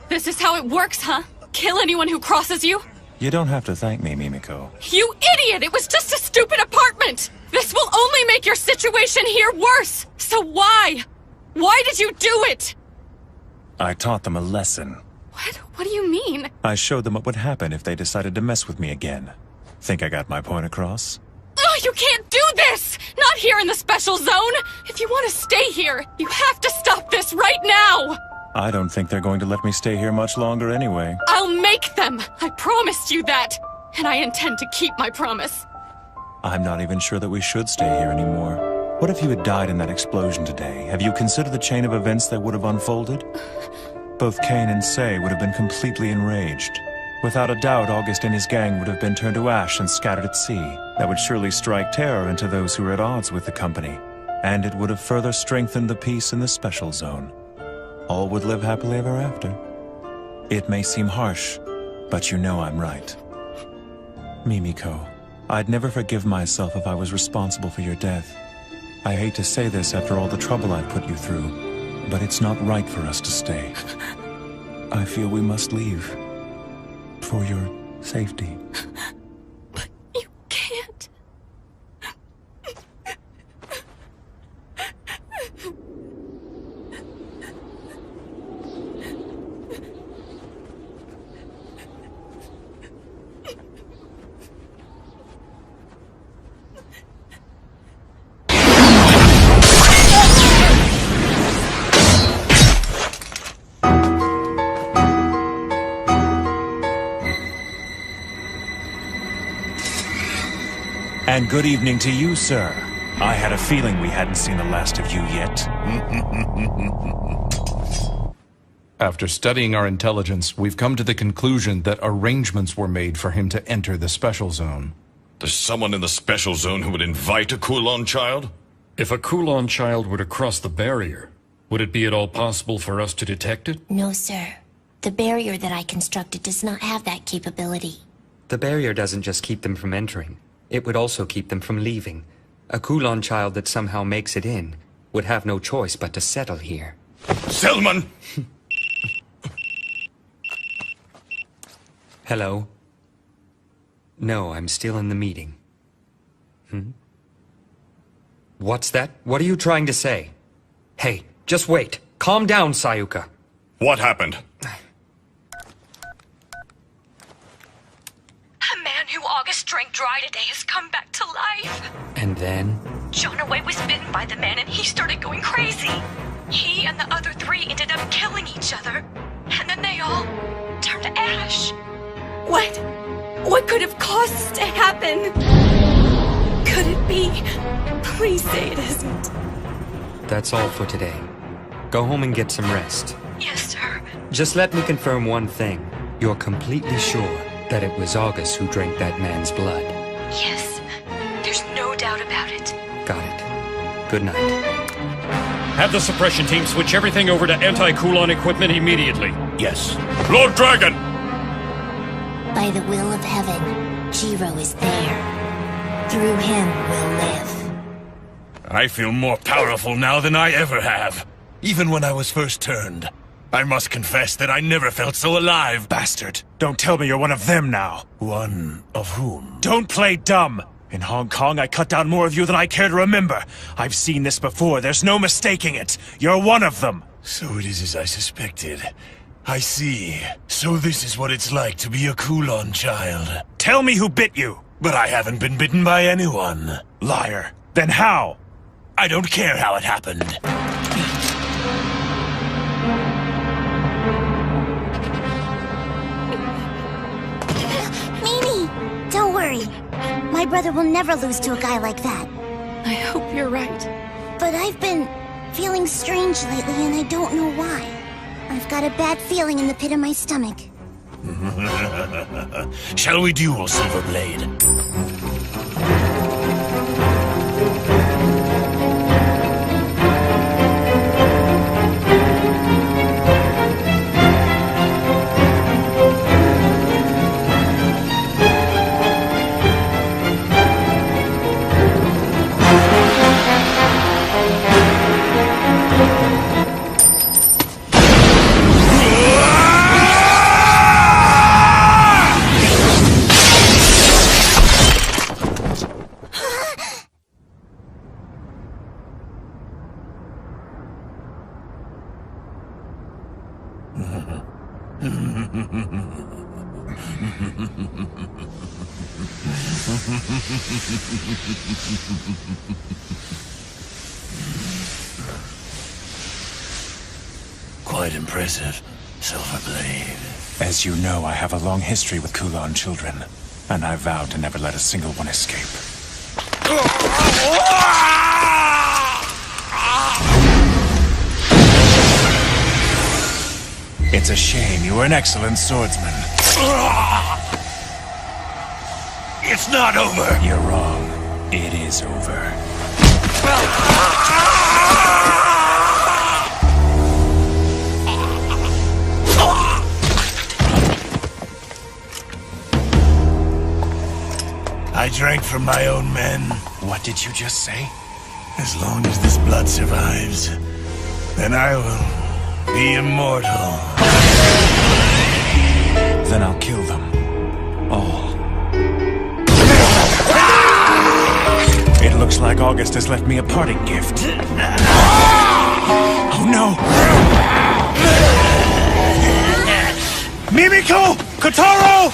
This is how it works, huh? Kill anyone who crosses you? You don't have to thank me, Mimiko. You idiot! It was just a stupid apartment! This will only make your situation here worse! So why? Why did you do it? I taught them a lesson. What do you mean? I showed them what would happen if they decided to mess with me again. Think I got my point across? Oh, you can't do this! Not here in the Special Zone! If you want to stay here, you have to stop this right now! I don't think they're going to let me stay here much longer anyway. I'll make them! I promised you that! And I intend to keep my promise. I'm not even sure that we should stay here anymore. What if you had died in that explosion today? Have you considered the chain of events that would have unfolded? Both Kane and Sei would have been completely enraged. Without a doubt, August and his gang would have been turned to ash and scattered at sea. That would surely strike terror into those who were at odds with the company. And it would have further strengthened the peace in the Special Zone. All would live happily ever after. It may seem harsh, but you know I'm right. Mimiko, I'd never forgive myself if I was responsible for your death. I hate to say this after all the trouble I've put you through, but it's not right for us to stay. I feel we must leave. For your safety. But you can't. And good evening to you, sir. I had a feeling we hadn't seen the last of you yet. After studying our intelligence, we've come to the conclusion that arrangements were made for him to enter the Special Zone. There's someone in the Special Zone who would invite a Kulon child? If a Kulon child were to cross the barrier, would it be at all possible for us to detect it? No, sir. The barrier that I constructed does not have that capability. The barrier doesn't just keep them from entering. It would also keep them from leaving. A Kulon child that somehow makes it in would have no choice but to settle here. Selman! Hello? No, I'm still in the meeting. What's that? What are you trying to say? Hey, just wait. Calm down, Sayuka. What happened? A man who August drank dry today has come back to life. And then? Jonaway was bitten by the man and he started going crazy. He and the other three ended up killing each other. And then they all turned to ash. What could have caused this to happen? Could it be? Please say it isn't. That's all for today. Go home and get some rest. Yes, sir. Just let me confirm one thing. You're completely sure that it was August who drank that man's blood? Yes. There's no doubt about it. Got it. Good night. Have the suppression team switch everything over to anti-Kulon equipment immediately. Yes. Lord Dragon! By the will of heaven, Jiro is there. Through him we'll live. I feel more powerful now than I ever have. Even when I was first turned. I must confess that I never felt so alive. Bastard. Don't tell me you're one of them now. One of whom? Don't play dumb. In Hong Kong, I cut down more of you than I care to remember. I've seen this before. There's no mistaking it. You're one of them. So it is as I suspected. I see. So this is what it's like to be a Kulon child. Tell me who bit you! But I haven't been bitten by anyone. Liar. Then how? I don't care how it happened. Mimi! Don't worry. My brother will never lose to a guy like that. I hope you're right. But I've been feeling strange lately and I don't know why. I've got a bad feeling in the pit of my stomach. Shall we duel, Silverblade? Quite impressive, Silverblade. As you know, I have a long history with Kulon children, and I vowed to never let a single one escape. It's a shame. You were an excellent swordsman. It's not over! You're wrong. It is over. I drank from my own men. What did you just say? As long as this blood survives, then I will be immortal. Then I'll kill them. All. It looks like August has left me a parting gift. Oh no! Mimiko! Kotaro!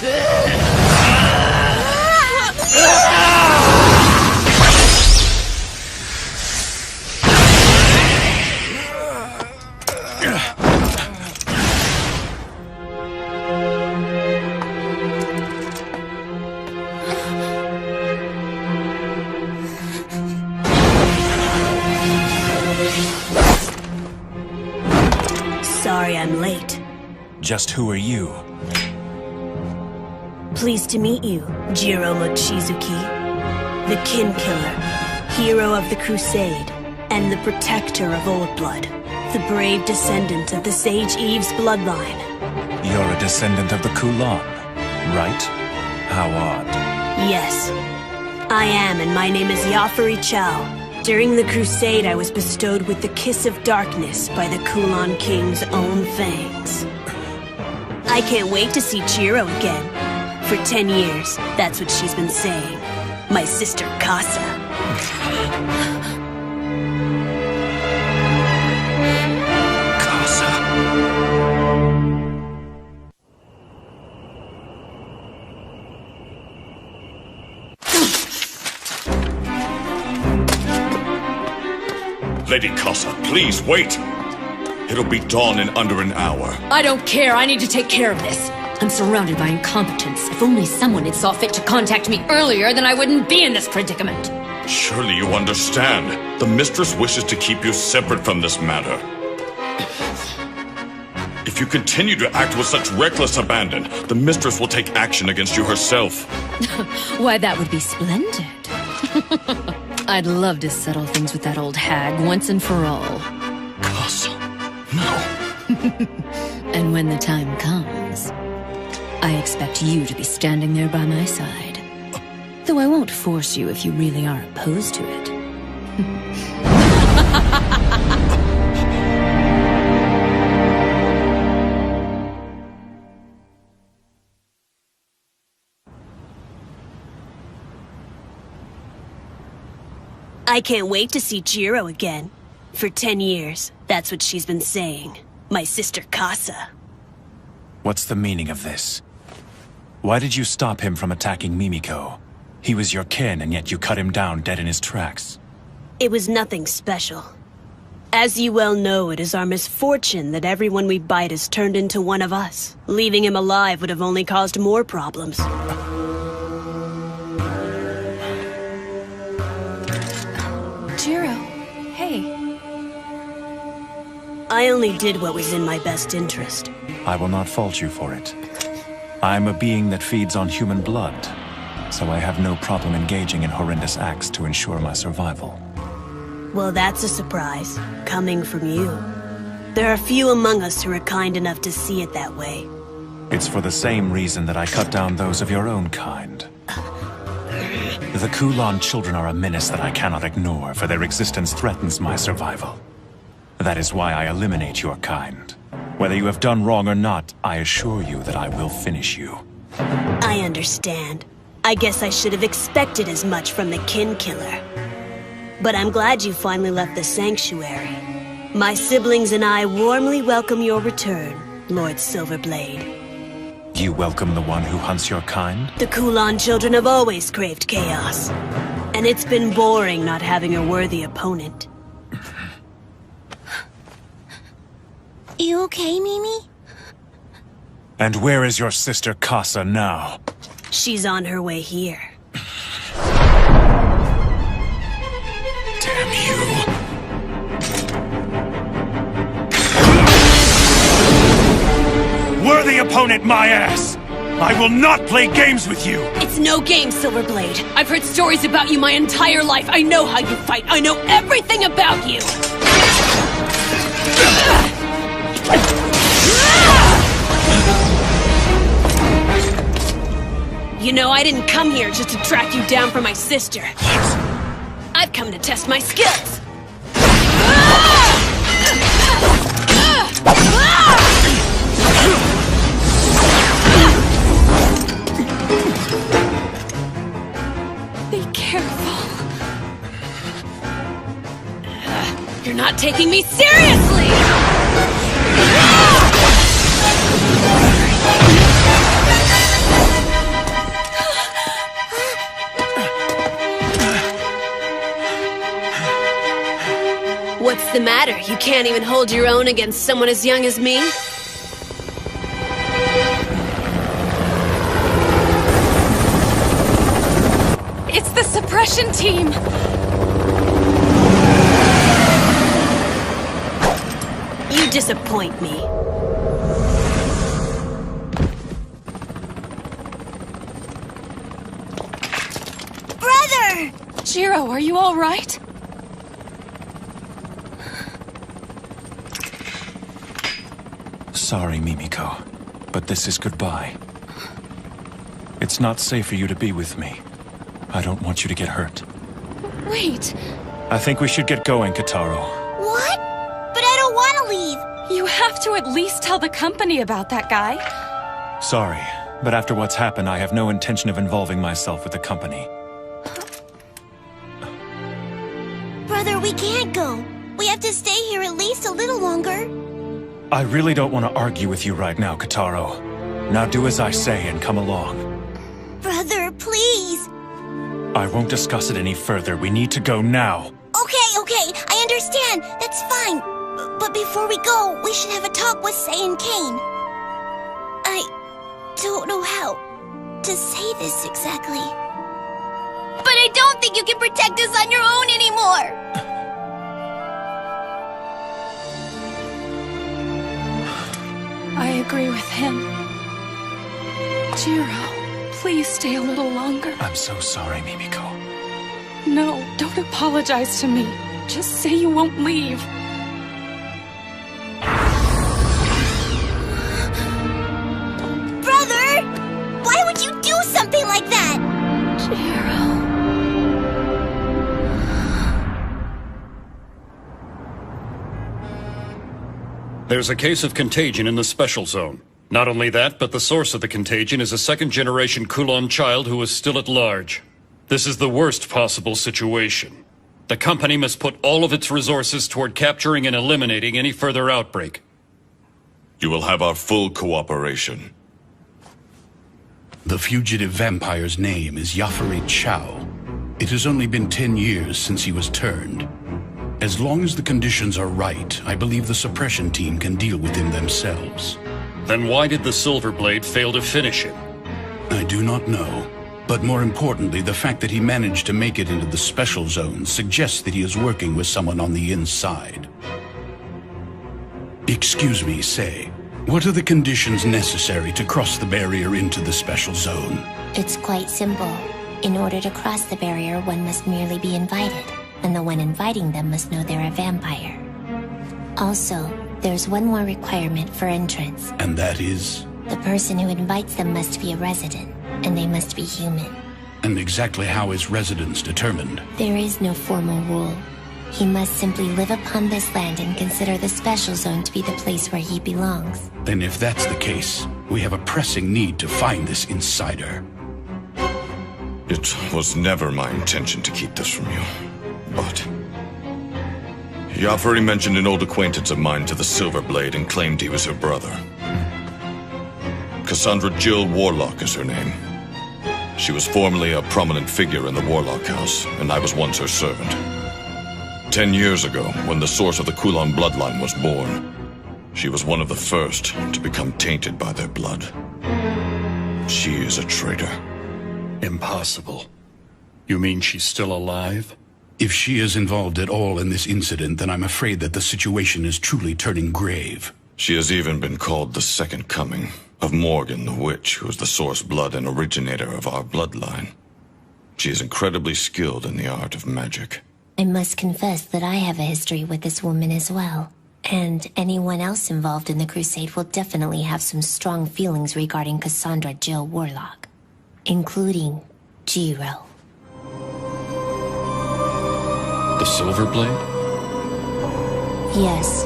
Sorry I'm late. Just who are you? Pleased to meet you, Jiro Mochizuki. The Kin Killer, hero of the Crusade, and the protector of Old Blood. The brave descendant of the Sage Eve's bloodline. You're a descendant of the Kulon, right? How odd. Yes, I am, and my name is Yafari Chow. During the Crusade, I was bestowed with the Kiss of Darkness by the Kulon King's own fangs. I can't wait to see Jiro again. For 10 years, that's what she's been saying. My sister, Casa. Lady Casa, please wait! It'll be dawn in under an hour. I don't care. I need to take care of this. I'm surrounded by incompetence. If only someone had saw fit to contact me earlier, then I wouldn't be in this predicament. Surely you understand. The Mistress wishes to keep you separate from this matter. If you continue to act with such reckless abandon, the Mistress will take action against you herself. Why, that would be splendid. I'd love to settle things with that old hag once and for all. Casa, no. And when the time comes, I expect you to be standing there by my side. Though I won't force you if you really are opposed to it. I can't wait to see Jiro again. For 10 years, that's what she's been saying. My sister Casa. What's the meaning of this? Why did you stop him from attacking Mimiko? He was your kin, and yet you cut him down dead in his tracks. It was nothing special. As you well know, it is our misfortune that everyone we bite is turned into one of us. Leaving him alive would have only caused more problems. Jiro, hey. I only did what was in my best interest. I will not fault you for it. I am a being that feeds on human blood, so I have no problem engaging in horrendous acts to ensure my survival. Well, that's a surprise, coming from you. There are few among us who are kind enough to see it that way. It's for the same reason that I cut down those of your own kind. The Kulan children are a menace that I cannot ignore, for their existence threatens my survival. That is why I eliminate your kind. Whether you have done wrong or not, I assure you that I will finish you. I understand. I guess I should have expected as much from the kin killer. But I'm glad you finally left the sanctuary. My siblings and I warmly welcome your return, Lord Silverblade. You welcome the one who hunts your kind? The Kulan children have always craved chaos. And it's been boring not having a worthy opponent. You okay, Mimi? And where is your sister Casa now? She's on her way here. Damn you. Worthy opponent, my ass! I will not play games with you! It's no game, Silverblade. I've heard stories about you my entire life. I know how you fight. I know everything about you. You know, I didn't come here just to track you down for my sister. I've come to test my skills. Be careful. You're not taking me seriously! What's the matter? You can't even hold your own against someone as young as me? It's the suppression team! You disappoint me. Brother! Jiro, are you all right? Sorry, Mimiko, but this is goodbye. It's not safe for you to be with me. I don't want you to get hurt. Wait. I think we should get going, Kitaro. What? But I don't want to leave. You have to at least tell the company about that guy. Sorry, but after what's happened, I have no intention of involving myself with the company. Brother, we can't go. We have to stay here at least a little longer. I really don't want to argue with you right now, Kitaro. Now do as I say and come along. Brother, please. I won't discuss it any further. We need to go now. Okay, I understand. That's fine. But before we go, we should have a talk with Sei and Kane. I don't know how to say this exactly. But I don't think you can protect us on your own anymore. I agree with him. Jiro, please stay a little longer. I'm so sorry, Mimiko. No, don't apologize to me. Just say you won't leave. Brother! Why would you do something like that? Jiro. There's a case of contagion in the special zone. Not only that, but the source of the contagion is a second-generation Kulan child who is still at large. This is the worst possible situation. The company must put all of its resources toward capturing and eliminating any further outbreak. You will have our full cooperation. The fugitive vampire's name is Yafari Chow. It has only been 10 years since he was turned. As long as the conditions are right, I believe the suppression team can deal with him themselves. Then why did the Silverblade fail to finish him? I do not know. But more importantly, the fact that he managed to make it into the special zone suggests that he is working with someone on the inside. Excuse me, Sei. What are the conditions necessary to cross the barrier into the special zone? It's quite simple. In order to cross the barrier, one must merely be invited, and the one inviting them must know they're a vampire. Also, there's one more requirement for entrance. And that is? The person who invites them must be a resident, and they must be human. And exactly how is residence determined? There is no formal rule. He must simply live upon this land and consider the special zone to be the place where he belongs. Then if that's the case, we have a pressing need to find this insider. It was never my intention to keep this from you, but... Yafari mentioned an old acquaintance of mine to the Silverblade and claimed he was her brother. Cassandra Jill Warlock is her name. She was formerly a prominent figure in the Warlock House, and I was once her servant. 10 years ago, when the source of the Kulon bloodline was born, she was one of the first to become tainted by their blood. She is a traitor. Impossible. You mean she's still alive? If she is involved at all in this incident, then I'm afraid that the situation is truly turning grave. She has even been called the Second Coming of Morgan the Witch, who is the source blood and originator of our bloodline. She is incredibly skilled in the art of magic. I must confess that I have a history with this woman as well. And anyone else involved in the crusade will definitely have some strong feelings regarding Cassandra Jill Warlock. Including Jiro. The Silverblade? Yes.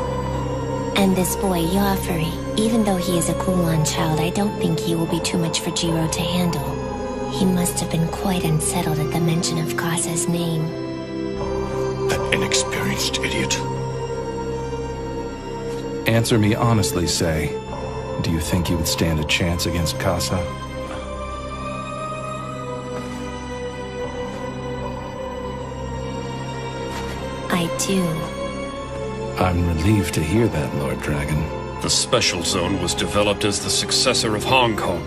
And this boy, Yafari, even though he is a Kulon child, I don't think he will be too much for Jiro to handle. He must have been quite unsettled at the mention of Kasa's name. That inexperienced idiot. Answer me honestly, Sei. Do you think you would stand a chance against Kasa? I do. I'm relieved to hear that, Lord Dragon. The Special Zone was developed as the successor of Hong Kong.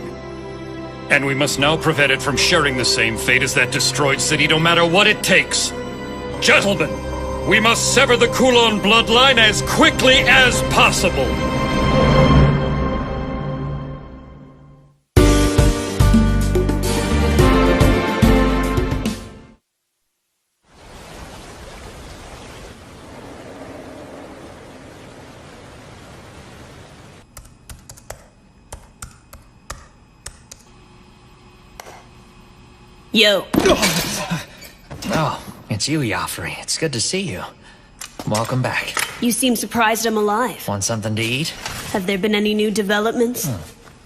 And we must now prevent it from sharing the same fate as that destroyed city, no matter what it takes. Gentlemen, we must sever the Kulon bloodline as quickly as possible. Yo. Oh, it's you, Yafari. It's good to see you. Welcome back. You seem surprised I'm alive. Want something to eat? Have there been any new developments?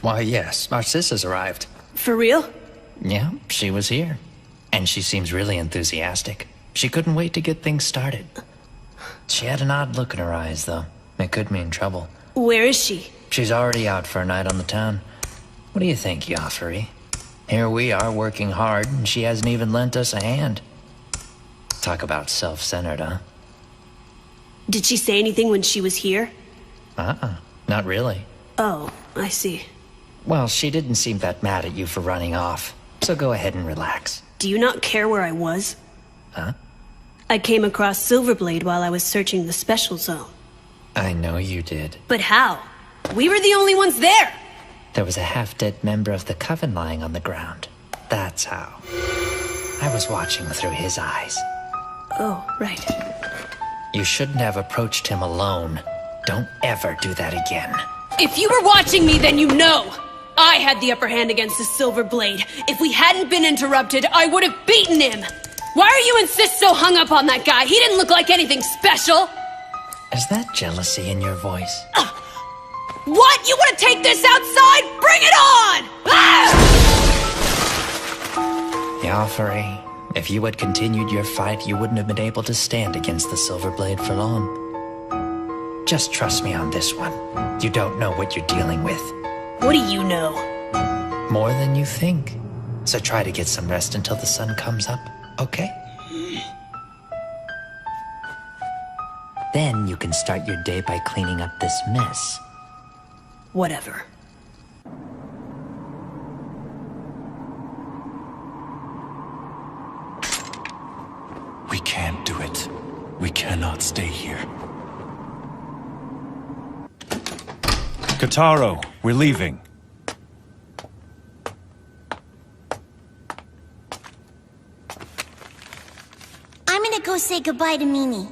Why, yes. Our sis has arrived. For real? Yeah, she was here. And she seems really enthusiastic. She couldn't wait to get things started. She had an odd look in her eyes, though. It could mean trouble. Where is she? She's already out for a night on the town. What do you think, Yafari? Here we are working hard, and she hasn't even lent us a hand. Talk about self-centered, huh? Did she say anything when she was here? Not really. Oh, I see. Well, she didn't seem that mad at you for running off, so go ahead and relax. Do you not care where I was? Huh? I came across Silverblade while I was searching the Special Zone. I know you did. But how? We were the only ones there! There was a half-dead member of the Coven lying on the ground. That's how. I was watching through his eyes. Oh, right. You shouldn't have approached him alone. Don't ever do that again. If you were watching me, then you know! I had the upper hand against the Silverblade. If we hadn't been interrupted, I would have beaten him! Why are you insist so hung up on that guy? He didn't look like anything special! Is that jealousy in your voice? What? You want to take this outside? Bring it on! Ah! Yafari, If you had continued your fight, you wouldn't have been able to stand against the Silver Blade for long. Just trust me on this one. You don't know what you're dealing with. What do you know? More than you think. So try to get some rest until the sun comes up, okay? Then you can start your day by cleaning up this mess. Whatever. We can't do it. We cannot stay here. Kotaro, we're leaving. I'm gonna go say goodbye to Mimi.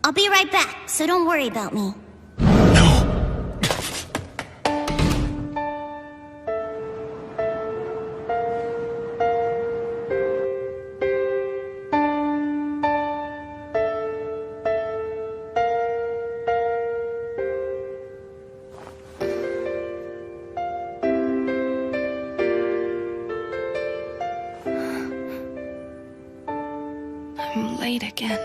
I'll be right back, so don't worry about me. I'm late again.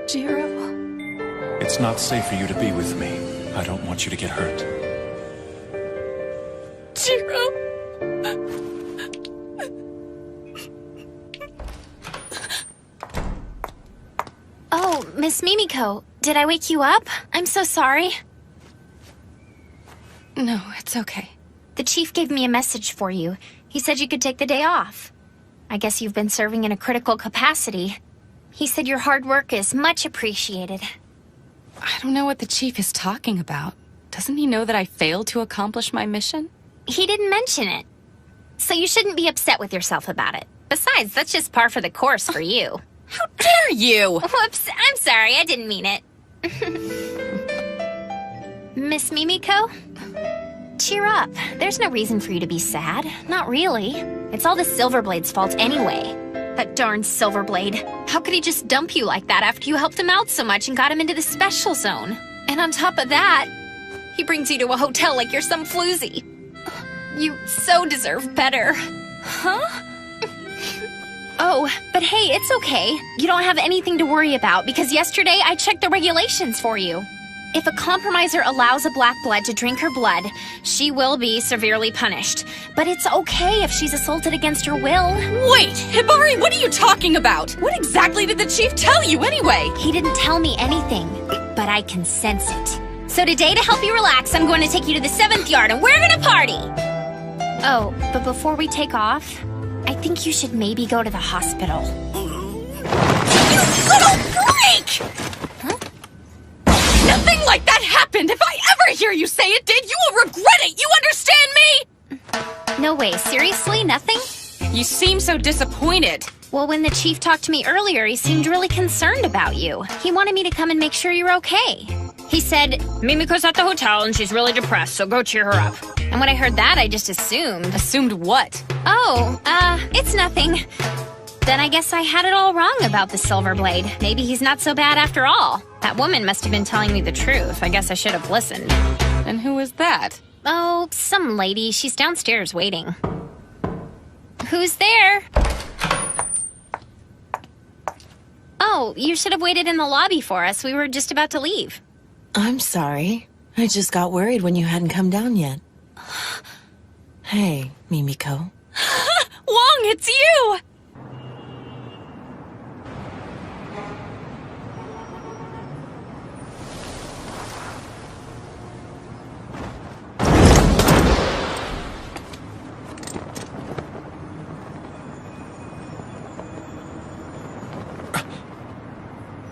Jiro? It's not safe for you to be with me. I don't want you to get hurt. Jiro! Oh, Miss Mimiko, did I wake you up? I'm so sorry. No, it's okay. The chief gave me a message for you. He said you could take the day off. I guess you've been serving in a critical capacity. He said your hard work is much appreciated. I don't know what the chief is talking about. Doesn't he know that I failed to accomplish my mission? He didn't mention it. So you shouldn't be upset with yourself about it. Besides, that's just par for the course for you. How dare you! Whoops, I'm sorry, I didn't mean it. Miss Mimiko? Cheer up. There's no reason for you to be sad. Not really. It's all the Silverblade's fault anyway. That darn Silverblade. How could he just dump you like that after you helped him out so much and got him into the special zone? And on top of that, he brings you to a hotel like you're some floozy. You so deserve better. Huh? Oh, but hey, it's okay. You don't have anything to worry about because yesterday I checked the regulations for you. If a compromiser allows a black blood to drink her blood, she will be severely punished. But it's okay if she's assaulted against her will. Wait, Hibari, what are you talking about? What exactly did the chief tell you anyway? He didn't tell me anything, but I can sense it. So today, to help you relax, I'm going to take you to the 7th yard and we're gonna party! Oh, but before we take off, I think you should maybe go to the hospital. You little freak! Nothing like that happened! If I ever hear you say it did, you will regret it! You understand me? No way, seriously? Nothing? You seem so disappointed. Well, when the chief talked to me earlier, he seemed really concerned about you. He wanted me to come and make sure you're okay. He said, Mimiko's at the hotel and she's really depressed, so go cheer her up. And when I heard that, I just assumed. Assumed what? Oh, it's nothing. Then I guess I had it all wrong about the Silverblade. Maybe he's not so bad after all. That woman must have been telling me the truth. I guess I should have listened. And who was that? Oh, some lady. She's downstairs waiting. Who's there? Oh, you should have waited in the lobby for us. We were just about to leave. I'm sorry. I just got worried when you hadn't come down yet. Hey, Mimiko. Wong, it's you!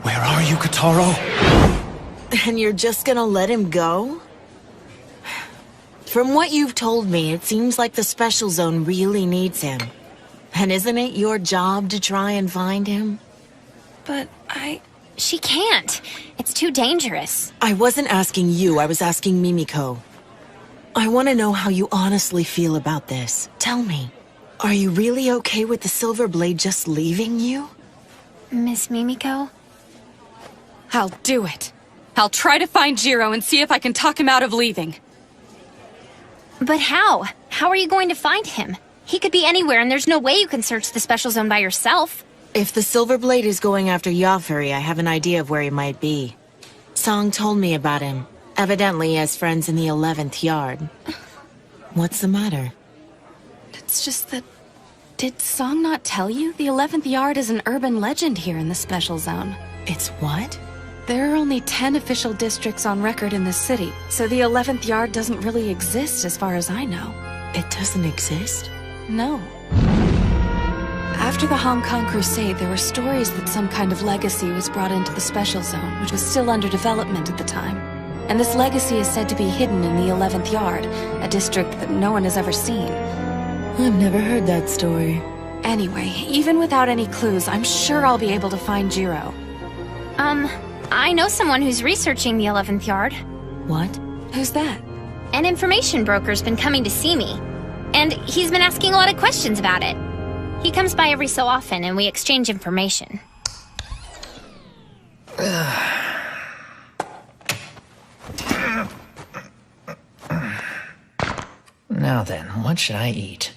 Where are you, Kotaro? And you're just gonna let him go? From what you've told me, it seems like the Special Zone really needs him. And isn't it your job to try and find him? But She can't. It's too dangerous. I wasn't asking you, I was asking Mimiko. I want to know how you honestly feel about this. Tell me, are you really okay with the Silverblade just leaving you? Miss Mimiko? I'll do it. I'll try to find Jiro and see if I can talk him out of leaving. But how? How are you going to find him? He could be anywhere, and there's no way you can search the special zone by yourself. If the Silver Blade is going after Yafuri, I have an idea of where he might be. Song told me about him. Evidently, he has friends in the 11th Yard. What's the matter? It's just that... Did Song not tell you? The 11th Yard is an urban legend here in the Special Zone. It's what? There are only 10 official districts on record in the city, so the 11th Yard doesn't really exist as far as I know. It doesn't exist? No. After the Hong Kong Crusade, there were stories that some kind of legacy was brought into the Special Zone, which was still under development at the time. And this legacy is said to be hidden in the 11th Yard, a district that no one has ever seen. I've never heard that story. Anyway, even without any clues, I'm sure I'll be able to find Jiro. I know someone who's researching the 11th Yard. What? Who's that? An information broker's been coming to see me. And he's been asking a lot of questions about it. He comes by every so often, and we exchange information. Now then, what should I eat?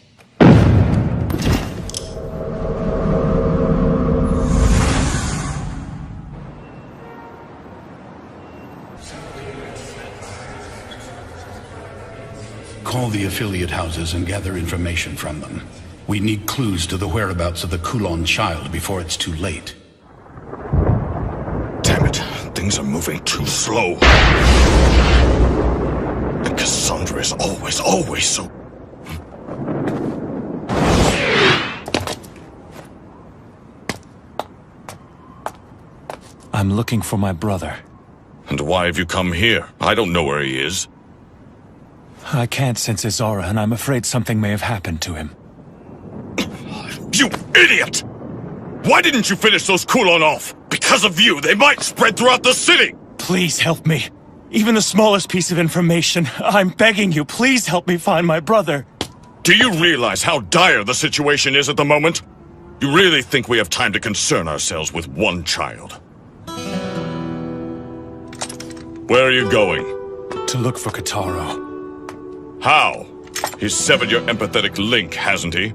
Call the affiliate houses and gather information from them. We need clues to the whereabouts of the Kulon child before it's too late. Damn it. Things are moving too slow. And Cassandra is always so... I'm looking for my brother. And why have you come here? I don't know where he is. I can't sense his aura, and I'm afraid something may have happened to him. You idiot! Why didn't you finish those Kulon off? Because of you, they might spread throughout the city! Please help me. Even the smallest piece of information. I'm begging you, please help me find my brother. Do you realize how dire the situation is at the moment? You really think we have time to concern ourselves with one child? Where are you going? To look for Kotaro. How? He's severed your empathetic link, hasn't he?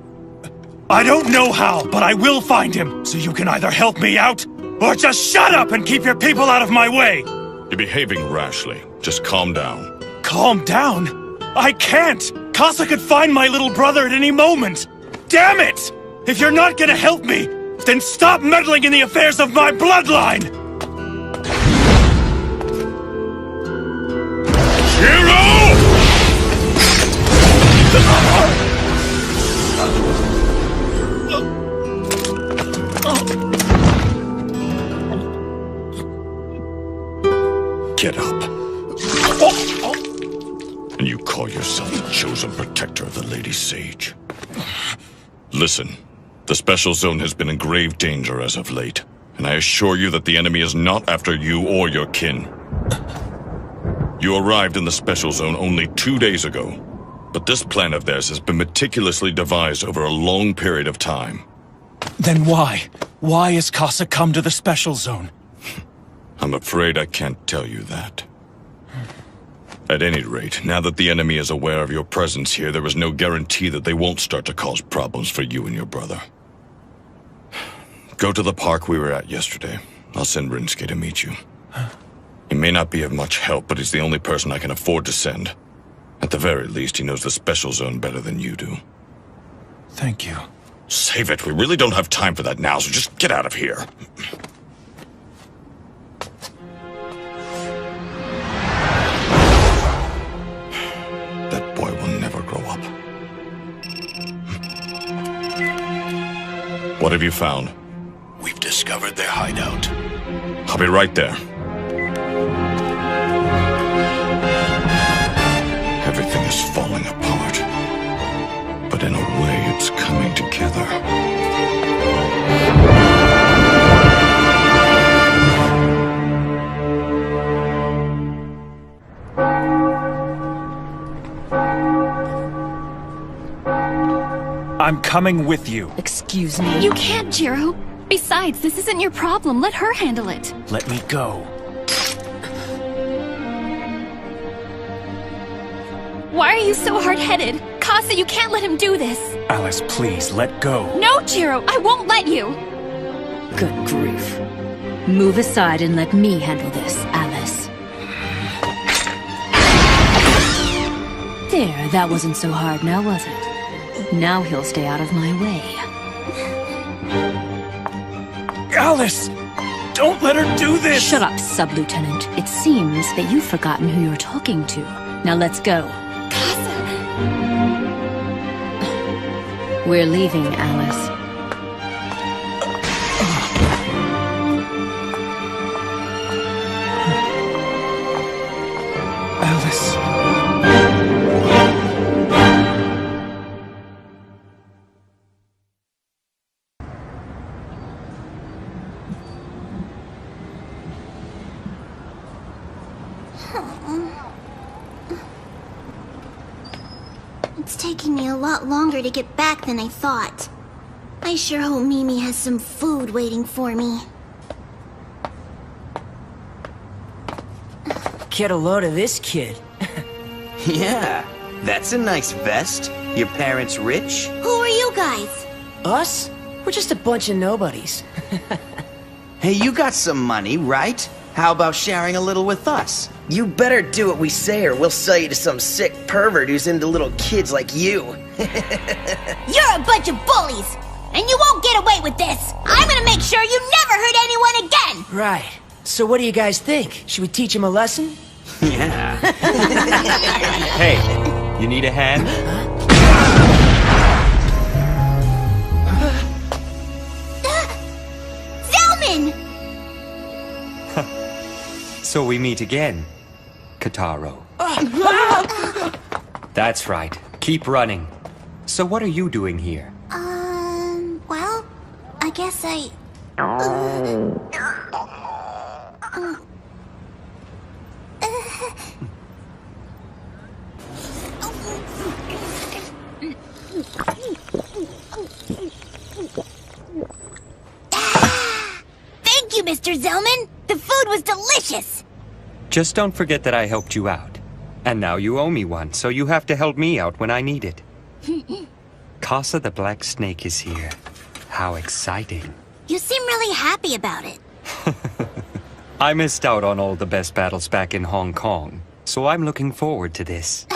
I don't know how, but I will find him, so you can either help me out, or just shut up and keep your people out of my way! You're behaving rashly. Just calm down. Calm down? I can't! Kasa could find my little brother at any moment! Damn it! If you're not gonna help me, then stop meddling in the affairs of my bloodline! Jiro! Get up. And you call yourself the chosen protector of the Lady Sage. Listen, the Special Zone has been in grave danger as of late, and I assure you that the enemy is not after you or your kin. You arrived in the Special Zone only 2 days ago, but this plan of theirs has been meticulously devised over a long period of time. Then why? Why has Kasa come to the Special Zone? I'm afraid I can't tell you that. At any rate, now that the enemy is aware of your presence here, there is no guarantee that they won't start to cause problems for you and your brother. Go to the park we were at yesterday. I'll send Rinsuke to meet you. He may not be of much help, but he's the only person I can afford to send. At the very least, he knows the Special Zone better than you do. Thank you. Save it. We really don't have time for that now, so just get out of here. That boy will never grow up. What have you found? We've discovered their hideout. I'll be right there. Everything is falling apart. But in a way, it's coming together. I'm coming with you. Excuse me? You can't, Jiro. Besides, this isn't your problem. Let her handle it. Let me go. Why are you so hard-headed? Casa, you can't let him do this. Alice, please, let go. No, Jiro, I won't let you. Good grief. Move aside and let me handle this, Alice. There, that wasn't so hard now, was it? Now he'll stay out of my way. Alice! Don't let her do this! Shut up, Sub-Lieutenant. It seems that you've forgotten who you're talking to. Now let's go. We're leaving, Alice. Alice. It's taking me a lot longer to get back than I thought. I sure hope Mimi has some food waiting for me. Get a load of this kid. Yeah, that's a nice vest. Your parents rich? Who are you guys? Us? We're just a bunch of nobodies. Hey, you got some money, right? How about sharing a little with us? You better do what we say or we'll sell you to some sick pervert who's into little kids like you. You're a bunch of bullies! And you won't get away with this! I'm gonna make sure you never hurt anyone again! Right. So what do you guys think? Should we teach him a lesson? Yeah. Hey, you need a hand? Zelman! So we meet again, Kataro. That's right. Keep running. So what are you doing here? Well, I guess I... Thank you, Mr. Zelman! The food was delicious! Just don't forget that I helped you out. And now you owe me one, so you have to help me out when I need it. Casa the Black Snake is here. How exciting. You seem really happy about it. I missed out on all the best battles back in Hong Kong, so I'm looking forward to this.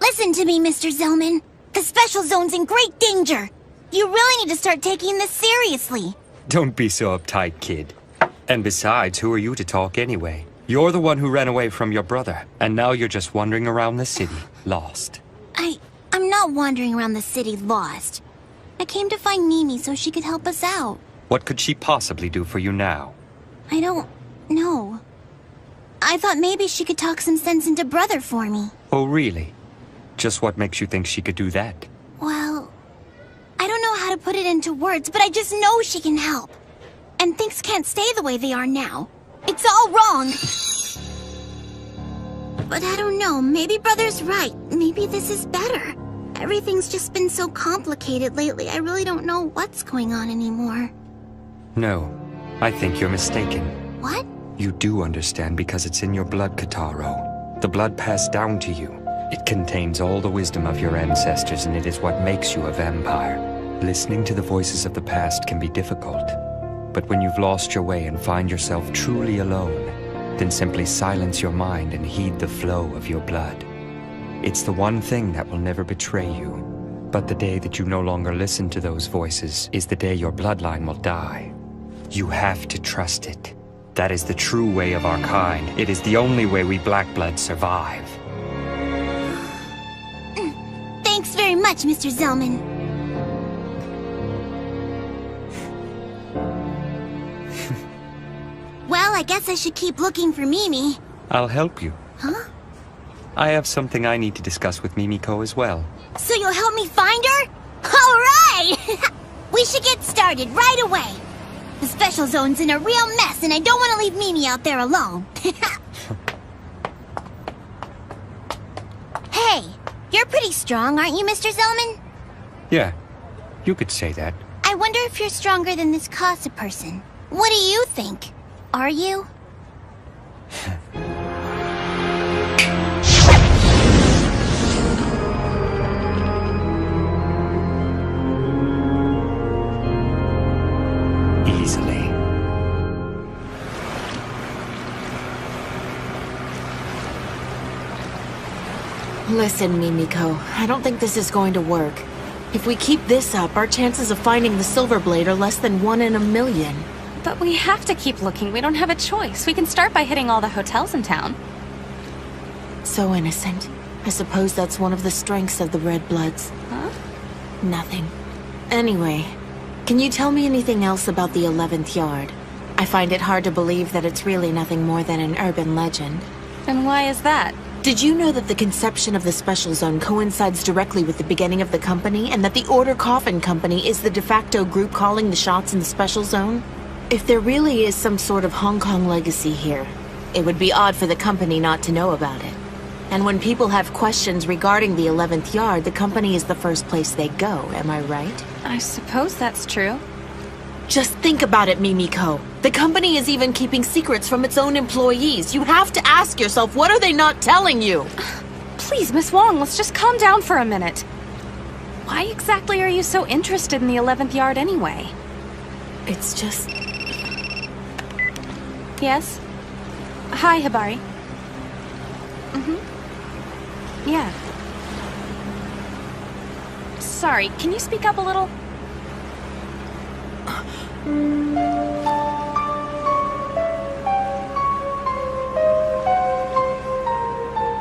Listen to me, Mr. Zelman. The Special Zone's in great danger. You really need to start taking this seriously. Don't be so uptight, kid. And besides, who are you to talk anyway? You're the one who ran away from your brother, and now you're just wandering around the city, lost. I'm not wandering around the city lost. I came to find Mimi so she could help us out. What could she possibly do for you now? I don't know. I thought maybe she could talk some sense into Brother for me. Oh, really? Just what makes you think she could do that? Well, I don't know how to put it into words, but I just know she can help. And things can't stay the way they are now. It's all wrong. But I don't know, maybe Brother's right. Maybe this is better. Everything's just been so complicated lately, I really don't know what's going on anymore. No, I think you're mistaken. What? You do understand because it's in your blood, Kataro. The blood passed down to you. It contains all the wisdom of your ancestors, and it is what makes you a vampire. Listening to the voices of the past can be difficult. But when you've lost your way and find yourself truly alone, then simply silence your mind and heed the flow of your blood. It's the one thing that will never betray you. But the day that you no longer listen to those voices is the day your bloodline will die. You have to trust it. That is the true way of our kind. It is the only way we Black Bloods survive. Thanks very much, Mr. Zelman. Well, I guess I should keep looking for Mimi. I'll help you. Huh? I have something I need to discuss with Mimiko as well. So you'll help me find her? All right! We should get started right away. The Special Zone's in a real mess, and I don't want to leave Mimi out there alone. Hey, you're pretty strong, aren't you, Mr. Zelman? Yeah, you could say that. I wonder if you're stronger than this Casa person. What do you think? Are you? Listen, Mimiko, I don't think this is going to work. If we keep this up, our chances of finding the Silver Blade are less than 1 in a million. But we have to keep looking. We don't have a choice. We can start by hitting all the hotels in town. So innocent. I suppose that's one of the strengths of the Red Bloods. Huh? Nothing. Anyway, can you tell me anything else about the 11th Yard? I find it hard to believe that it's really nothing more than an urban legend. And why is that? Did you know that the conception of the Special Zone coincides directly with the beginning of the company, and that the Order Coffin Company is the de facto group calling the shots in the Special Zone? If there really is some sort of Hong Kong legacy here, it would be odd for the company not to know about it. And when people have questions regarding the 11th Yard, the company is the first place they go, am I right? I suppose that's true. Just think about it, Mimiko. The company is even keeping secrets from its own employees. You have to ask yourself, what are they not telling you? Please, Miss Wong, let's just calm down for a minute. Why exactly are you so interested in the 11th Yard anyway? It's just... Yes? Hi, Hibari. Yeah. Sorry, can you speak up a little?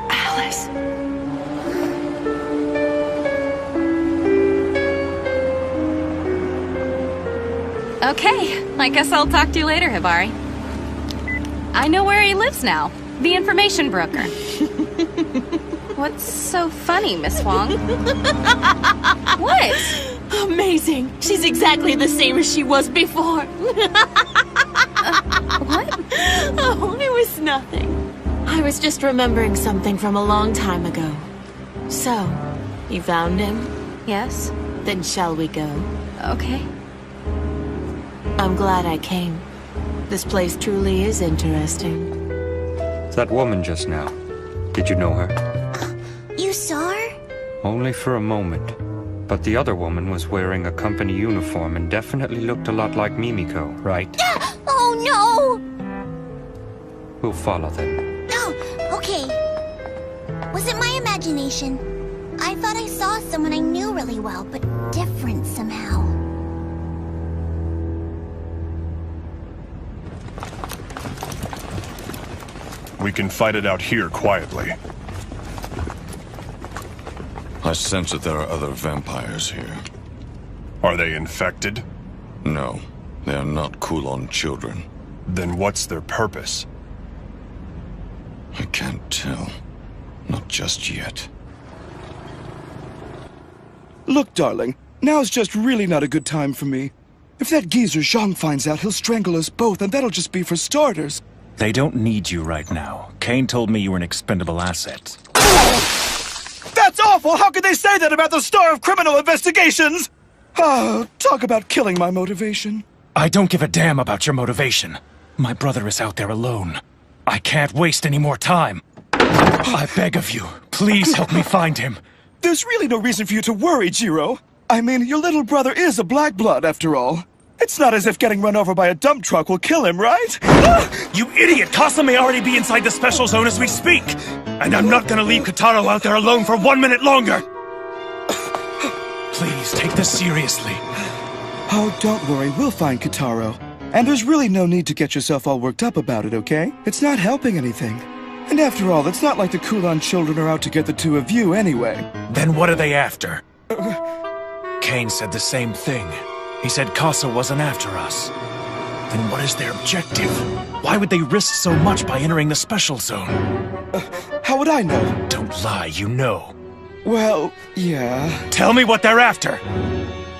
Alice. Okay, I guess I'll talk to you later, Hibari. I know where he lives now. The information broker. What's so funny, Miss Wong? What? Amazing. She's exactly the same as she was before. What? Oh, it was nothing. I was just remembering something from a long time ago. So, you found him? Yes. Then shall we go? Okay. I'm glad I came. This place truly is interesting. That woman just now. Did you know her? You saw her? Only for a moment. But the other woman was wearing a company uniform and definitely looked a lot like Mimiko, right? Oh no! We'll follow them. Oh, okay. Was it my imagination? I thought I saw someone I knew really well, but different somehow. We can fight it out here quietly. I sense that there are other vampires here. Are they infected? No, they are not Kulon children. Then what's their purpose? I can't tell. Not just yet. Look, darling, now's just really not a good time for me. If that geezer Zhang finds out, he'll strangle us both, and that'll just be for starters. They don't need you right now. Kane told me you were an expendable asset. That's awful! How could they say that about the star of criminal investigations? Oh, talk about killing my motivation. I don't give a damn about your motivation. My brother is out there alone. I can't waste any more time. I beg of you, please help me find him. There's really no reason for you to worry, Jiro. I mean, your little brother is a Black Blood, after all. It's not as if getting run over by a dump truck will kill him, right? You idiot! Casa may already be inside the Special Zone as we speak! And I'm not gonna leave Kitaro out there alone for 1 minute longer! Please, take this seriously. Oh, don't worry, we'll find Kitaro. And there's really no need to get yourself all worked up about it, okay? It's not helping anything. And after all, it's not like the Kulon children are out to get the two of you anyway. Then what are they after? Kane said the same thing. He said Casa wasn't after us. Then what is their objective? Why would they risk so much by entering the Special Zone? How would I know? Don't lie, you know. Well, yeah. Tell me what they're after!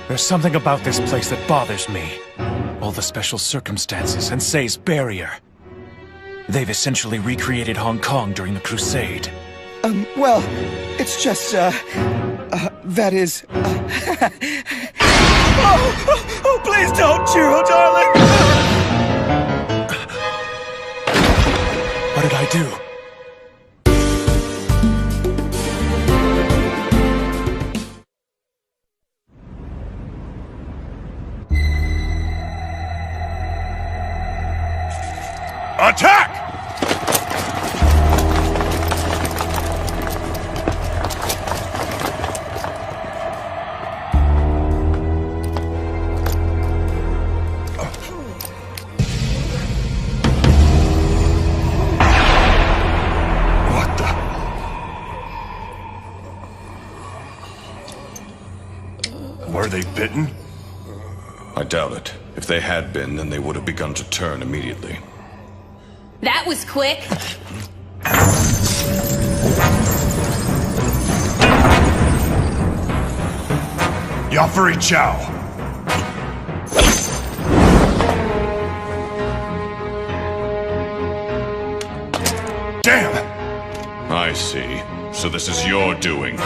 There's something about this place that bothers me. All the special circumstances and Say's barrier. They've essentially recreated Hong Kong during the Crusade. Well, it's just, that is, Oh, please don't, Jiro, darling! What did I do? Attack! they bitten? I doubt it. If they had been, then they would have begun to turn immediately. That was quick. Yafari Chow! Damn! I see. So this is your doing.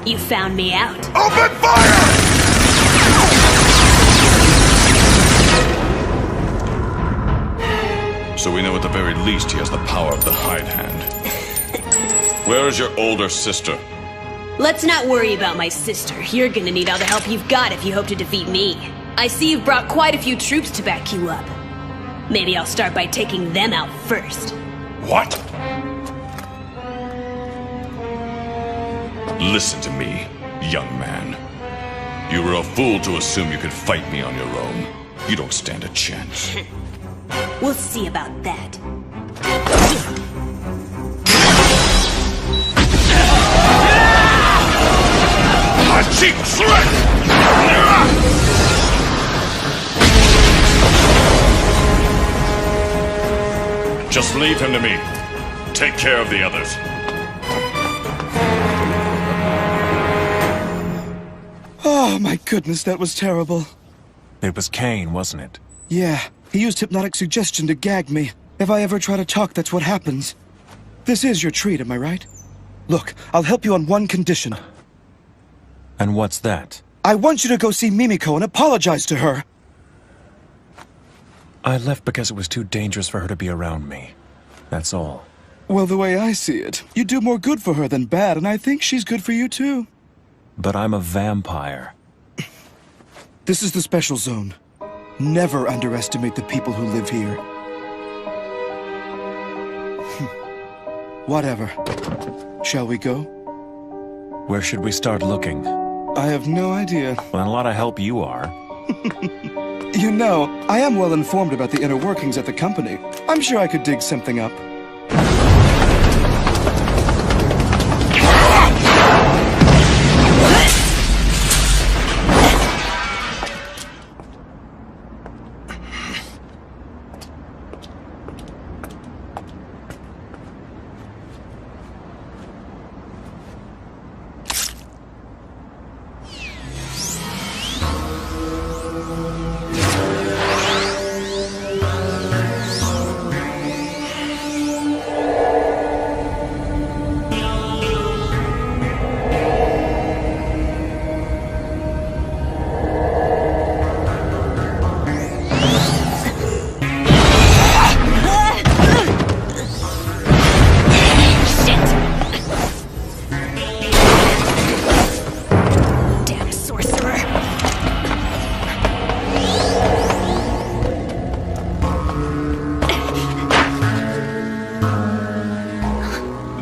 You found me out. Open fire! So we know at the very least he has the power of the hide hand. Where is your older sister? Let's not worry about my sister. You're gonna need all the help you've got if you hope to defeat me. I see you've brought quite a few troops to back you up. Maybe I'll start by taking them out first. What? Listen to me, young man. You were a fool to assume you could fight me on your own. You don't stand a chance. We'll see about that. My cheap trick! Just leave him to me. Take care of the others. Oh my goodness, that was terrible. It was Kane, wasn't it? Yeah, he used hypnotic suggestion to gag me. If I ever try to talk, that's what happens. This is your treat, am I right? Look, I'll help you on one condition. And what's that? I want you to go see Mimiko and apologize to her. I left because it was too dangerous for her to be around me. That's all. Well, the way I see it, you do more good for her than bad, and I think she's good for you too. But I'm a vampire. This is the special zone. Never underestimate the people who live here. Whatever. Shall we go? Where should we start looking? I have no idea. Well, a lot of help you are. You know, I am well informed about the inner workings at the company. I'm sure I could dig something up.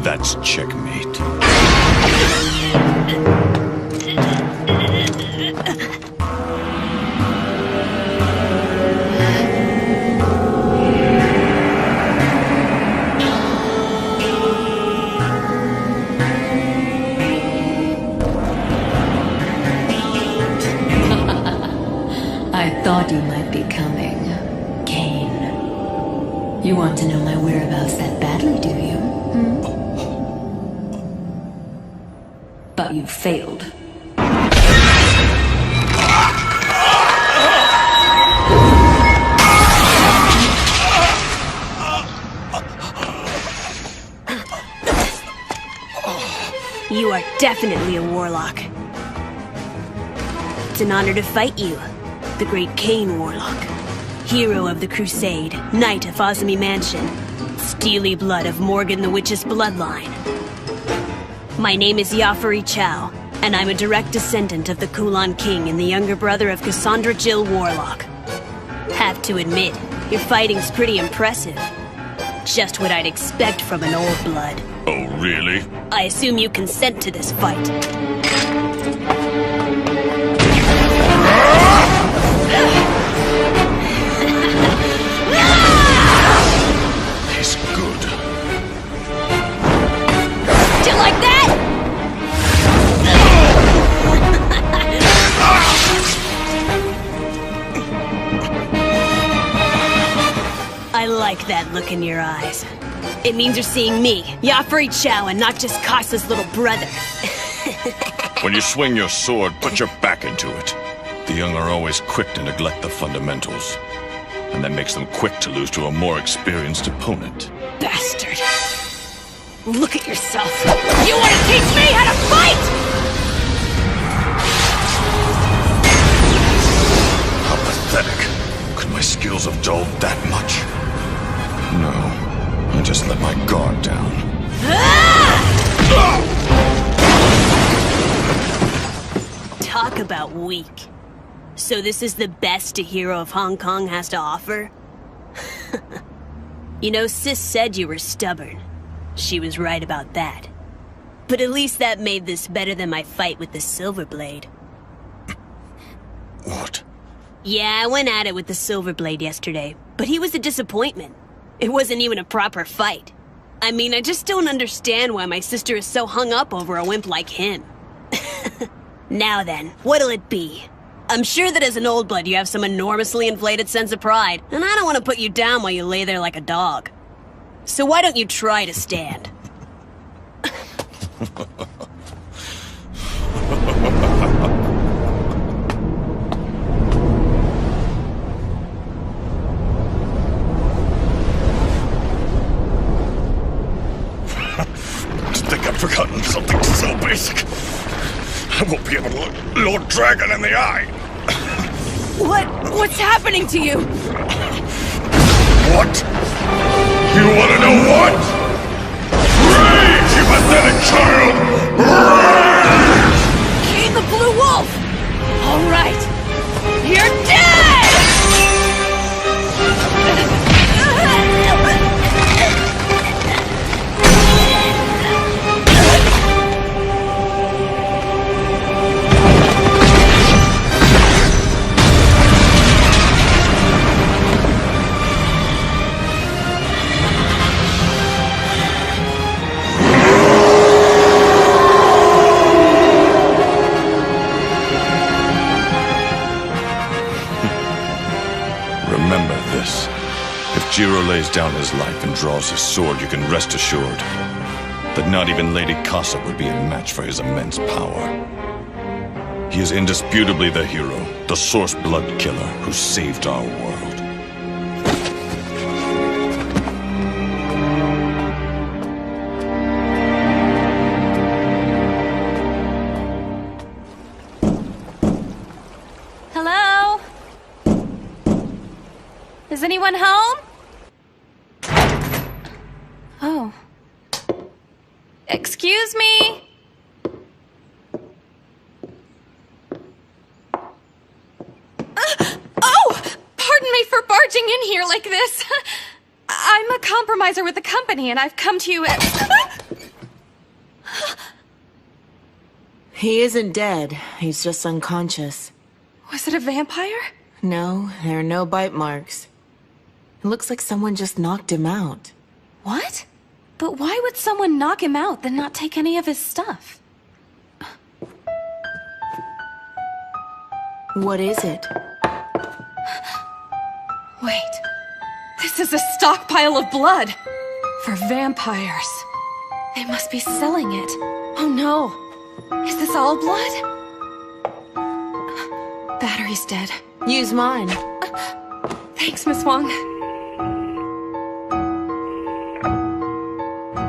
That's checkmate. I thought you might be coming, Kane. You want to know my whereabouts that badly, do you? But you failed. You are definitely a warlock. It's an honor to fight you, the great Kane Warlock. Hero of the Crusade, Knight of Azumi Mansion, steely blood of Morgan the Witch's bloodline. My name is Yafari Chow, and I'm a direct descendant of the Kulan King and the younger brother of Cassandra Jill Warlock. Have to admit, your fighting's pretty impressive. Just what I'd expect from an old blood. Oh, really? I assume you consent to this fight. He's good. Do you like that? like that look in your eyes. It means you're seeing me, Yafuri Chow, and not just Kasa's little brother. When you swing your sword, put your back into it. The young are always quick to neglect the fundamentals. And that makes them quick to lose to a more experienced opponent. Bastard. Look at yourself. You want to teach me how to fight?! How pathetic. Could my skills have dulled that much? No. I just let my guard down. Talk about weak. So this is the best a hero of Hong Kong has to offer? You know, Sis said you were stubborn. She was right about that. But at least that made this better than my fight with the Silver Blade. What? Yeah, I went at it with the Silver Blade yesterday, but he was a disappointment. It wasn't even a proper fight. I mean, I just don't understand why my sister is so hung up over a wimp like him. Now then, what'll it be? I'm sure that as an old blood you have some enormously inflated sense of pride, and I don't want to put you down while you lay there like a dog. So why don't you try to stand? I think I've forgotten something so basic. I won't be able to look Lord Dragon in the eye. What's happening to you? What? You want to know what? Rage, you pathetic child! Rage! King the Blue Wolf! All right, you're dead! Remember this. If Jiro lays down his life and draws his sword, you can rest assured that not even Lady Kasa would be a match for his immense power. He is indisputably the hero, the Source Blood Killer who saved our world. Hello? Is anyone home? Oh. Excuse me? Oh! Pardon me for barging in here like this. I'm a compromiser with the company, and I've come to you at... He isn't dead. He's just unconscious. Was it a vampire? No, there are no bite marks. It looks like someone just knocked him out. What? But why would someone knock him out, then not take any of his stuff? What is it? Wait. This is a stockpile of blood! For vampires. They must be selling it. Oh no. Is this all blood? Battery's dead. Use mine. Thanks, Miss Wong.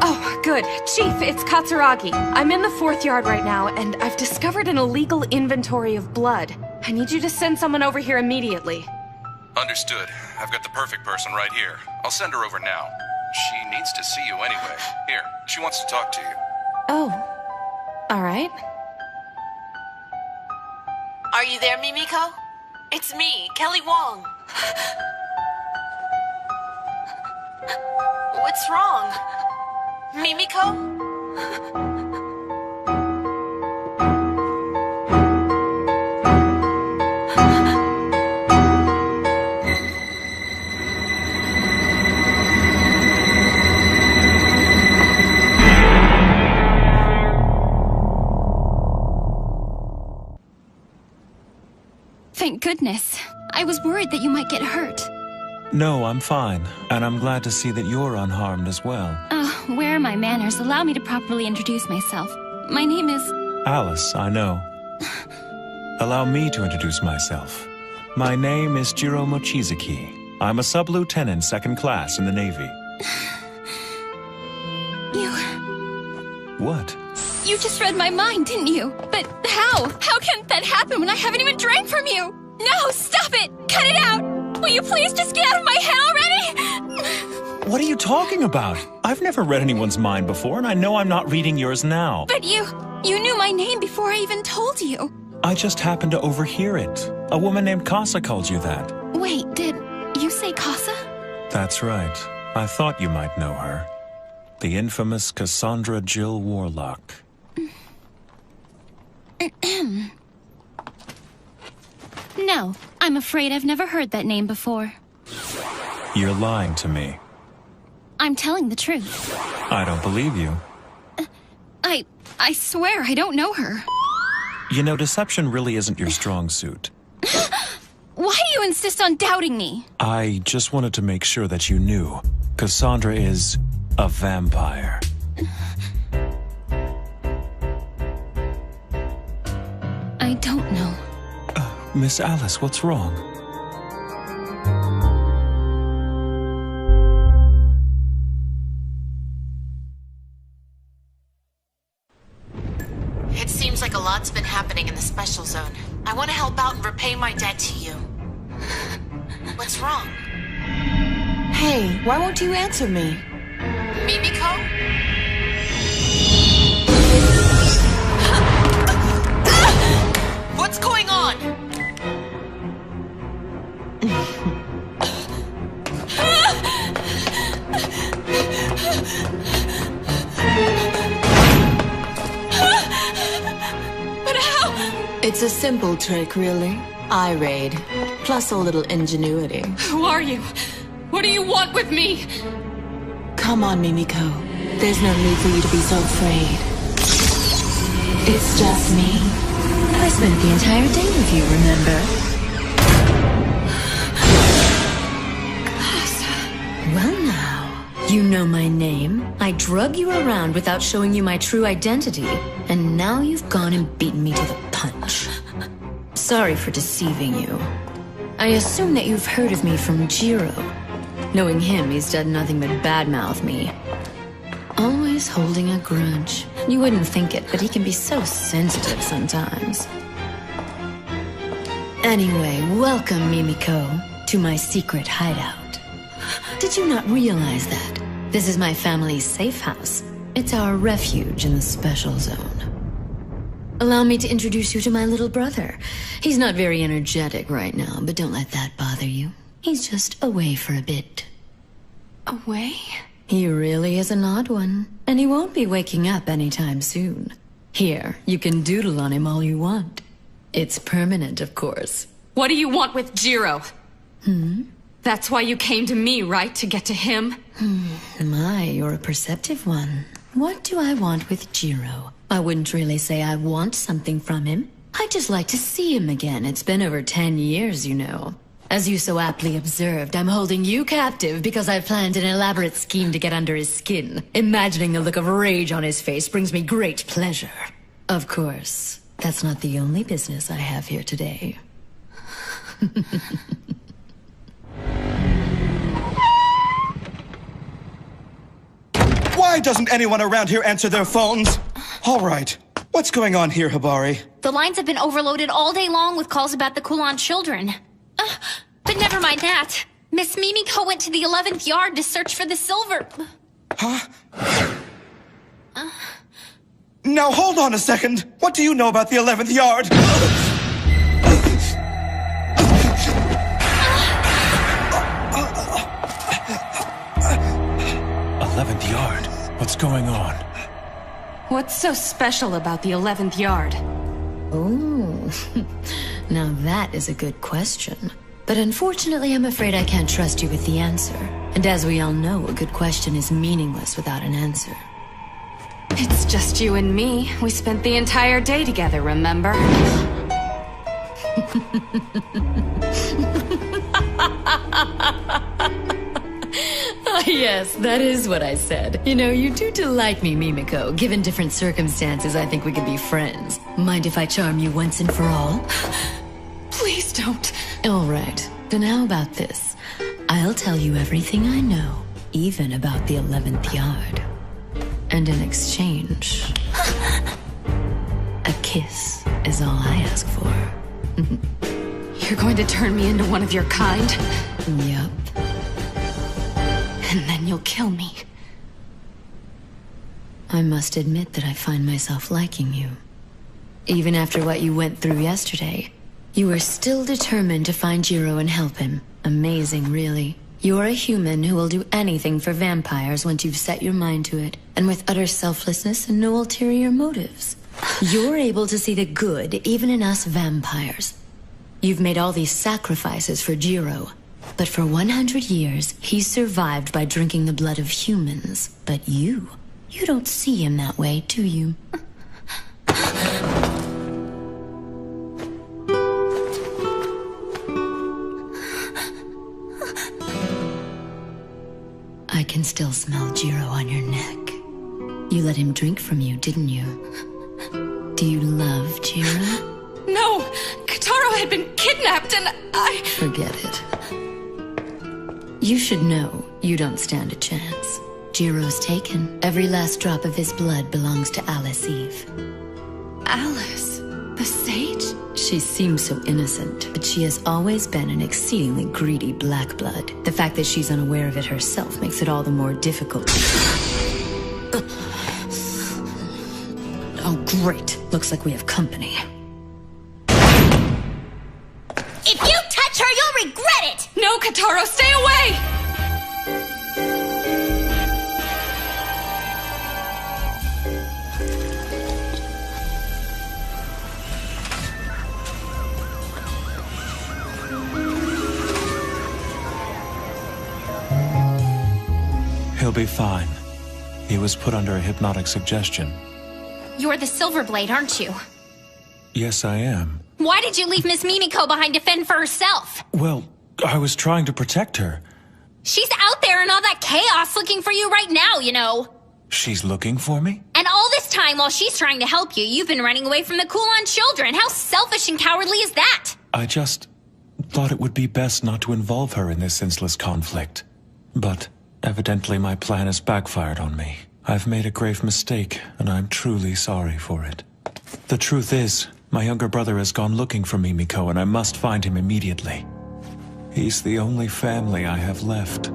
Oh, good. Chief, it's Katsuragi. I'm in the 4th yard right now, and I've discovered an illegal inventory of blood. I need you to send someone over here immediately. Understood. I've got the perfect person right here. I'll send her over now. She needs to see you anyway. Here, she wants to talk to you. Oh. Alright. Are you there, Mimiko? It's me, Kelly Wong. What's wrong? Mimiko? Thank goodness. I was worried that you might get hurt. No, I'm fine, and I'm glad to see that you're unharmed as well. Oh, where are my manners? Allow me to properly introduce myself. My name is... Alice, I know. Allow me to introduce myself. My name is Jiro Mochizuki. I'm a sub-lieutenant, second class in the Navy. What? You just read my mind, didn't you? But how? How can that happen when I haven't even drank from you? No, stop it! Cut it out! Will you please just get out of my head already? What are you talking about? I've never read anyone's mind before, and I know I'm not reading yours now. But you knew my name before I even told you. I just happened to overhear it. A woman named Casa called you that. Wait, did you say Casa? That's right. I thought you might know her. The infamous Cassandra Jill Warlock. No, I'm afraid I've never heard that name before. You're lying to me. I'm telling the truth. I don't believe you. I swear I don't know her. You know, deception really isn't your strong suit. Why do you insist on doubting me? I just wanted to make sure that you knew. Cassandra is a vampire. I don't know. Miss Alice, what's wrong? It seems like a lot's been happening in the special zone. I want to help out and repay my debt to you. What's wrong? Hey, why won't you answer me? Mimiko? What's going on? But how? It's a simple trick, really. Eye raid, plus a little ingenuity. Who are you? What do you want with me? Come on, Mimiko. There's no need for you to be so afraid. It's just me. I spent the entire day with you, remember? Well now, you know my name. I drug you around without showing you my true identity. And now you've gone and beaten me to the punch. Sorry for deceiving you. I assume that you've heard of me from Jiro. Knowing him, he's done nothing but badmouth me. Always holding a grudge. You wouldn't think it, but he can be so sensitive sometimes. Anyway, welcome, Mimiko, to my secret hideout. Did you not realize that? This is my family's safe house. It's our refuge in the special zone. Allow me to introduce you to my little brother. He's not very energetic right now, but don't let that bother you. He's just away for a bit. Away? He really is an odd one, and he won't be waking up anytime soon. Here, you can doodle on him all you want. It's permanent, of course. What do you want with Jiro? Hmm? That's why you came to me, right? To get to him? My, you're a perceptive one. What do I want with Jiro? I wouldn't really say I want something from him. I'd just like to see him again. It's been over 10 years, you know. As you so aptly observed, I'm holding you captive because I've planned an elaborate scheme to get under his skin. Imagining the look of rage on his face brings me great pleasure. Of course, that's not the only business I have here today. Why doesn't anyone around here answer their phones? All right. What's going on here, Hibari? The lines have been overloaded all day long with calls about the Kulan children. But never mind that. Miss Mimiko went to the 11th yard to search for the silver... Huh? Now hold on a second. What do you know about the 11th yard? 11th yard? What's going on? What's so special about the 11th yard? Oh, now that is a good question. But unfortunately, I'm afraid I can't trust you with the answer. And as we all know, a good question is meaningless without an answer. It's just you and me. We spent the entire day together, remember? Yes, that is what I said. You know, you do delight me, Mimiko. Given different circumstances, I think we could be friends. Mind if I charm you once and for all? Please don't. All right. Then how about this? I'll tell you everything I know, even about the 11th yard. And in exchange, a kiss is all I ask for. You're going to turn me into one of your kind? Yep. And then you'll kill me. I must admit that I find myself liking you. Even after what you went through yesterday, you are still determined to find Jiro and help him. Amazing, really. You're a human who will do anything for vampires once you've set your mind to it, and with utter selflessness and no ulterior motives. You're able to see the good even in us vampires. You've made all these sacrifices for Jiro, but for 100 years, he's survived by drinking the blood of humans. But you don't see him that way, do you? I can still smell Jiro on your neck. You let him drink from you, didn't you? Do you love Jiro? No! Kotaro had been kidnapped and I... Forget it. You should know you don't stand a chance. Jiro's taken. Every last drop of his blood belongs to Alice Eve. Alice? The sage? She seems so innocent, but she has always been an exceedingly greedy black blood. The fact that she's unaware of it herself makes it all the more difficult. Oh, great. Looks like we have company. If you touch her, you'll regret it! No, Kotaro, stay away! He'll be fine. He was put under a hypnotic suggestion. You're the Silverblade, aren't you? Yes, I am. Why did you leave Miss Mimiko behind to fend for herself? Well, I was trying to protect her. She's out there in all that chaos looking for you right now, you know. She's looking for me? And all this time while she's trying to help you, you've been running away from the Kulon children. How selfish and cowardly is that? I just thought it would be best not to involve her in this senseless conflict. But evidently my plan has backfired on me. I've made a grave mistake, and I'm truly sorry for it. The truth is, my younger brother has gone looking for Mimiko, and I must find him immediately. He's the only family I have left.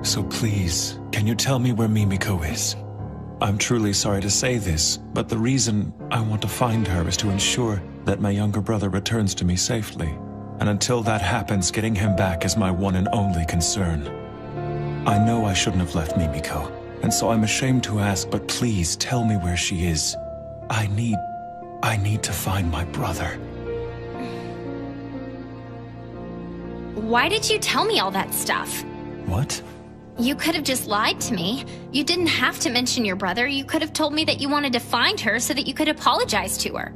So please, can you tell me where Mimiko is? I'm truly sorry to say this, but the reason I want to find her is to ensure that my younger brother returns to me safely. And until that happens, getting him back is my one and only concern. I know I shouldn't have left Mimiko, and so I'm ashamed to ask, but please tell me where she is. I need to find my brother. Why did you tell me all that stuff? What? You could have just lied to me. You didn't have to mention your brother. You could have told me that you wanted to find her so that you could apologize to her.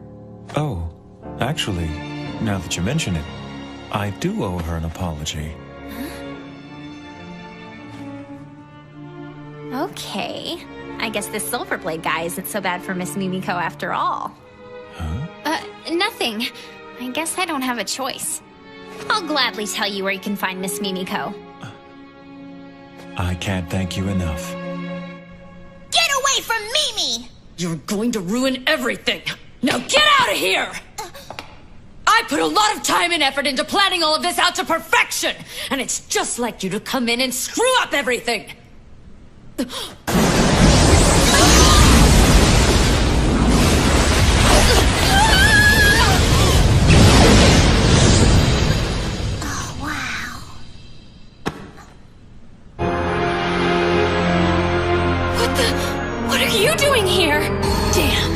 Oh, actually, now that you mention it, I do owe her an apology. Okay. I guess this Silverblade guy isn't so bad for Miss Mimiko after all. Nothing. I guess I don't have a choice. I'll gladly tell you where you can find Miss Mimiko. I can't thank you enough. Get away from Mimi! You're going to ruin everything! Now get out of here! I put a lot of time and effort into planning all of this out to perfection! And it's just like you to come in and screw up everything! What are you doing here? Damn.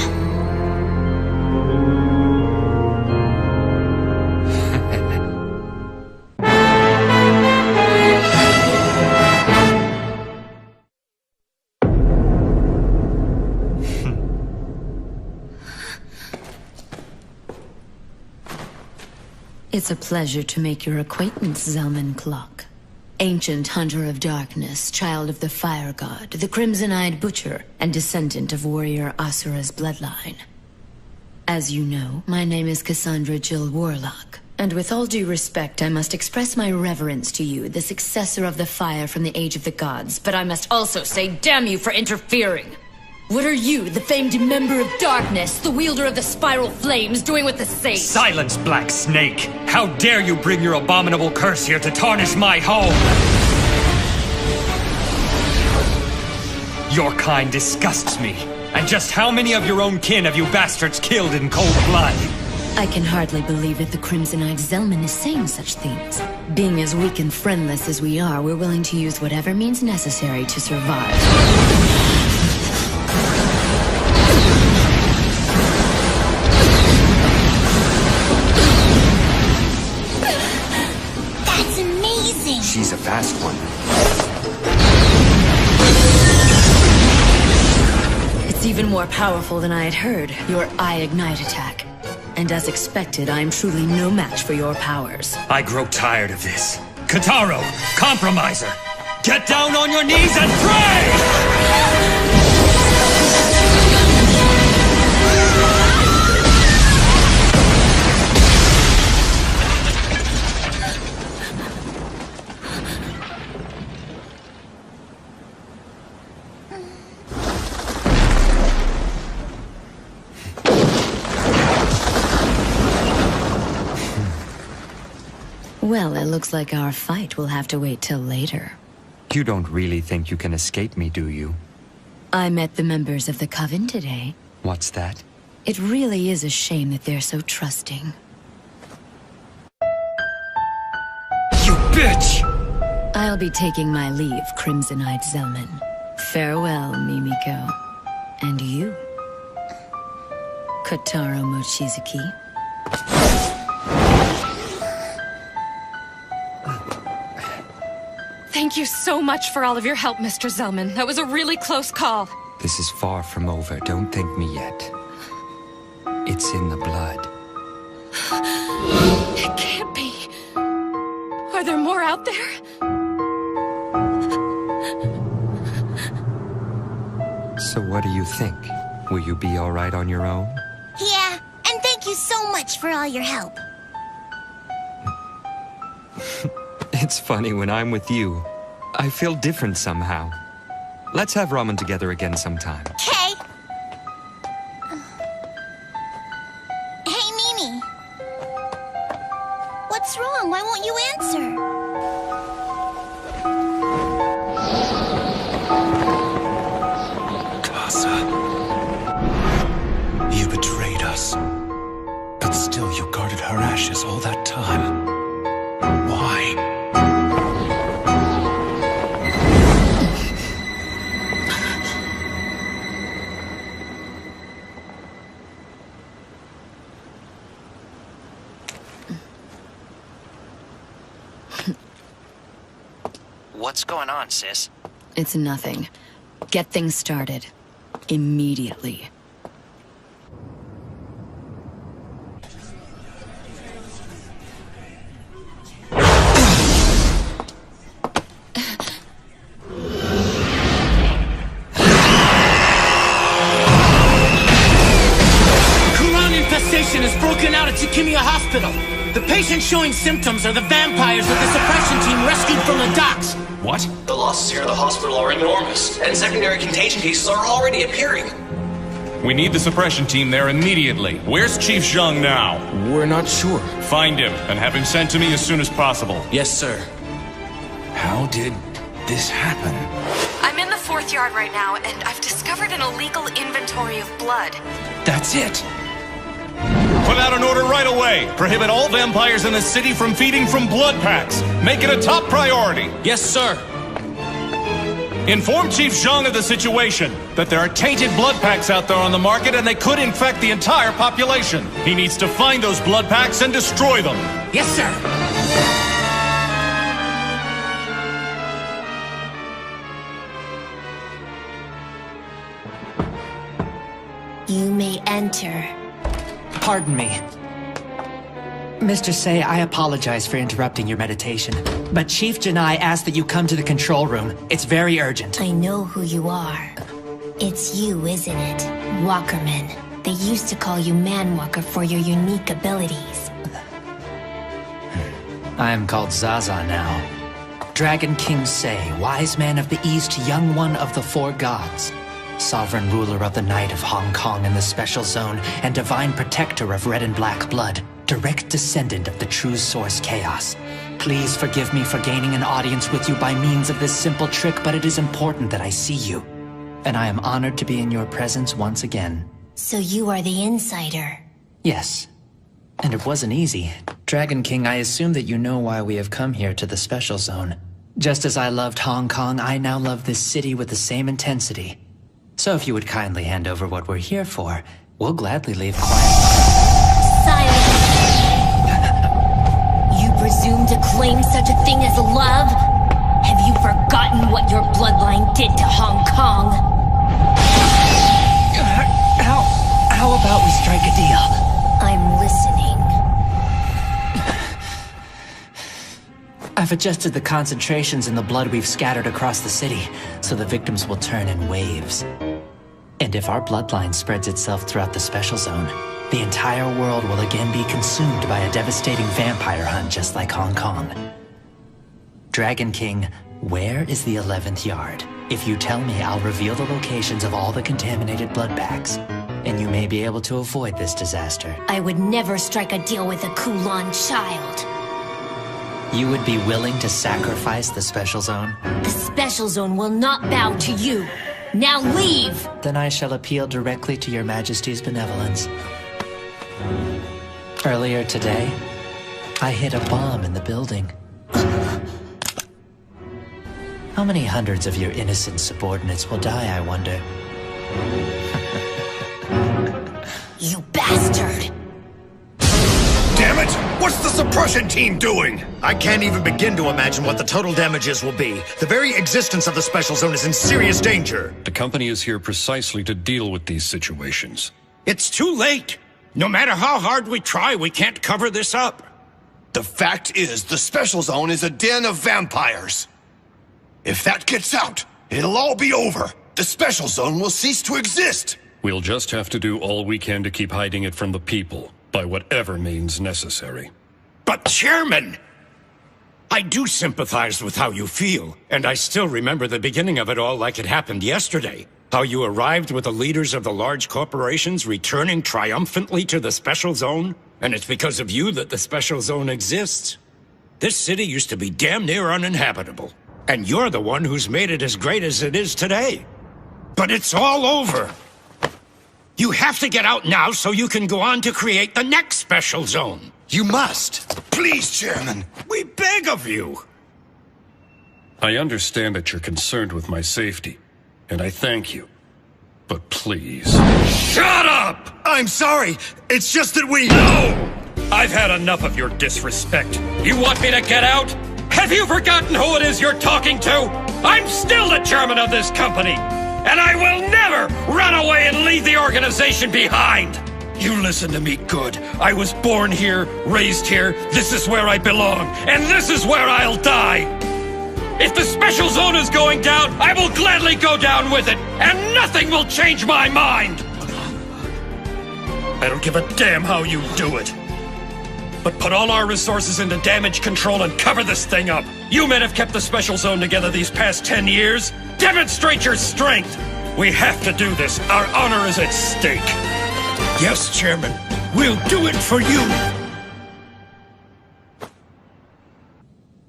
It's a pleasure to make your acquaintance, Zelman Clock. Ancient hunter of darkness, child of the fire god, the crimson-eyed butcher, and descendant of warrior Asura's bloodline. As you know, my name is Cassandra Jill Warlock, and with all due respect, I must express my reverence to you, the successor of the fire from the Age of the Gods, but I must also say damn you for interfering! What are you, the famed member of darkness, the wielder of the spiral flames, doing with the sage? Silence, Black Snake! How dare you bring your abominable curse here to tarnish my home! Your kind disgusts me. And just how many of your own kin have you bastards killed in cold blood? I can hardly believe that the crimson-eyed Zelman is saying such things. Being as weak and friendless as we are, we're willing to use whatever means necessary to survive. She's a fast one. It's even more powerful than I had heard, your Eye Ignite attack. And as expected, I am truly no match for your powers. I grow tired of this. Kotaro, compromiser! Get down on your knees and pray! Well, it looks like our fight will have to wait till later. You don't really think you can escape me, do you? I met the members of the Coven today. What's that? It really is a shame that they're so trusting. You bitch! I'll be taking my leave, Crimson-Eyed Zelman. Farewell, Mimiko. And you, Kotaro Mochizuki. Thank you so much for all of your help, Mr. Zelman. That was a really close call. This is far from over. Don't thank me yet. It's in the blood. It can't be. Are there more out there? So what do you think? Will you be all right on your own? Yeah, and thank you so much for all your help. It's funny, when I'm with you, I feel different somehow. Let's have ramen together again sometime. Okay. Hey, Mimi. What's wrong? Why won't you answer? Casa. You betrayed us. But still you guarded her ashes all that time. Why? What's going on, sis? It's nothing. Get things started. Immediately. Kuran infestation has broken out at Tsukimiya Hospital. The patients showing symptoms are the vampires that the suppression team rescued from the docks. What? The losses here at the hospital are enormous, and secondary contagion cases are already appearing. We need the suppression team there immediately. Where's Chief Zhang now? We're not sure. Find him, and have him sent to me as soon as possible. Yes, sir. How did this happen? I'm in the 4th yard right now, and I've discovered an illegal inventory of blood. That's it. Put out an order right away. Prohibit all vampires in the city from feeding from blood packs. Make it a top priority. Yes, sir. Inform Chief Zhang of the situation, that there are tainted blood packs out there on the market and they could infect the entire population. He needs to find those blood packs and destroy them. Yes, sir. You may enter. Pardon me. Mr. Say, I apologize for interrupting your meditation, but Chief Janai asked that you come to the control room. It's very urgent. I know who you are. It's you, isn't it? Walkerman. They used to call you Manwalker for your unique abilities. I am called Zaza now. Dragon King Say, wise man of the East, young one of the four gods. Sovereign ruler of the Night of Hong Kong and the Special Zone, and divine protector of red and black blood. Direct descendant of the true source Chaos. Please forgive me for gaining an audience with you by means of this simple trick, but it is important that I see you. And I am honored to be in your presence once again. So you are the insider. Yes. And it wasn't easy. Dragon King, I assume that you know why we have come here to the Special Zone. Just as I loved Hong Kong, I now love this city with the same intensity. So if you would kindly hand over what we're here for, we'll gladly leave quietly. Silence! You presume to claim such a thing as love? Have you forgotten what your bloodline did to Hong Kong? How about we strike a deal? I'm listening. I've adjusted the concentrations in the blood we've scattered across the city, so the victims will turn in waves. And if our bloodline spreads itself throughout the Special Zone, the entire world will again be consumed by a devastating vampire hunt just like Hong Kong. Dragon King, where is the 11th yard? If you tell me, I'll reveal the locations of all the contaminated blood packs, and you may be able to avoid this disaster. I would never strike a deal with a Kulan child. You would be willing to sacrifice the Special Zone? The Special Zone will not bow to you. Now leave! Then I shall appeal directly to your Majesty's benevolence. Earlier today, I hid a bomb in the building. How many hundreds of your innocent subordinates will die, I wonder? You bastard! Damn it! What's the suppression team doing? I can't even begin to imagine what the total damages will be. The very existence of the Special Zone is in serious danger. The company is here precisely to deal with these situations. It's too late. No matter how hard we try, we can't cover this up. The fact is, the Special Zone is a den of vampires. If that gets out, it'll all be over. The Special Zone will cease to exist. We'll just have to do all we can to keep hiding it from the people, by whatever means necessary. But Chairman, I do sympathize with how you feel, and I still remember the beginning of it all like it happened yesterday. How you arrived with the leaders of the large corporations returning triumphantly to the Special Zone, and it's because of you that the Special Zone exists. This city used to be damn near uninhabitable, and you're the one who's made it as great as it is today. But it's all over. You have to get out now so you can go on to create the next Special Zone. You must. Please, Chairman. We beg of you. I understand that you're concerned with my safety, and I thank you. But please... Shut up! I'm sorry. It's just that we... No! I've had enough of your disrespect. You want me to get out? Have you forgotten who it is you're talking to? I'm still the chairman of this company, and I will never run away and leave the organization behind. You listen to me good. I was born here, raised here. This is where I belong, and this is where I'll die. If the Special Zone is going down, I will gladly go down with it, and nothing will change my mind. I don't give a damn how you do it. But put all our resources into damage control and cover this thing up. You men have kept the Special Zone together these past 10 years. Demonstrate your strength. We have to do this. Our honor is at stake. Yes, Chairman. We'll do it for you.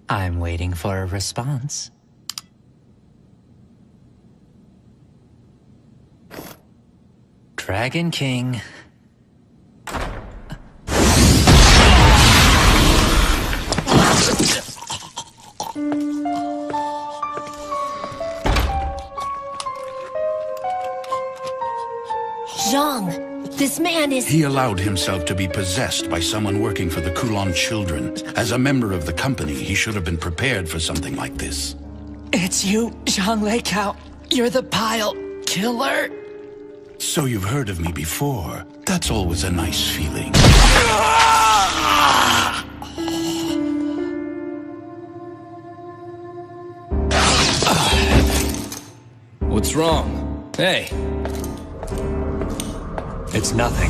I'm waiting for a response. Dragon King. Zhang, this man is... He allowed himself to be possessed by someone working for the Kulan children. As a member of the company, he should have been prepared for something like this. It's you, Zhang Leikao. You're the pile killer. So you've heard of me before. That's always a nice feeling. What's wrong? Hey. It's nothing.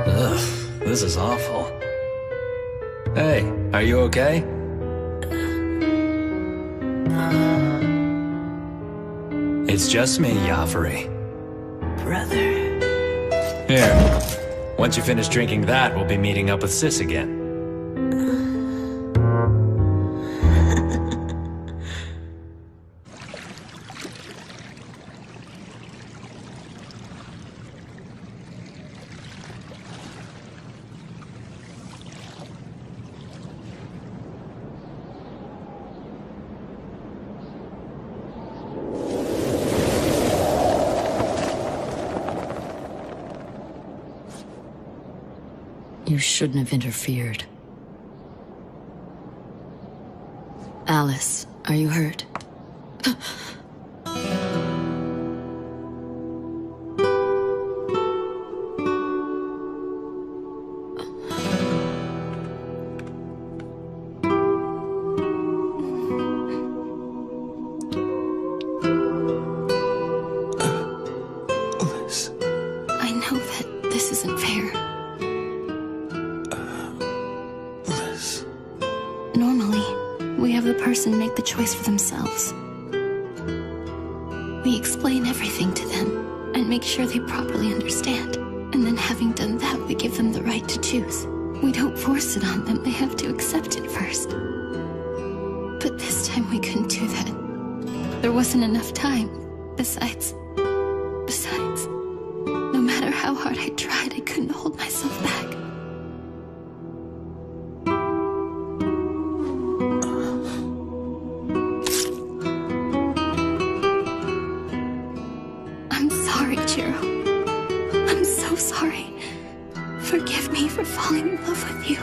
Ugh, this is awful. Hey, are you okay? It's just me, Yafari. Brother. Here. Once you finish drinking that, we'll be meeting up with Sis again. You shouldn't have interfered. Alice, are you hurt? I know that this isn't fair. Normally, we have the person make the choice for themselves. We explain everything to them and make sure they properly understand. And then having done that, we give them the right to choose. We don't force it on them, they have to accept it first. But this time we couldn't do that. There wasn't enough time. Besides, no matter how hard I tried, I couldn't hold myself back. I'm sorry, Jiro. I'm so sorry. Forgive me for falling in love with you.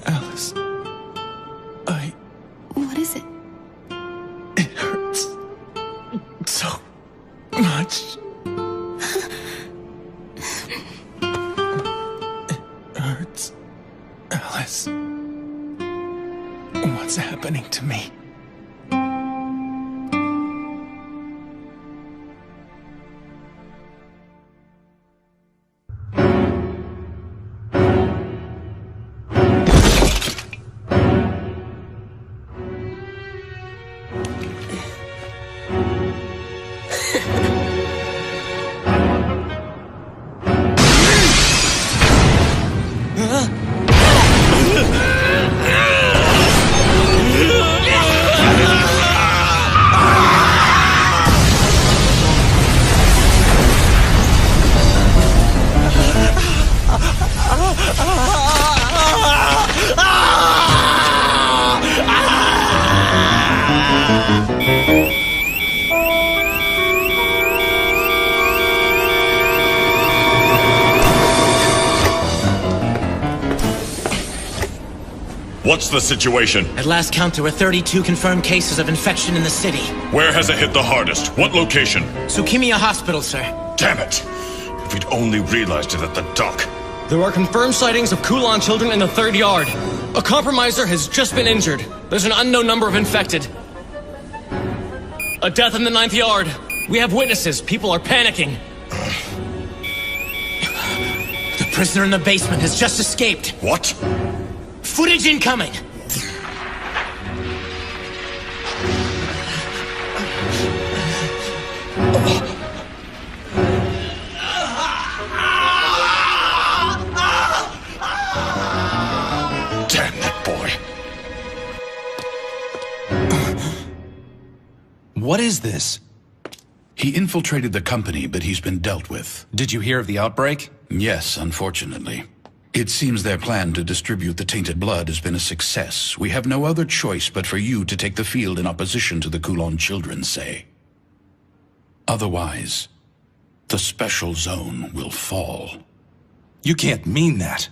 Alice. What is it? It hurts. So much. It hurts. Alice. What's happening to me? What's the situation? At last count, there were 32 confirmed cases of infection in the city. Where has it hit the hardest? What location? Tsukimiya Hospital, sir. Damn it! If we'd only realized it at the dock. There are confirmed sightings of Kulan children in the 3rd yard. A compromiser has just been injured. There's an unknown number of infected. A death in the 9th yard. We have witnesses. People are panicking. The prisoner in the basement has just escaped. What? Footage incoming! Damn that boy. What is this? He infiltrated the company, but he's been dealt with. Did you hear of the outbreak? Yes, unfortunately. It seems their plan to distribute the tainted blood has been a success. We have no other choice but for you to take the field in opposition to the Kulan children, say. Otherwise, the special zone will fall. You can't mean that.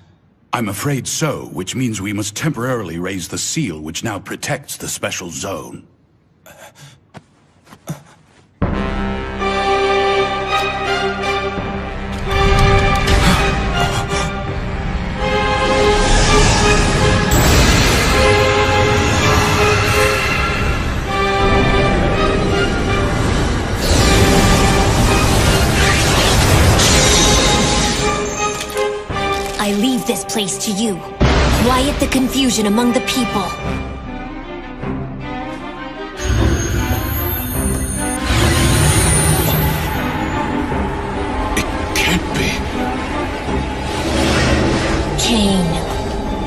I'm afraid so, which means we must temporarily raise the seal which now protects the special zone. I leave this place to you. Quiet the confusion among the people. Can't be. Cain,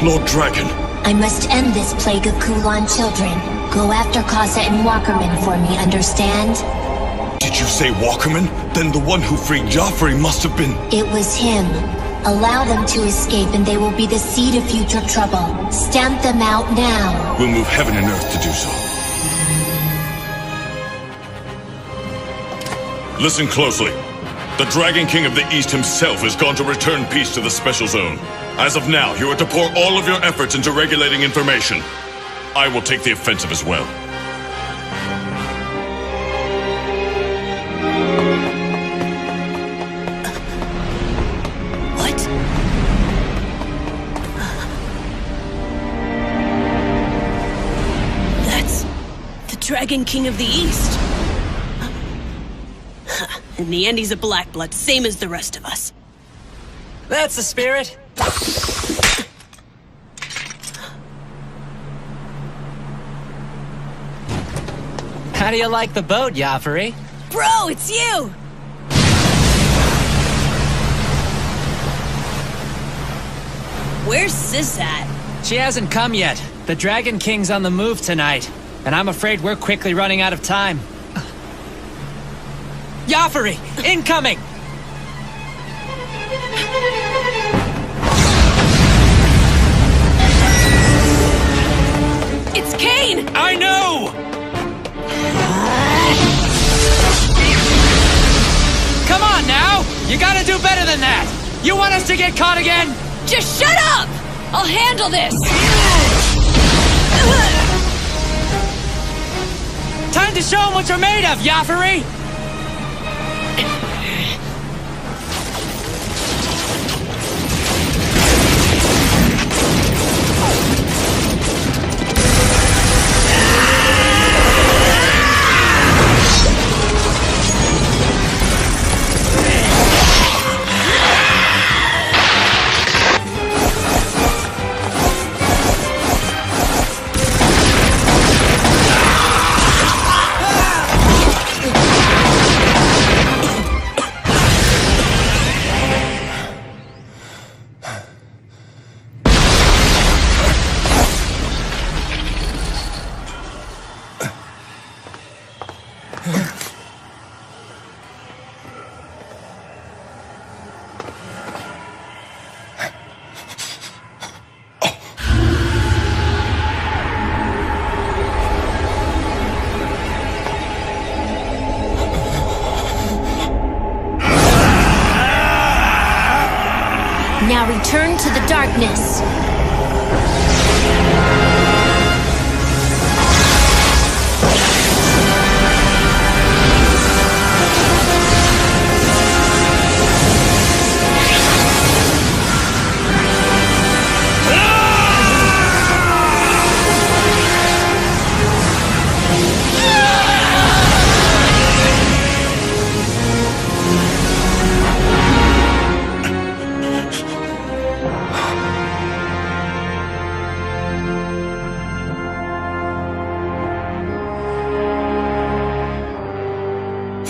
Lord Dragon. I must end this plague of Kulan children. Go after Kasa and Walkerman for me, understand? Did you say Walkerman? Then the one who freed Joffrey must have been... It was him. Allow them to escape and they will be the seed of future trouble. Stamp them out now. We'll move heaven and earth to do so. Listen closely. The Dragon King of the East himself is gone to return peace to the Special Zone. As of now, you are to pour all of your efforts into regulating information. I will take the offensive as well. Dragon King of the East. In the end, he's a black blood, same as the rest of us. That's the spirit. How do you like the boat, Joffrey? Bro, it's you! Where's Sis at? She hasn't come yet. The Dragon King's on the move tonight. And I'm afraid we're quickly running out of time. Joffrey, incoming! It's Cain! I know! Come on now! You gotta do better than that! You want us to get caught again? Just shut up! I'll handle this! Time to show them what you're made of, Joffrey! Now return to the darkness.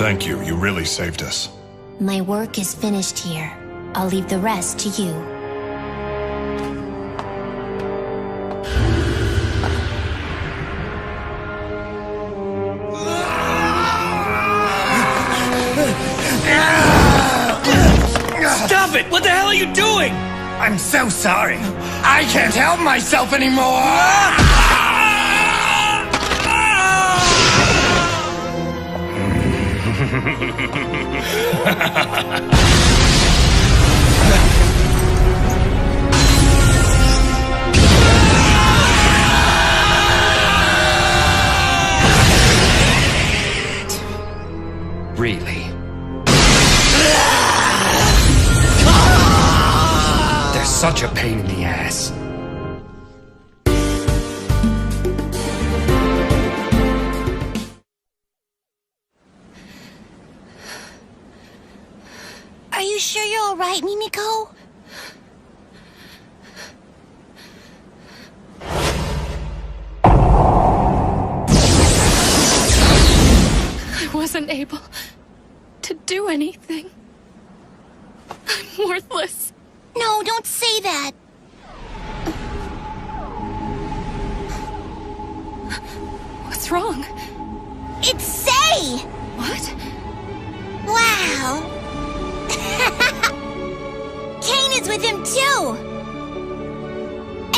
Thank you. You really saved us. My work is finished here. I'll leave the rest to you. Stop it! What the hell are you doing? I'm so sorry. I can't help myself anymore! Really? They're such a pain in the ass. Are you sure you're all right, Mimiko? I wasn't able to do anything. I'm worthless. No, don't say that. What's wrong? It's Sei! What? Wow. Kane is with him too!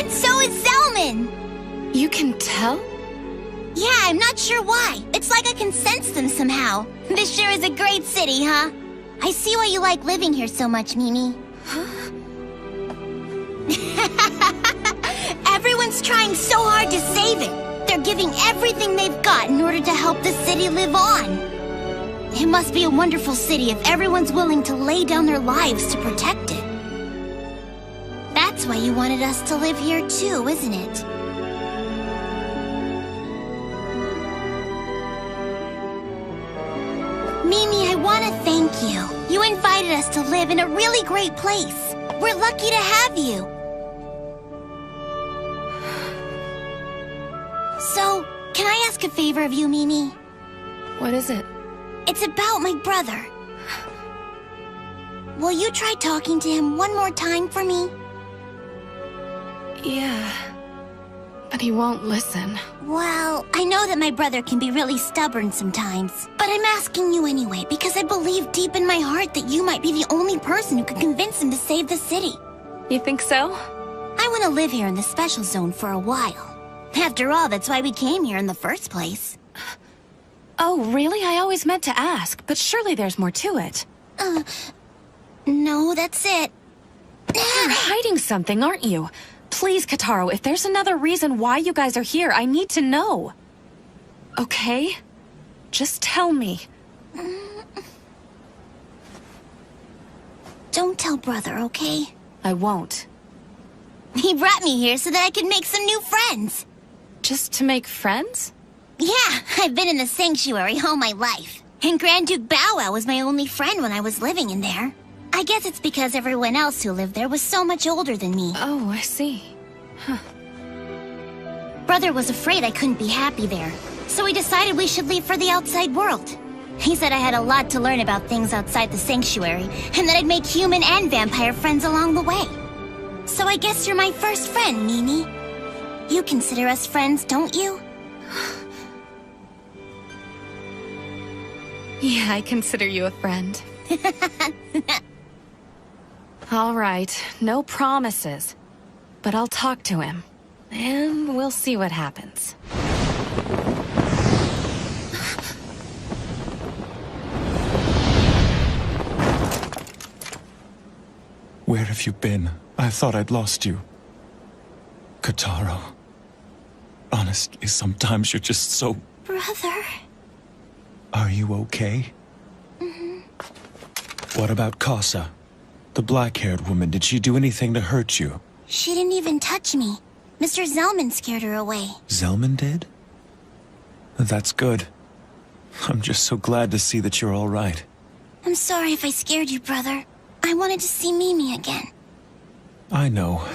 And so is Zelman! You can tell? Yeah, I'm not sure why. It's like I can sense them somehow. This sure is a great city, huh? I see why you like living here so much, Mimi. Everyone's trying so hard to save it. They're giving everything they've got in order to help the city live on. It must be a wonderful city if everyone's willing to lay down their lives to protect it. That's why you wanted us to live here too, isn't it? Mimi, I want to thank you. You invited us to live in a really great place. We're lucky to have you. So, can I ask a favor of you, Mimi? What is it? It's about my brother. Will you try talking to him one more time for me? Yeah. But he won't listen. Well, I know that my brother can be really stubborn sometimes. But I'm asking you anyway, because I believe deep in my heart that you might be the only person who can convince him to save the city. You think so? I want to live here in the special zone for a while. After all, that's why we came here in the first place. Oh, really? I always meant to ask, but surely there's more to it. No, that's it. You're hiding something, aren't you? Please, Kotaro, if there's another reason why you guys are here, I need to know. Okay? Just tell me. Don't tell brother, okay? I won't. He brought me here so that I could make some new friends. Just to make friends? Yeah, I've been in the sanctuary all my life. And Grand Duke Bow Wow was my only friend when I was living in there. I guess it's because everyone else who lived there was so much older than me. Oh, I see. Huh. Brother was afraid I couldn't be happy there, so he decided we should leave for the outside world. He said I had a lot to learn about things outside the sanctuary, and that I'd make human and vampire friends along the way. So I guess you're my first friend, Mimi. You consider us friends, don't you? Yeah, I consider you a friend. All right, no promises. But I'll talk to him. And we'll see what happens. Where have you been? I thought I'd lost you. Kotaro. Honestly, sometimes you're just so... Brother. Are you okay? What about Casa? The black-haired woman, did she do anything to hurt you? She didn't even touch me. Mr. Zelman scared her away. Zelman did? That's good. I'm just so glad to see that you're all right. I'm sorry if I scared you, brother. I wanted to see Mimi again. I know.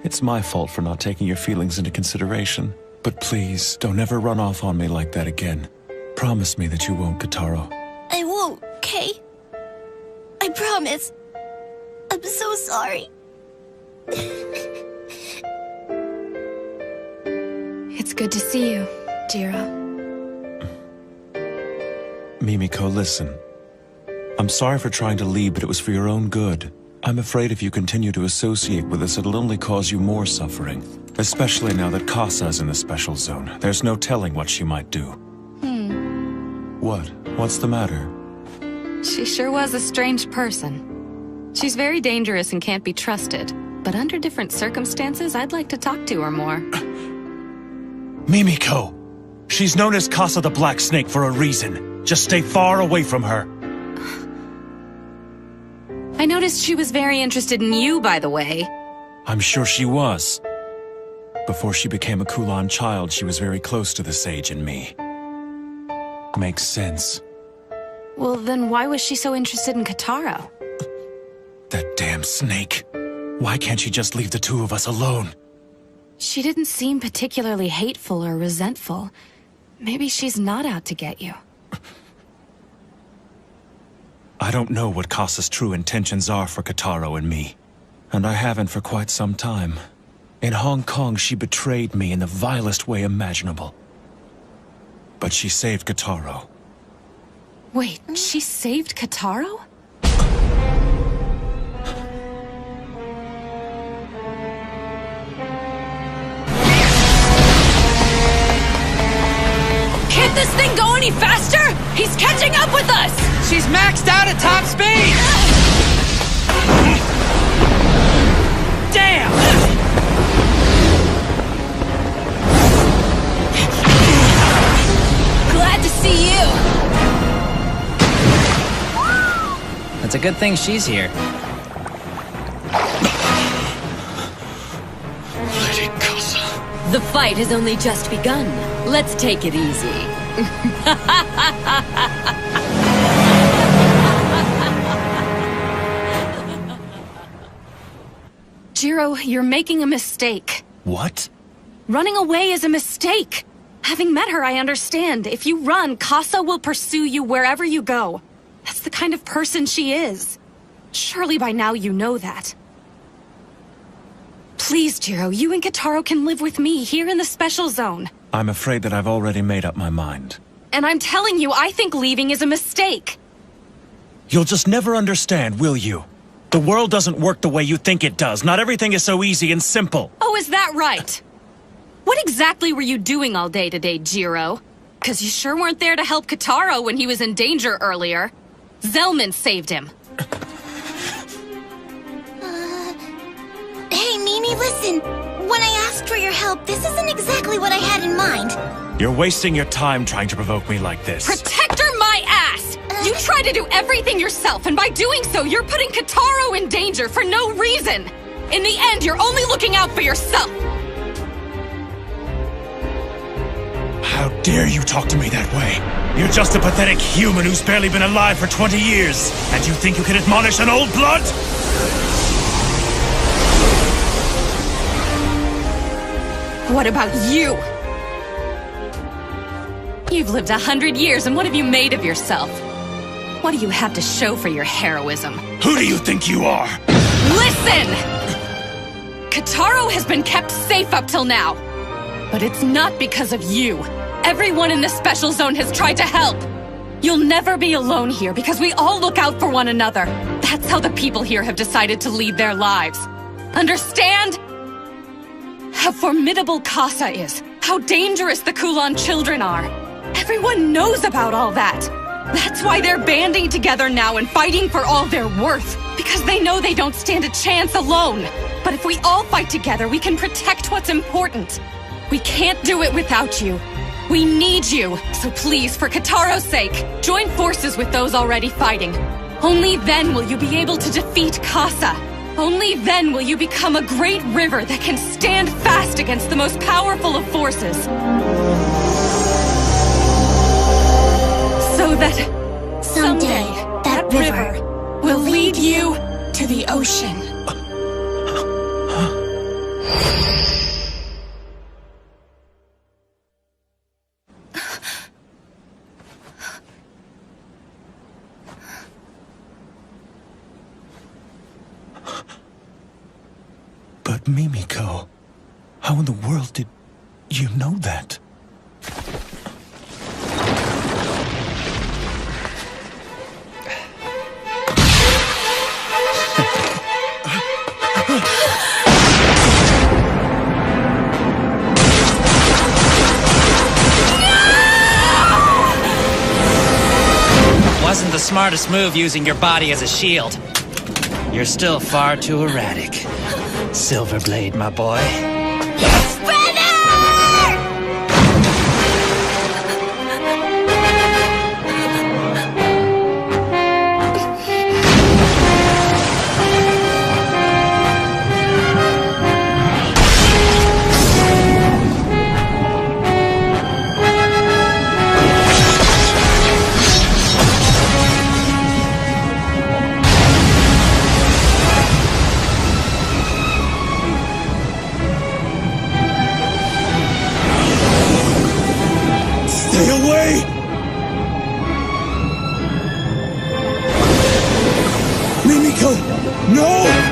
It's my fault for not taking your feelings into consideration. But please, don't ever run off on me like that again. Promise me that you won't, Kotaro. promise. I'm so sorry. It's good to see you, Jiro. Mimiko, listen. I'm sorry for trying to leave, but it was for your own good. I'm afraid if you continue to associate with us, it'll only cause you more suffering. Especially now that Kasa's in the special zone. There's no telling what she might do. What? What's the matter? She sure was a strange person. She's very dangerous and can't be trusted. But under different circumstances, I'd like to talk to her more. Mimiko! She's known as Kasa the Black Snake for a reason. Just stay far away from her. I noticed she was very interested in you, by the way. I'm sure she was. Before she became a Kulan child, she was very close to the Sage and me. Makes sense. Well, then why was she so interested in Kotaro? That damn snake. Why can't she just leave the two of us alone? She didn't seem particularly hateful or resentful. Maybe she's not out to get you. I don't know what Kasa's true intentions are for Kotaro and me. And I haven't for quite some time. In Hong Kong, she betrayed me in the vilest way imaginable. But she saved Kotaro. Wait, she saved Kotaro? Can't this thing go any faster? He's catching up with us! She's maxed out at top speed! Damn! Glad to see you! It's a good thing she's here. Lady Kasa. The fight has only just begun. Let's take it easy. Jiro, you're making a mistake. What? Running away is a mistake. Having met her, I understand. If you run, Kasa will pursue you wherever you go. That's the kind of person she is. Surely by now you know that. Please, Jiro, you and Kotaro can live with me here in the special zone. I'm afraid that I've already made up my mind. And I'm telling you, I think leaving is a mistake. You'll just never understand, will you? The world doesn't work the way you think it does. Not everything is so easy and simple. Oh, is that right? What exactly were you doing all day today, Jiro? 'Cause you sure weren't there to help Kotaro when he was in danger earlier. Zelman saved him. Hey, Mimi, listen. When I asked for your help, this isn't exactly what I had in mind. You're wasting your time trying to provoke me like this. Protector my ass! You try to do everything yourself, and by doing so, you're putting Kotaro in danger for no reason. In the end, you're only looking out for yourself. How dare you talk to me that way? You're just a pathetic human who's barely been alive for 20 years. And you think you can admonish an old blood? What about you? You've lived 100 years, and what have you made of yourself? What do you have to show for your heroism? Who do you think you are? Listen! Kotaro has been kept safe up till now. But it's not because of you. Everyone in the special zone has tried to help. You'll never be alone here because we all look out for one another. That's how the people here have decided to lead their lives. Understand? How formidable Kasa is. How dangerous the Kulan children are. Everyone knows about all that. That's why they're banding together now and fighting for all they're worth. Because they know they don't stand a chance alone. But if we all fight together, we can protect what's important. We can't do it without you. We need you. So please, for Kotaro's sake, join forces with those already fighting. Only then will you be able to defeat Kasa. Only then will you become a great river that can stand fast against the most powerful of forces. So that someday that river will lead you to the ocean. Mimiko, how in the world did you know that? Wasn't the smartest move using your body as a shield. You're still far too erratic. Silverblade, my boy. Stay away! Mimiko! No!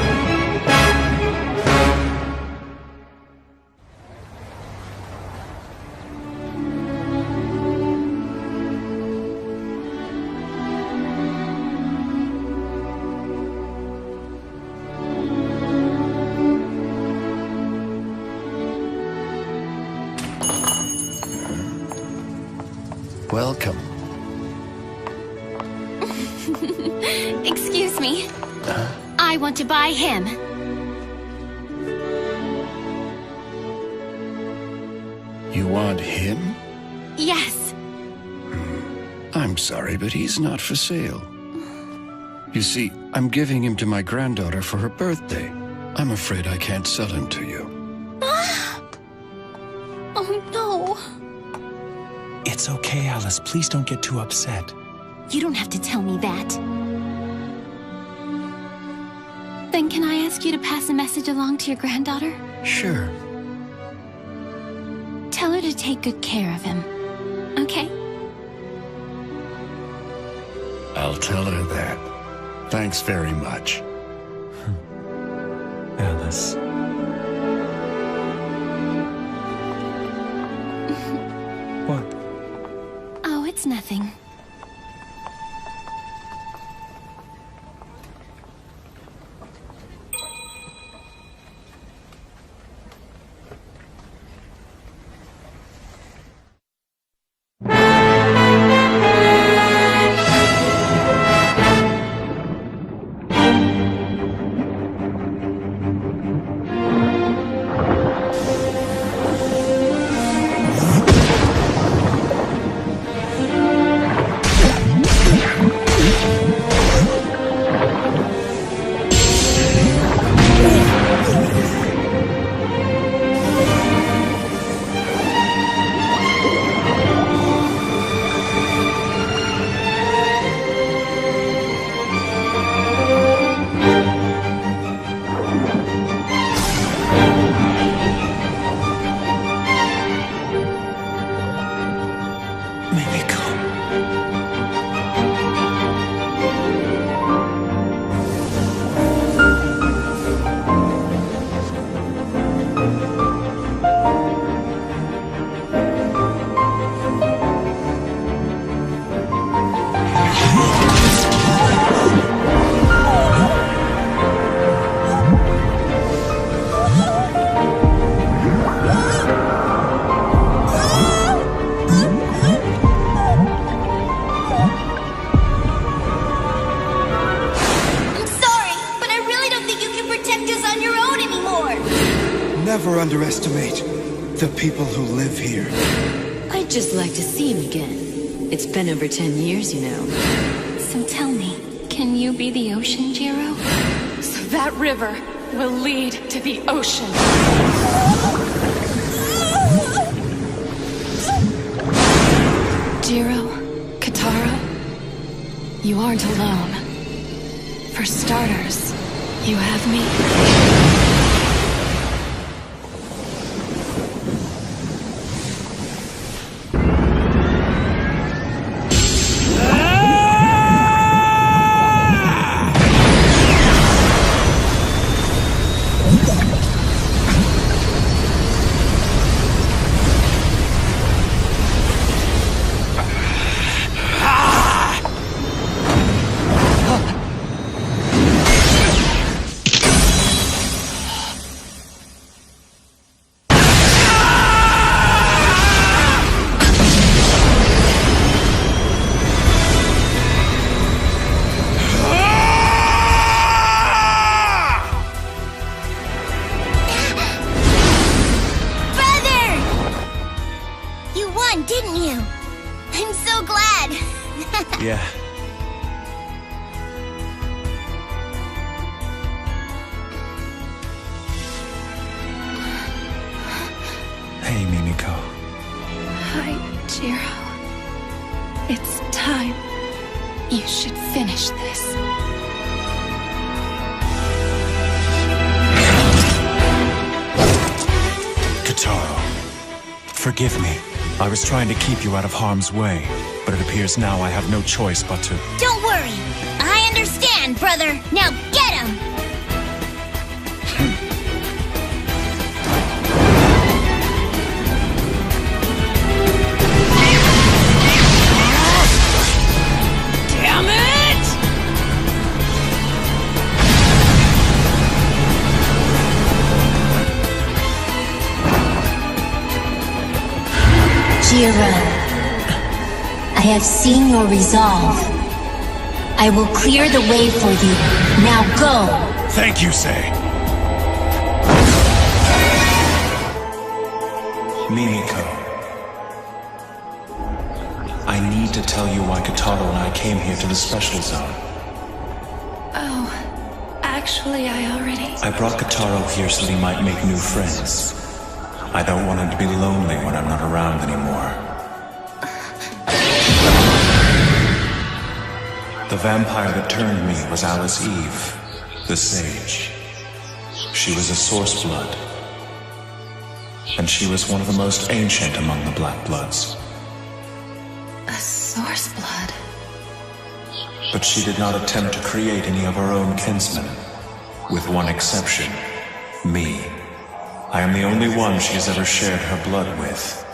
Welcome. Excuse me. I want to buy him. You want him? Yes. I'm sorry, but he's not for sale. You see, I'm giving him to my granddaughter for her birthday. I'm afraid I can't sell him to you. Oh no. It's okay, Alice. Please don't get too upset. You don't have to tell me that. Then can I ask you to pass a message along to your granddaughter? Sure. Tell her to take good care of him. Okay? I'll tell her that. Thanks very much. Alice. What? Oh, it's nothing. Never underestimate the people who live here. I'd just like to see him again. It's been over 10 years, you know. So tell me, can you be the ocean, Jiro? So that river will lead to the ocean. Jiro, Katara, you aren't alone. For starters, you have me. Yeah. Hey, Mimiko. Hi, Jiro. It's time. You should finish this. Kataro, forgive me. I was trying to keep you out of harm's way, but it appears now I have no choice but to... Don't worry. I understand, brother. Now get him! Damn it! Jiro, I have seen your resolve. I will clear the way for you. Now go! Thank you, Sei. Mimiko. I need to tell you why Kataro and I came here to the Special Zone. Oh, actually, I already... I brought Kataro here so that he might make new friends. I don't want him to be lonely when I'm not around anymore. The vampire that turned me was Alice Eve, the Sage. She was a Source Blood. And she was one of the most ancient among the Black Bloods. A Source Blood? But she did not attempt to create any of her own kinsmen. With one exception, me. I am the only one she has ever shared her blood with.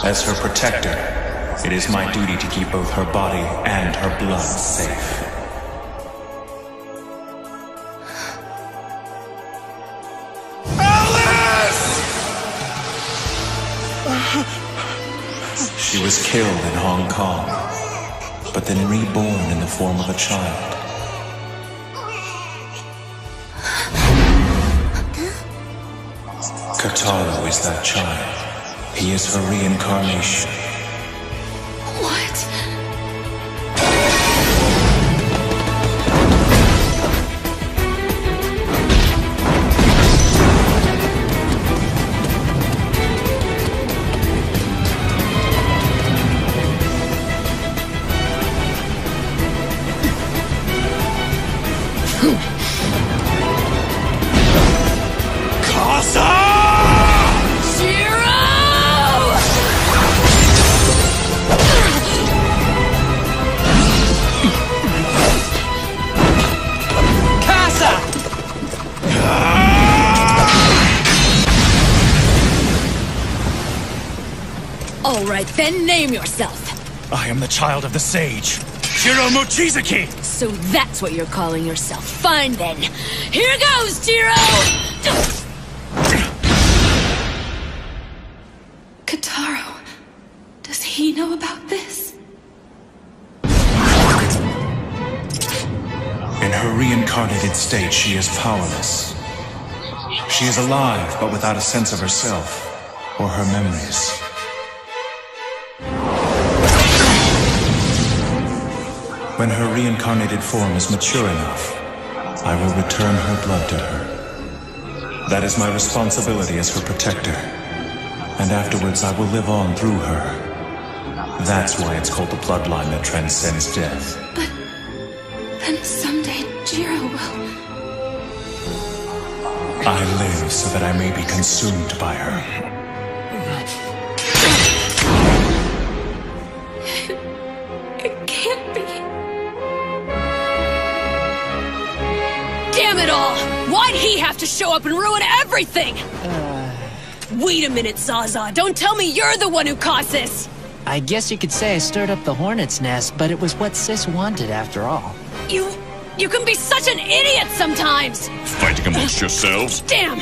As her protector, it is my duty to keep both her body and her blood safe. She was killed in Hong Kong, but then reborn in the form of a child. Kataro is that child. He is her reincarnation. What? All right, then name yourself. I am the child of the Sage, Jiro Mochizuki! So that's what you're calling yourself. Fine then. Here goes, Jiro! Kataro, does he know about this? In her reincarnated state, she is powerless. She is alive, but without a sense of herself or her memories. When her reincarnated form is mature enough, I will return her blood to her. That is my responsibility as her protector. And afterwards I will live on through her. That's why it's called the bloodline that transcends death. But then someday Jiro will... I live so that I may be consumed by her. It can't be. Damn it all! Why'd he have to show up and ruin everything? Wait a minute, Zaza. Don't tell me you're the one who caused this! I guess you could say I stirred up the hornet's nest, but it was what Sis wanted after all. You can be such an idiot sometimes! Fighting amongst yourselves? Damn!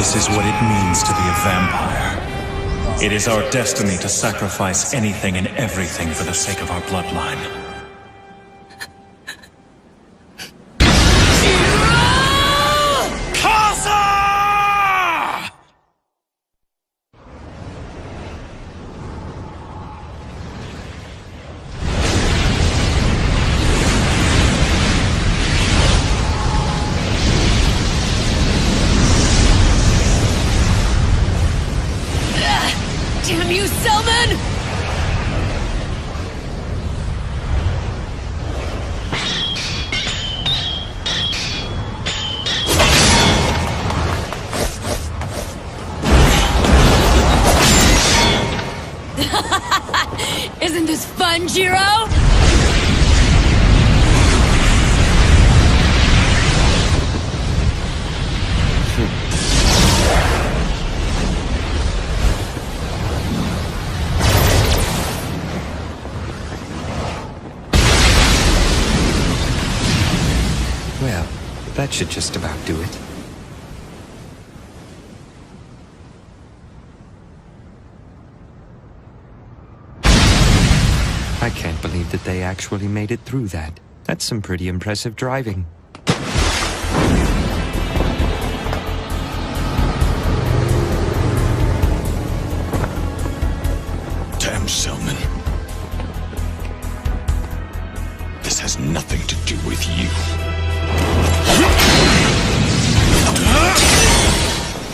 This is what it means to be a vampire. It is our destiny to sacrifice anything and everything for the sake of our bloodline. Damn you, Selman! Isn't this fun, Jiro? Well, that should just about do it. I can't believe that they actually made it through that. That's some pretty impressive driving. Damn, Selman. This has nothing to do with you.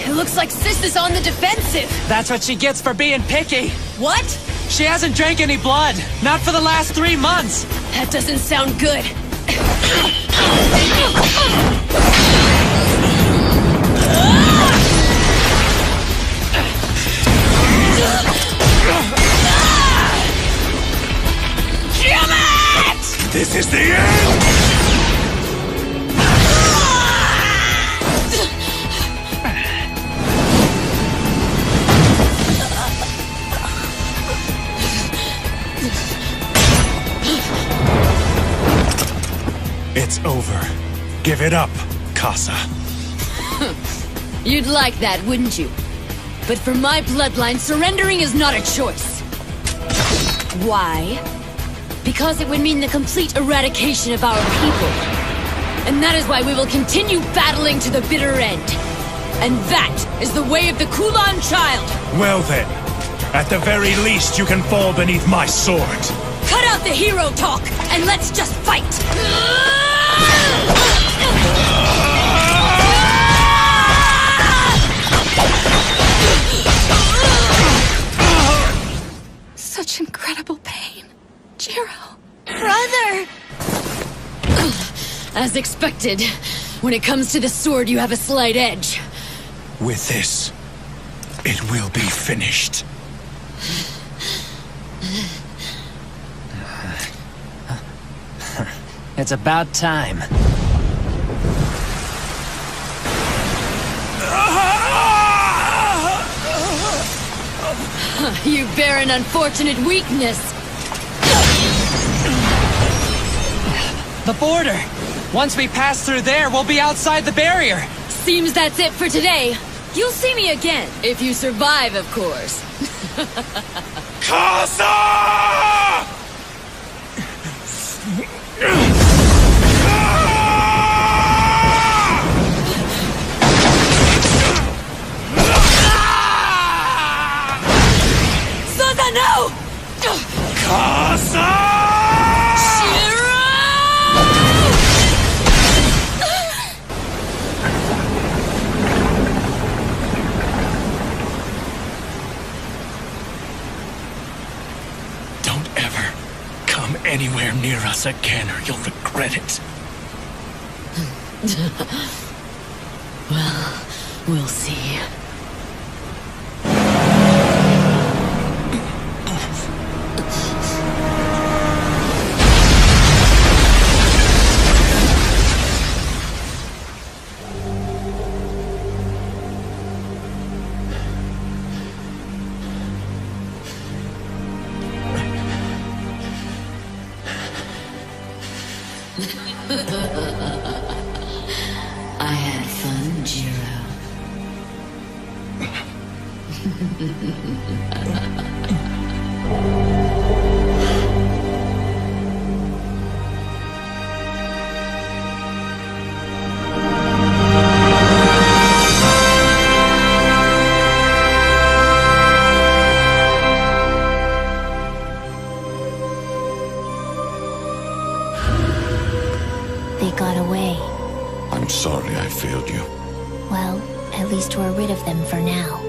It looks like Sis is on the defensive. That's what she gets for being picky. What? She hasn't drank any blood. Not for the last 3 months. That doesn't sound good. Damn it! This is the end! It's over. Give it up, Casa. You'd like that, wouldn't you? But for my bloodline, surrendering is not a choice. Why? Because it would mean the complete eradication of our people. And that is why we will continue battling to the bitter end. And that is the way of the Kulan child! Well then, at the very least you can fall beneath my sword. Cut out the hero talk, and let's just fight! Such incredible pain. Jiro. Brother! As expected, when it comes to the sword, you have a slight edge. With this, it will be finished. It's about time. You bear an unfortunate weakness. The border! Once we pass through there, we'll be outside the barrier! Seems that's it for today. You'll see me again, if you survive, of course. Casa! Zaza, no! Casa! Anywhere near us again or you'll regret it. Well, we'll see. I had fun, Jiro. They got away. I'm sorry I failed you. Well, at least we're rid of them for now.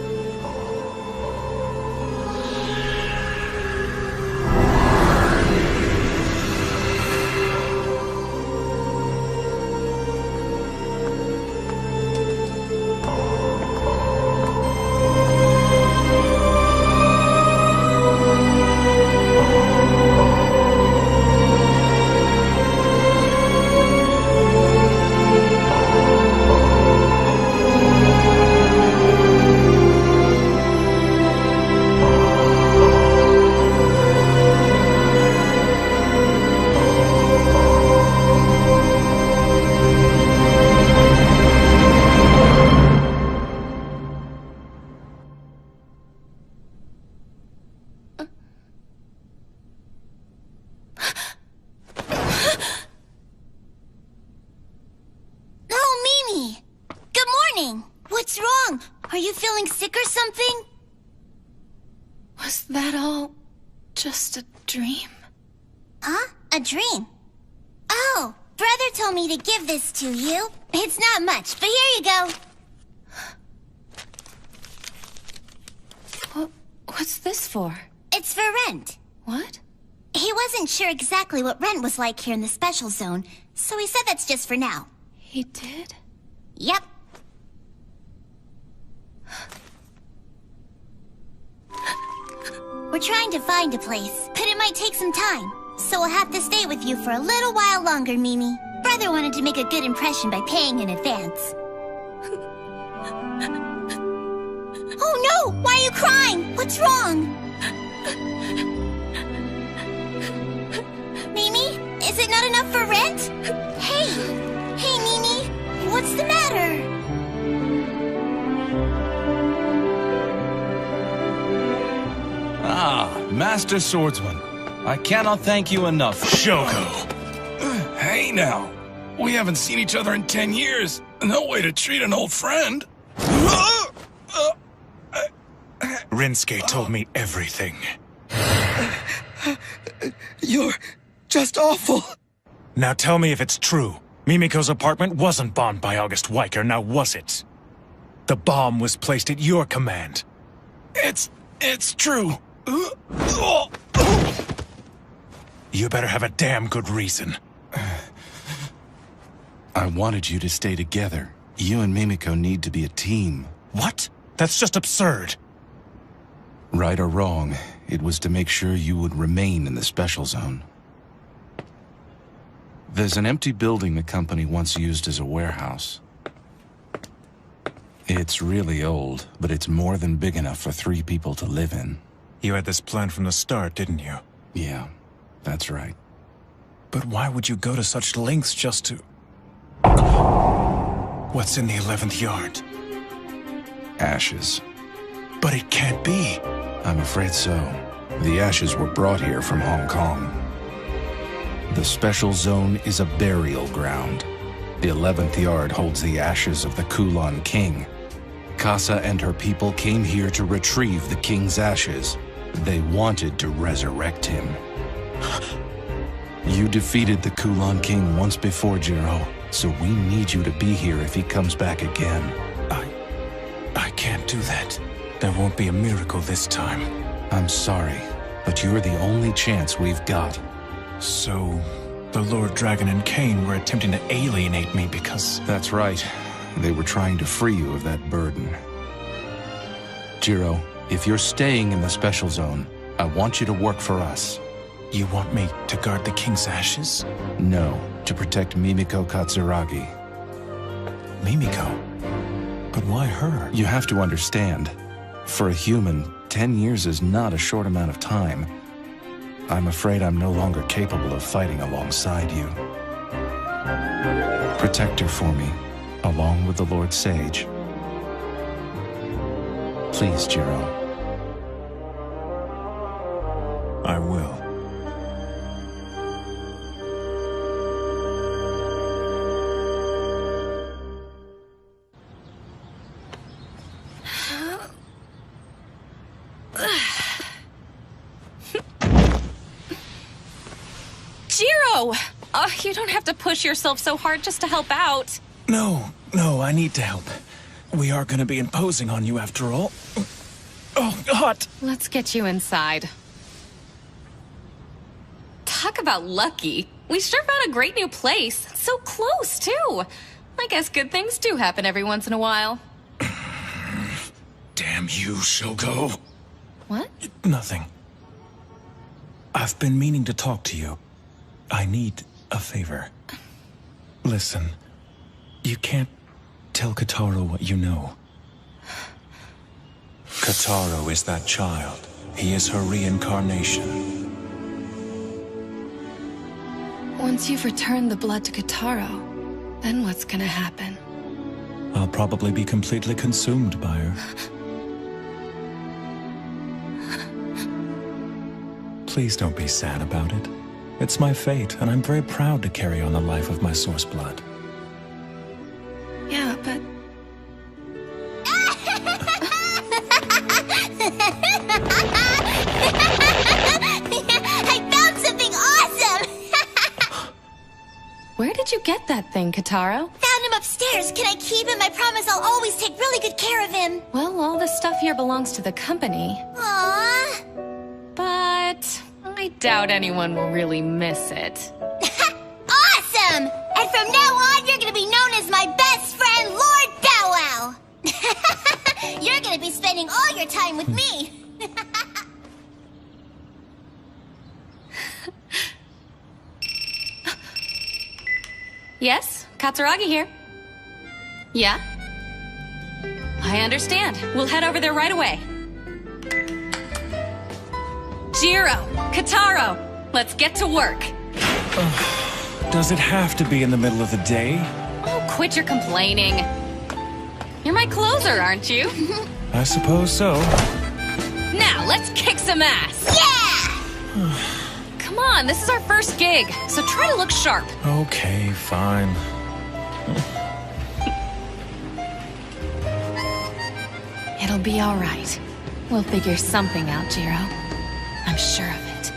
What's wrong? Are you feeling sick or something? Was that all just a dream? Huh? A dream? Oh, brother told me to give this to you. It's not much, but here you go. What's this for? It's for rent. What? He wasn't sure exactly what rent was like here in the special zone, so he said that's just for now. He did? Yep. We're trying to find a place, but it might take some time. So we'll have to stay with you for a little while longer, Mimi. Brother wanted to make a good impression by paying in advance. Oh no! Why are you crying? What's wrong? Mimi? Is it not enough for rent? Hey! Hey, Mimi! What's the matter? Ah, Master Swordsman. I cannot thank you enough. Shoko! Hey now. We haven't seen each other in 10 years. No way to treat an old friend. Rinsuke told me everything. You're just awful. Now tell me if it's true. Mimiko's apartment wasn't bombed by August Weicker, now was it? The bomb was placed at your command. It's true. You better have a damn good reason. I wanted you to stay together. You and Mimiko need to be a team. What? That's just absurd. Right or wrong, it was to make sure you would remain in the special zone. There's an empty building the company once used as a warehouse. It's really old, but it's more than big enough for 3 people to live in. You had this plan from the start, didn't you? Yeah, that's right. But why would you go to such lengths just to... What's in the 11th yard? Ashes. But it can't be. I'm afraid so. The ashes were brought here from Hong Kong. The special zone is a burial ground. The 11th yard holds the ashes of the Kulan King. Casa and her people came here to retrieve the king's ashes. They wanted to resurrect him. You defeated the Kulan King once before, Jiro, so we need you to be here if he comes back again. I can't do that. There won't be a miracle this time. I'm sorry, but you're the only chance we've got. So, the Lord Dragon and Cain were attempting to alienate me because... That's right. They were trying to free you of that burden. Jiro, if you're staying in the special zone, I want you to work for us. You want me to guard the king's ashes? No, to protect Mimiko Katsuragi. Mimiko? But why her? You have to understand. For a human, 10 years is not a short amount of time. I'm afraid I'm no longer capable of fighting alongside you. Protect her for me, along with the Lord Sage. Please, Jiro. I will. Jiro! You don't have to push yourself so hard just to help out. No, I need to help. We are gonna be imposing on you after all. Oh, hot! Let's get you inside. Talk about lucky. We sure found a great new place. So close, too. I guess good things do happen every once in a while. Damn you, Shogo. What? Nothing. I've been meaning to talk to you. I need a favor. Listen, you can't tell Kotaro what you know. Kotaro is that child. He is her reincarnation. Once you've returned the blood to Kotaro, then what's gonna happen? I'll probably be completely consumed by her. Please don't be sad about it. It's my fate, and I'm very proud to carry on the life of my source blood. Yeah, but... I found something awesome! Where did you get that thing, Kotaro? Found him upstairs. Can I keep him? I promise I'll always take really good care of him. Well, all the stuff here belongs to the company. Aww. But I doubt anyone will really miss it. Awesome! And from now on, you're gonna be known as my best friend, Lord Bow Wow. You're gonna be spending all your time with me. Yes, Katsuragi here. Yeah? I understand. We'll head over there right away. Jiro, Kotaro, let's get to work. Does it have to be in the middle of the day? Oh, quit your complaining. You're my closer, aren't you? I suppose so. Now, let's kick some ass. Yeah! Come on, this is our first gig, so try to look sharp. Okay, fine. It'll be all right. We'll figure something out, Jiro. I'm sure of it.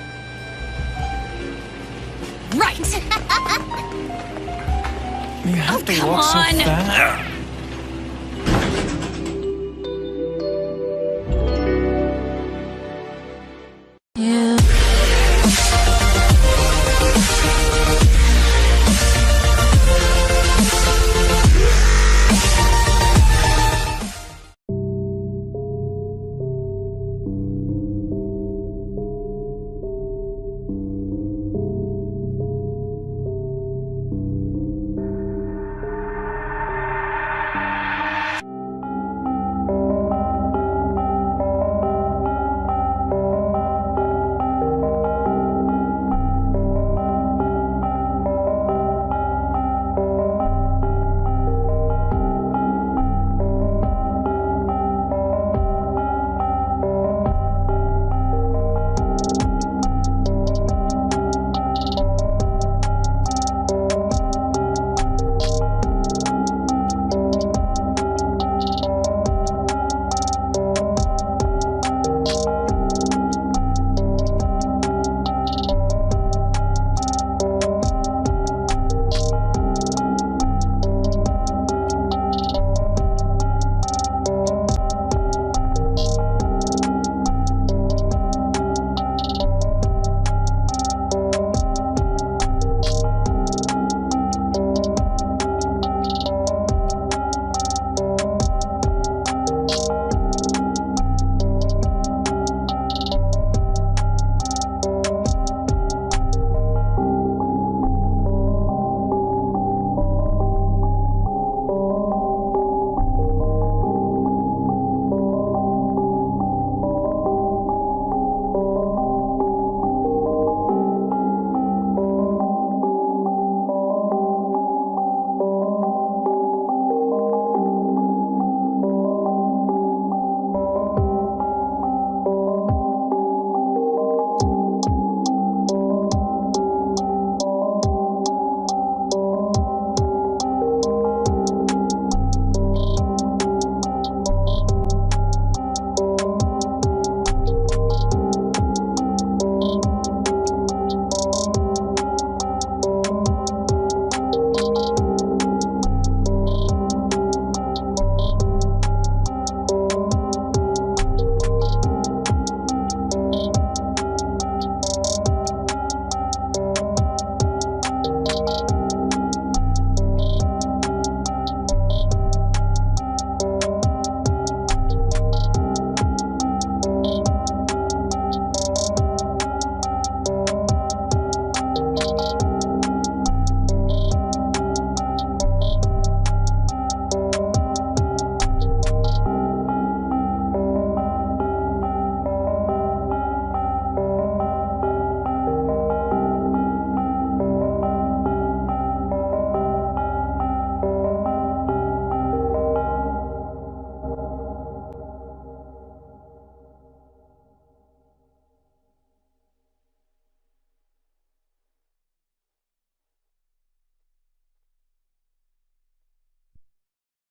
Right! You have to come walk so on. fast.